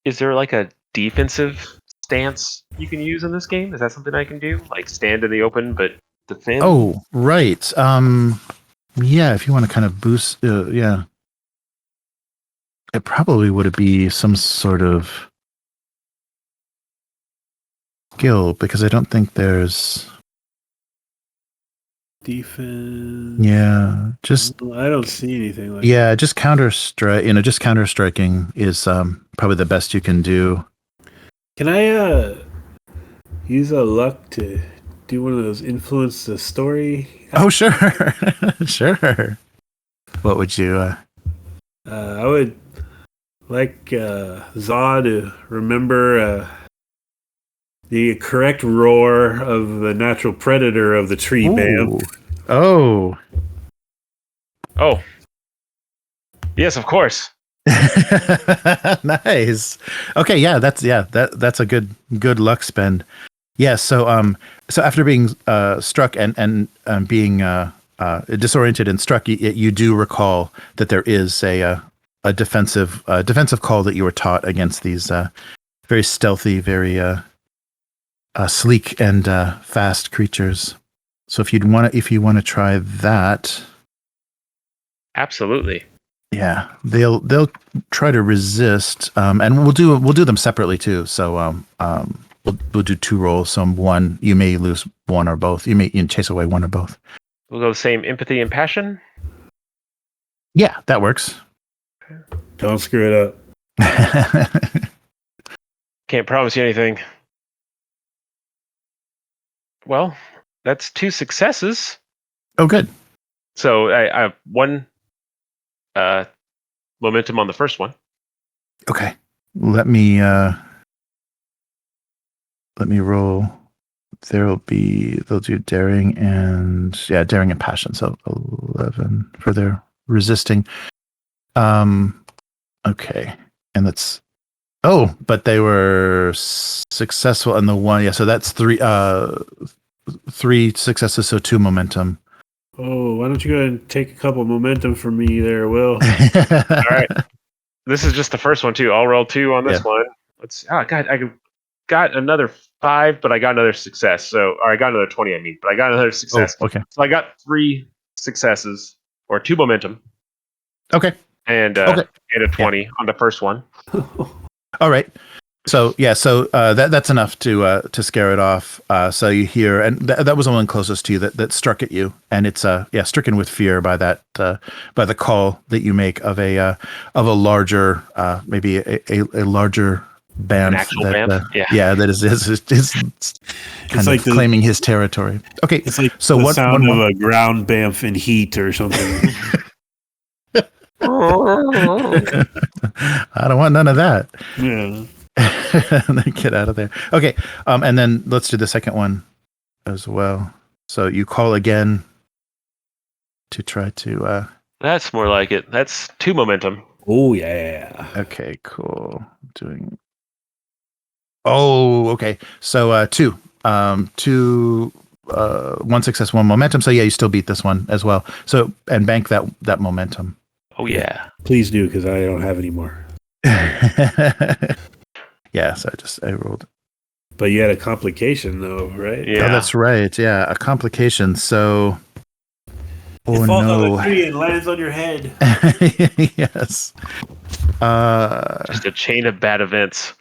Is there like a defensive stance you can use in this game? Is that something I can do? Like stand in the open but defend?
Oh, right. Yeah, if you want to kind of boost, yeah. It probably would be some sort of skill, because I don't think there's...
Defense.
Yeah, just...
I don't see anything like
Yeah, just counter strike. Just counter striking is probably the best you can do.
Can I use a luck to do one of those influence the story?
Oh, sure. Sure. What would you...
I would like Za to remember the correct roar of the natural predator of the tree, Bam.
Oh.
Oh. Yes, of course.
Nice. Okay, yeah, that's a good luck spend. Yeah, so after being struck and being disoriented and struck, you do recall that there is a defensive call that you were taught against these very stealthy, very sleek and fast creatures. So if you want to try that,
Absolutely.
yeah, they'll try to resist, and we'll do them separately too. So we'll do 2 rolls. So one, you may lose one or both. You may chase away one or both.
We'll go the same empathy and passion.
Yeah, that works.
Don't screw it up.
Can't promise you anything. Well, that's 2 successes.
Oh, good.
So I have 1 momentum on the first one.
Okay, let me roll. They'll do daring and passion. So 11 for their resisting. Okay, and that's... Oh, but they were successful in the one. Yeah, so that's 3 successes, so 2 momentum.
Oh, why don't you go ahead and take a couple momentum from me there, Will?
All right. This is just the first one too. I'll roll 2 on this one. God, I got another 5, but I got another success. Or I got another 20, I mean, but I got another success.
Oh, okay.
So I got 3 successes, or 2 momentum.
Okay.
And a 20 on the first one.
All right. So that's enough to scare it off. So you hear, and that was the one closest to you that struck at you, and it's stricken with fear by that by the call that you make of a larger maybe a larger band.
An actual band.
That is kind of claiming his territory. Okay,
It's like
so
the sound of a ground bamf in heat or something.
I don't want none of that.
Yeah.
Then get out of there. Okay, and then let's do the second one as well. So you call again to try to...
That's more like it. That's 2 momentum.
Oh, yeah.
Okay, cool. Oh, okay. So 2. 2... 1 success, 1 momentum. So yeah, you still beat this one as well. So, and bank that momentum.
Oh, yeah.
Please do, because I don't have any more.
Yeah, so I rolled.
But you had a complication, though, right?
Yeah.
Oh, that's right. Yeah, a complication. So,
It falls on the tree and lands on your head.
Yes.
Just a chain of bad events.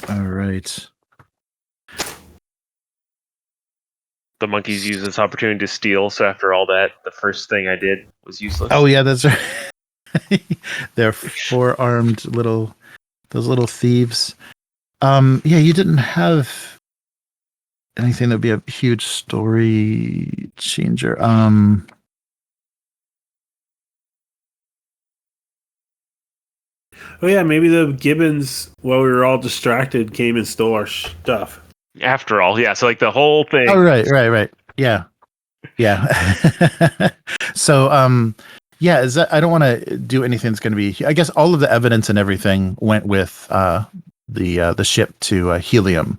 All right.
The monkeys use this opportunity to steal. So after all that, the first thing I did was useless.
Oh yeah, that's right. They're 4-armed those little thieves. Yeah, you didn't have anything that'd be a huge story changer. Oh
yeah, maybe the gibbons, while we were all distracted, came and stole our stuff.
After all, yeah. So like the whole thing.
Oh, right. Yeah. So, yeah, I don't want to do anything that's going to be. I guess all of the evidence and everything went with the ship to Helium.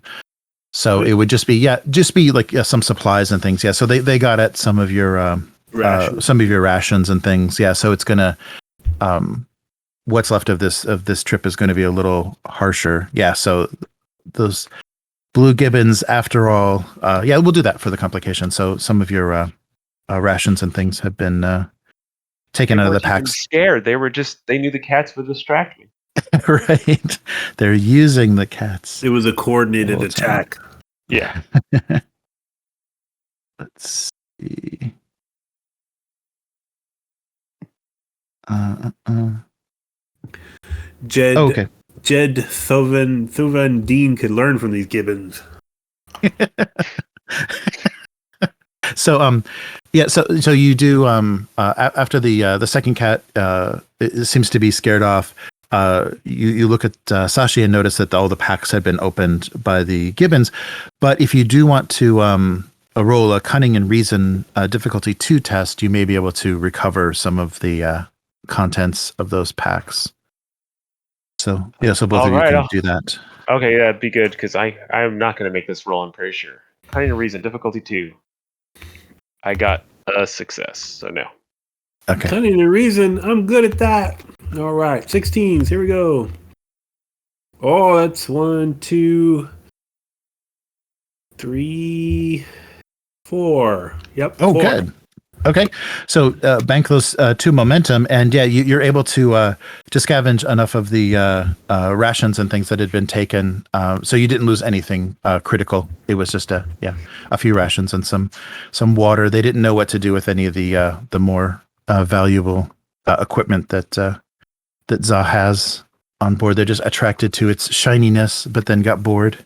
So it would just be like some supplies and things. Yeah. So they got at some of your rations and things. Yeah. So it's gonna what's left of this trip is going to be a little harsher. Yeah. So those blue gibbons, after all, yeah, we'll do that for the complication. So some of your rations and things have been taken out of the packs.
Scared. They knew the cats would distract me.
Right. They're using the cats.
It was a coordinated attack.
Yeah.
Let's see.
Jed,
oh, okay.
Jed Thuvan Dean could learn from these gibbons.
So so you do after the second cat it seems to be scared off. You look at Sashi and notice that all the packs had been opened by the gibbons. But if you do want to roll a cunning and reason difficulty 2 test, you may be able to recover some of the contents of those packs. So so both of you can do that.
Okay, that'd be good because I'm not going to make this roll. I'm pretty sure. Cunning and reason difficulty 2. I got a success, so no.
Okay. Cunning and reason, I'm good at that. All right, 16s. Here we go. Oh, that's 1, 2, 3, 4. Yep.
Oh,
4.
Good. Okay, so bank those 2 momentum, and yeah, you're able to scavenge enough of the rations and things that had been taken, so you didn't lose anything critical. It was just a few rations and some water. They didn't know what to do with any of the more valuable equipment that Za has on board. They're just attracted to its shininess, but then got bored.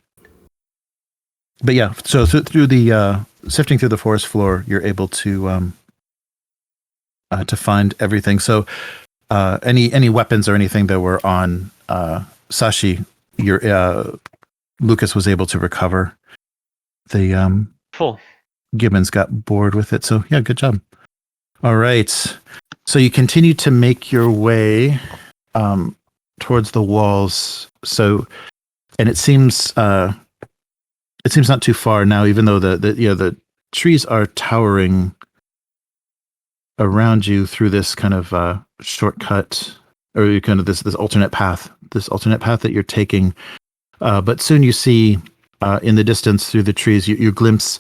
But yeah, so through the sifting through the forest floor, you're able to find everything. So any weapons or anything that were on Sashi, your Lukas was able to recover. The
Cool.
gibbons got bored with it. So yeah, good job. All right. So you continue to make your way towards the walls. So, and it seems not too far now, even though the trees are towering around you through this kind of shortcut, or kind of this alternate path that you're taking. But soon you see in the distance through the trees, you glimpse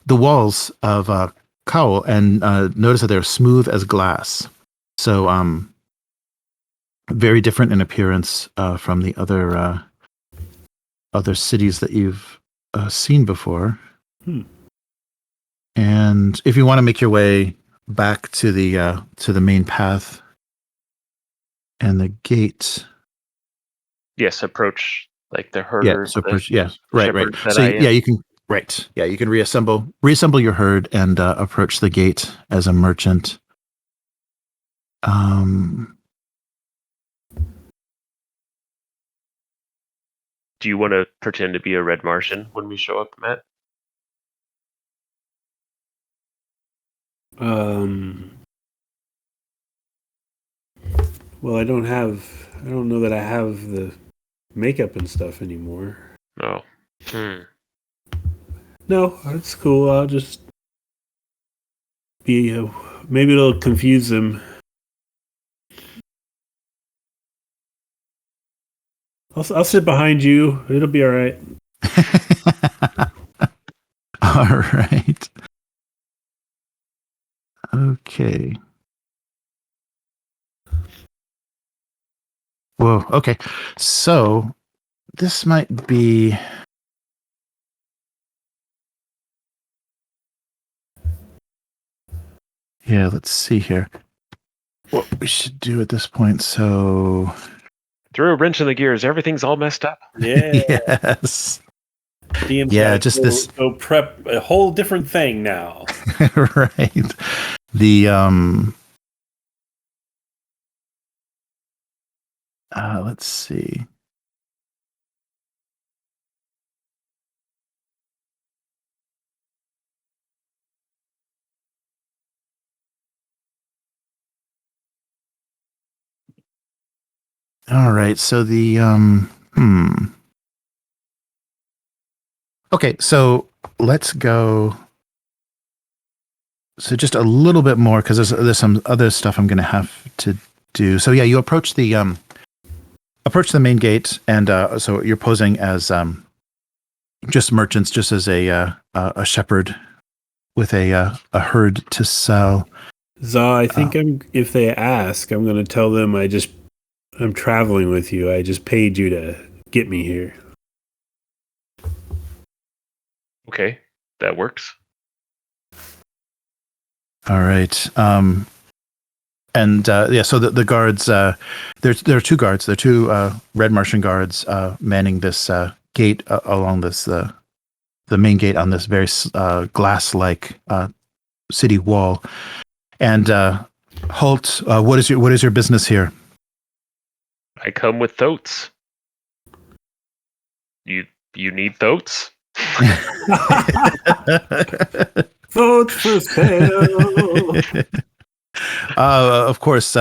the walls of Cowl, and notice that they're smooth as glass. So very different in appearance from the other cities that you've seen before. And if you want to make your way back to the main path and the gate.
Yes, approach like the herders.
Yeah, approach. Yeah, right. So you can you can reassemble your herd and approach the gate as a merchant.
Do you want to pretend to be a Red Martian when we show up, Matt?
Well, I don't know that I have the makeup and stuff anymore.
Oh.
No, that's cool. I'll just be. Maybe it'll confuse them. I'll sit behind you. It'll be all right.
All right. Okay. Whoa. Okay. So this might be. Yeah, let's see here. What we should do at this point. So
throw a wrench in the gears. Everything's all messed up.
Yeah.
Yes.
DM's
yeah, just this.
Go prep a whole different thing now.
Right. The let's see. All right. So the Okay, so let's go. So just a little bit more because there's some other stuff I'm going to have to do. So yeah, you approach the main gate, and so you're posing as just merchants, just as a shepherd with a herd to sell.
Za, I think if they ask, I'm going to tell them I'm traveling with you. I just paid you to get me here.
Okay, that works.
All right. And yeah, so the guards, there are two guards. There are two Red Martian guards manning this gate along this the main gate on this very glass-like city wall. And halt, what is your business here?
I come with thoats. You need thoats?
Vote for sale.
Of course.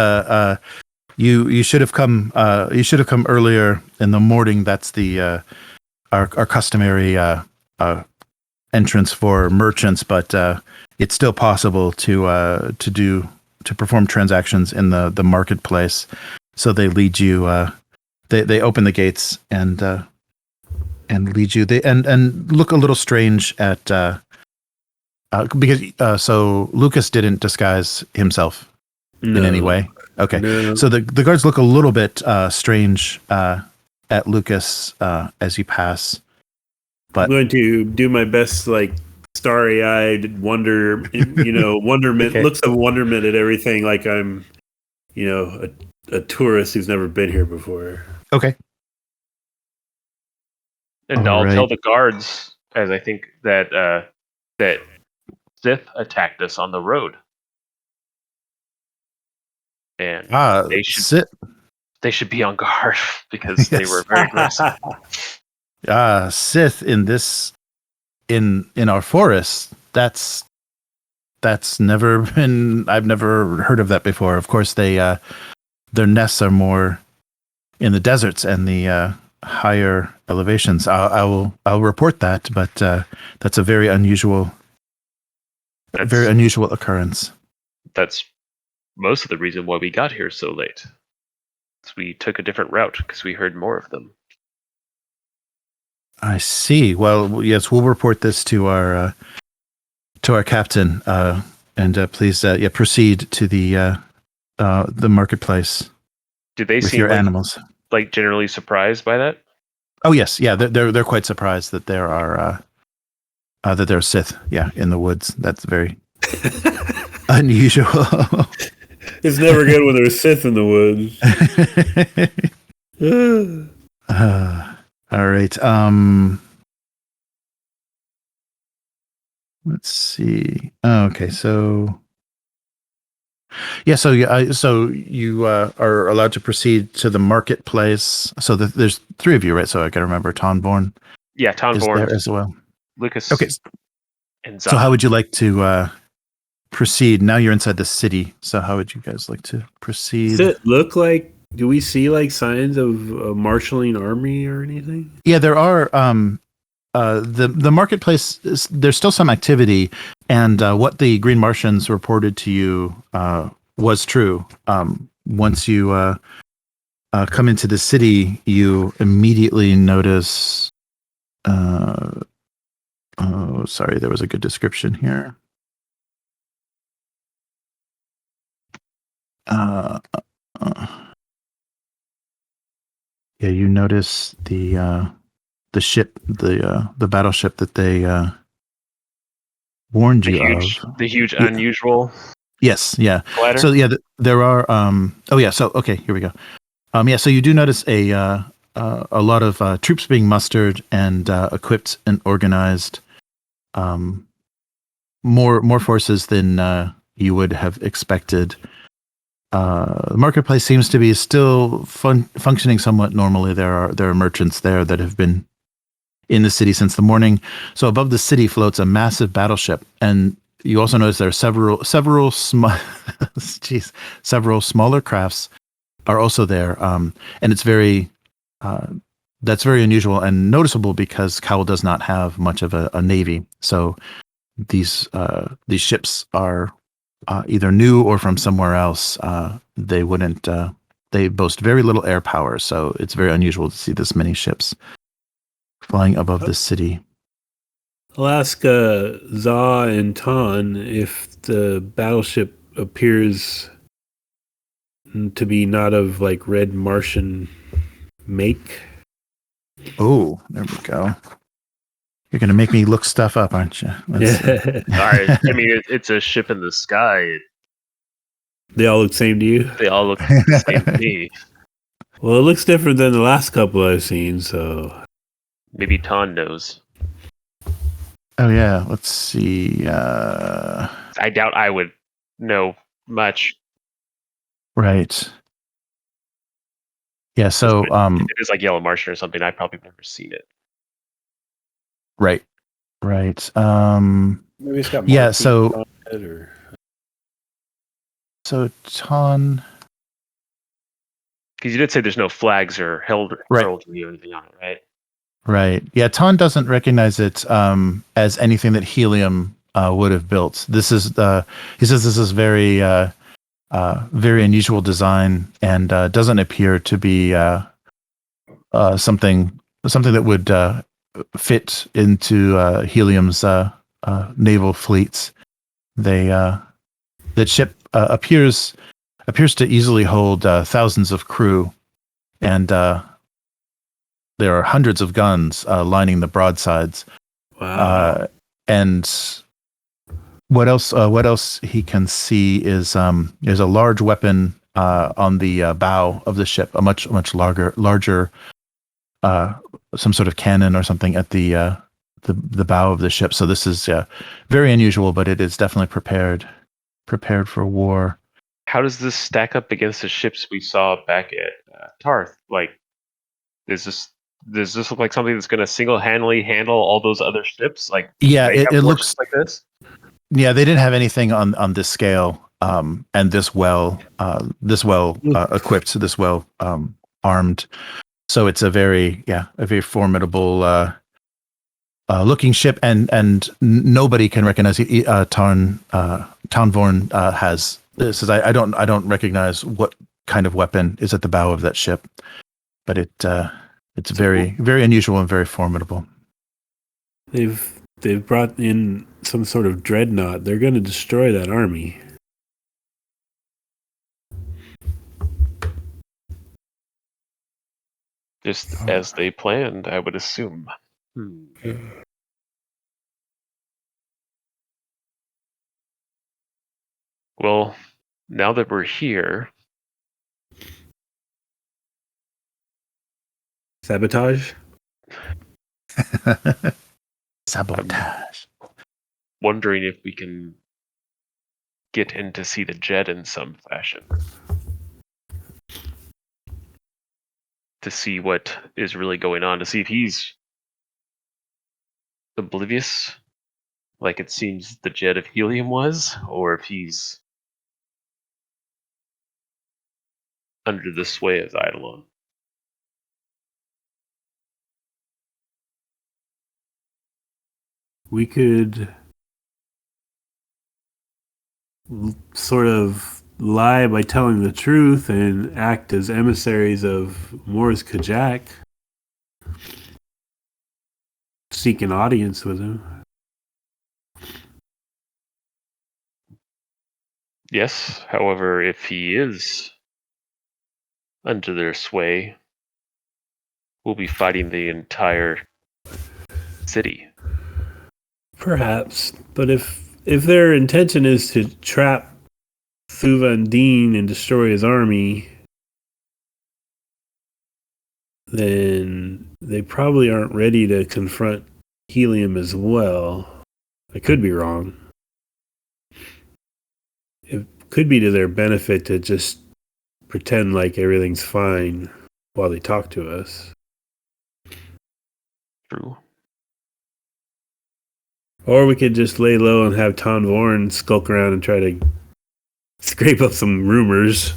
You should have come. You should have come earlier in the morning. That's the our customary entrance for merchants, but it's still possible to perform transactions in the marketplace. So they lead you. They open the gates and lead you. They and look a little strange at because so Lukas didn't disguise himself in any way. Okay, so the guards look a little bit strange at Lukas as you pass. But
I'm going to do my best, like starry-eyed wonderment,
Okay.
looks of wonderment at everything, like I'm, a tourist who's never been here before.
Okay.
And
All
I'll
right.
tell the guards, as I think that that Sith attacked us on the road, and they should
sit.
they should be on guard because they
Yes.
were very aggressive.
Sith in our forest. That's never been. I've never heard of that before. Of course, their nests are more in the deserts and the higher elevations. I'll report that, but that's a very unusual occurrence.
That's most of the reason why we got here so late. We took a different route because we heard more of them.
I see. Well, yes, we'll report this to our captain, and please, proceed to the marketplace.
Did they
with
seem
your animals?
like generally surprised by that?
Oh yes, yeah, they're quite surprised that there are that there are Sith, in the woods. That's very unusual.
It's never good when there's Sith in the woods.
All right. Let's see. Okay, so so you are allowed to proceed to the marketplace. So there's three of you, right? So I got to remember Tonborn.
Yeah,
Is
Tonborn,
there as well.
Lucas,
Okay.
and Za.
So how would you like to proceed? Now you're inside the city. So how would you guys like to proceed?
Does it look like? Do we see like signs of a marshaling army or anything?
Yeah, there are. The marketplace, there's still some activity, and what the Green Martians reported to you was true. Once you come into the city, you immediately notice. Sorry, there was a good description here. Yeah, you notice the ship, the battleship that they warned you of.
The huge unusual.
Yes, yeah.
Glider?
So yeah, there are. So okay, here we go. So you do notice a lot of troops being mustered and equipped and organized. More forces than you would have expected. The marketplace seems to be still functioning somewhat normally. There are merchants there that have been in the city since the morning. So above the city floats a massive battleship, and you also notice there are several smaller crafts are also there, and it's very that's very unusual and noticeable because Cowell does not have much of a navy. So these ships are either new or from somewhere else. They wouldn't. They boast very little air power, so it's very unusual to see this many ships flying above the city.
I'll ask Za and Tan if the battleship appears to be not of like Red Martian make.
Oh, there we go. You're going to make me look stuff up, aren't you? Let's see.
Sorry, I mean it's a ship in the sky.
They all look same to you?
They all look the same to me.
Well, it looks different than the last couple I've seen, so...
Maybe Ton knows.
Oh, yeah. Let's see.
I doubt I would know much.
Right. Yeah, so...
If it is like Yellow Martian or something, I've probably never seen it.
Right.
Maybe it's got
Yeah,
markings
so...
on it or...
So, Ton...
Because you did say there's no flags or heraldry or anything on it, right?
Right. Yeah, Ton doesn't recognize it as anything that Helium would have built. He says this is very very unusual design and doesn't appear to be something that would fit into Helium's naval fleets. That ship appears to easily hold thousands of crew, and there are hundreds of guns lining the broadsides.
Wow.
And what else he can see is there's a large weapon on the bow of the ship, a much larger some sort of cannon or something at the bow of the ship. So this is very unusual, but it is definitely prepared for war.
How does this stack up against the ships we saw back at Tarth? Like, does this look like something that's going to single-handedly handle all those other ships? Like,
yeah, it looks
like this.
Yeah, they didn't have anything on this scale and this well equipped, this well armed. So it's a very formidable looking ship, and nobody can recognize Tanvorn has. Says I don't recognize what kind of weapon is at the bow of that ship, but it's very very unusual and very formidable.
They've brought in some sort of dreadnought. They're going to destroy that army.
Just as they planned, I would assume. Well, now that we're here...
Sabotage?
Sabotage.
Wondering if we can get in to see the Jed in some fashion. To see what is really going on. To see if he's oblivious, like it seems the Jed of Helium was, or if he's under the sway of Eidolon.
We could sort of lie by telling the truth and act as emissaries of Mors Kajak. Seek an audience with him.
Yes, however, if he is under their sway, we'll be fighting the entire city.
Perhaps, but if their intention is to trap Thuvan Dean and destroy his army, then they probably aren't ready to confront Helium as well. I could be wrong. It could be to their benefit to just pretend like everything's fine while they talk to us.
True.
Or we could just lay low and have Tanvorn skulk around and try to scrape up some rumors.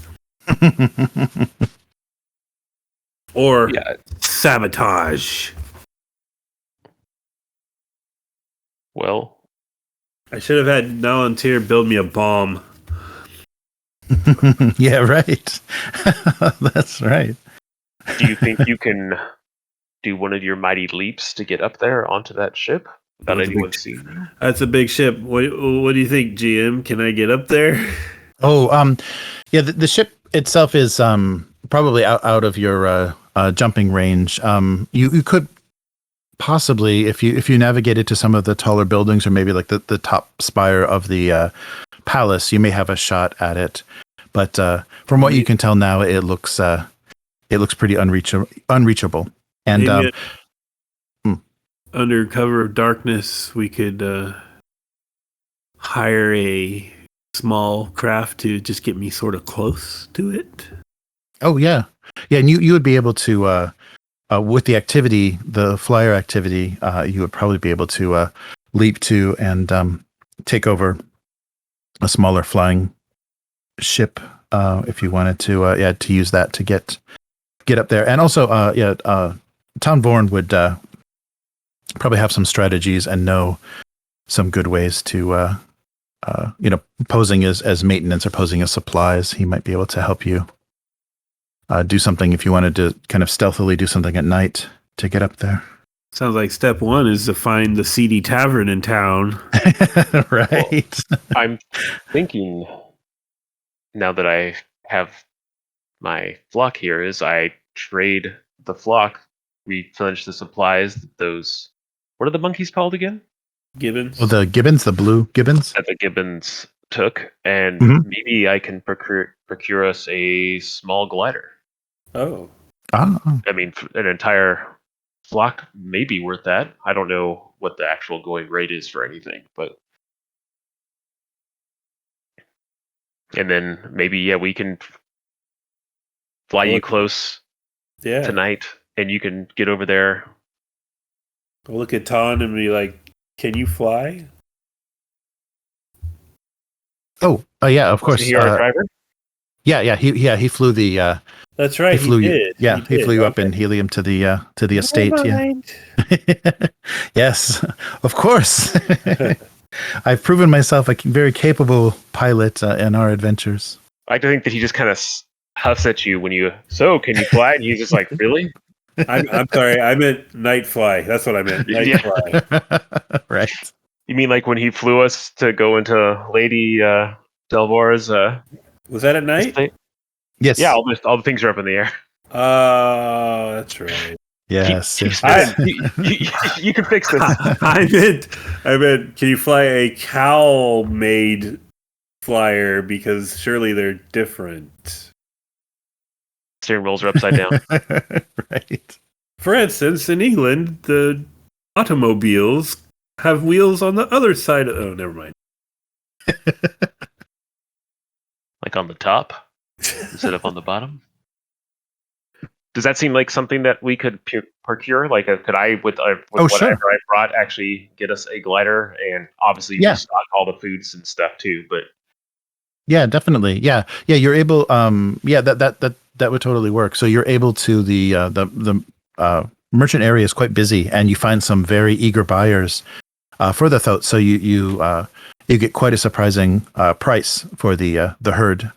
Or
Yeah.
sabotage.
Well,
I should have had Palantir build me a bomb.
Yeah, right. That's right.
do you think you can do one of your mighty leaps to get up there onto that ship without
That's a big
anyone seeing you?
That's a big ship. What do you think, GM? Can I get up there?
Oh, yeah. The ship itself is probably out of your jumping range. You could possibly, if you navigated to some of the taller buildings, or maybe like the top spire of the palace, you may have a shot at it. But from what you can tell now, it looks pretty unreachable. And
Maybe under cover of darkness, we could hire a small craft to just get me sort of close to it.
oh yeah, and you would be able to with the activity, the flyer activity, you would probably be able to leap to and take over a smaller flying ship if you wanted to to use that to get up there. And also Town Vorn would probably have some strategies and know some good ways to posing as maintenance or posing as supplies. He might be able to help you do something if you wanted to kind of stealthily do something at night to get up there.
Sounds like step one is to find the seedy tavern in town.
Right.
Well, I'm thinking now that I have my flock here is I trade the flock, replenish the supplies, those, what are the monkeys called again?
Gibbons.
Well, the gibbons, the blue gibbons.
That the gibbons took, and
Mhm.
maybe I can procure us a small glider.
Oh.
Ah,
I mean, an entire flock may be worth that. I don't know what the actual going rate is for anything, but and then maybe we can fly you close
Yeah.
tonight, and you can get over there.
I'll look at Ton and be like, "Can you fly?"
oh, yeah, of course.
Is he our driver?
Yeah, he flew the
That's right.
he flew
he
you.
did.
Yeah, he
did.
flew you up
Okay.
in helium to the estate.
Never
Yeah.
mind.
Yes, of course. I've proven myself a very capable pilot in our adventures.
I like to think that he just kind of huffs at you when you. So, can you fly? And he's just like, really?
I'm sorry. I meant night fly. That's what I meant. Night
Yeah.
fly.
Right.
You mean like when he flew us to go into Lady Delvor's
Was that at night?
estate?
Yes.
Yeah, all the things are up in the air.
Oh, that's right.
Yes.
Keep
yes.
spinning. You can fix this.
I meant, can you fly a cow-made flyer? Because surely they're different.
Steering wheels are upside down.
Right.
For instance, in England, the automobiles have wheels on the other side. Oh, never mind.
Like on the top instead of on the bottom. Does that seem like something that we could procure? Like, could I, with whatever I brought, actually get us a glider? And obviously, you stock all the foods and stuff too. But
yeah, definitely. Yeah. You're able. That would totally work. So you're able to the merchant area is quite busy, and you find some very eager buyers for the thoat. So you get quite a surprising price for the herd.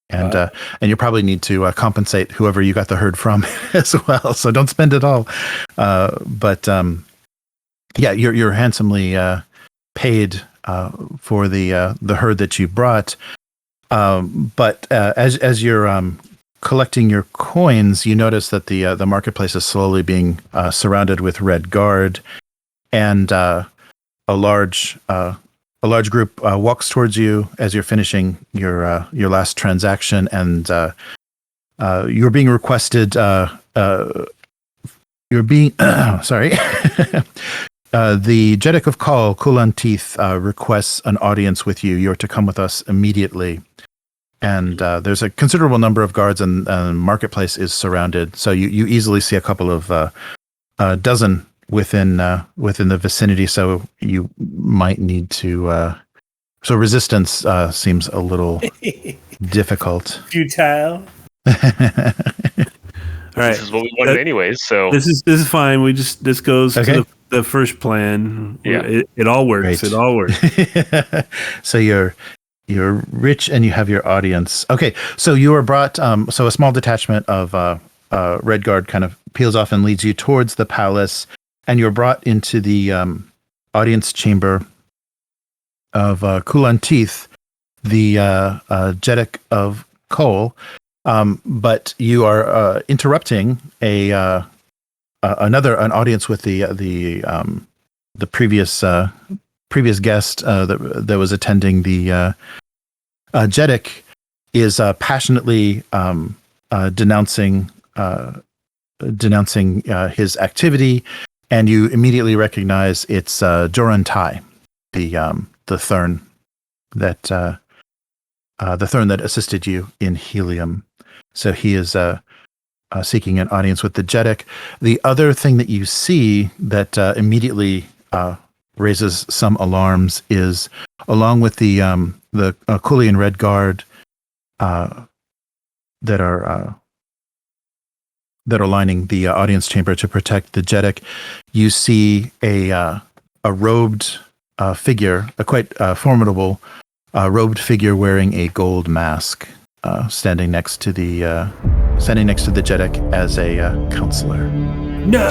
And you probably need to compensate whoever you got the herd from as well. So don't spend it all. But you're handsomely paid for the herd that you brought. But as you're collecting your coins, you notice that the marketplace is slowly being surrounded with Red Guard, and a large group walks towards you as you're finishing your last transaction, and you're being requested. You're being sorry. The Jeddak of Kulan Teeth requests an audience with you. You're to come with us immediately. And there's a considerable number of guards, and the marketplace is surrounded. So you easily see a couple of dozen within the vicinity. So you might need to. So resistance seems a little difficult.
Futile. All right.
This is what we wanted anyways, so
This is fine. This goes
Okay.
to the first plan.
Yeah.
It all works.
Great.
It all works.
So you're rich and you have your audience. Okay, so you are brought. So a small detachment of Red Guard kind of peels off and leads you towards the palace, and you're brought into the audience chamber of Kulantith, the Jeddak of Kol. But you are interrupting an audience with the previous guest that was attending the Jeddak is passionately denouncing his activity, and you immediately recognize it's Joran Tai, the Thurn that assisted you in Helium. So he is seeking an audience with the Jeddak. The other thing that you see that immediately raises some alarms is, along with the Helium Red Guard that are lining the audience chamber to protect the Jeddak, you see a robed figure, a quite formidable robed figure wearing a gold mask, standing next to the Jeddak as a counselor.
No.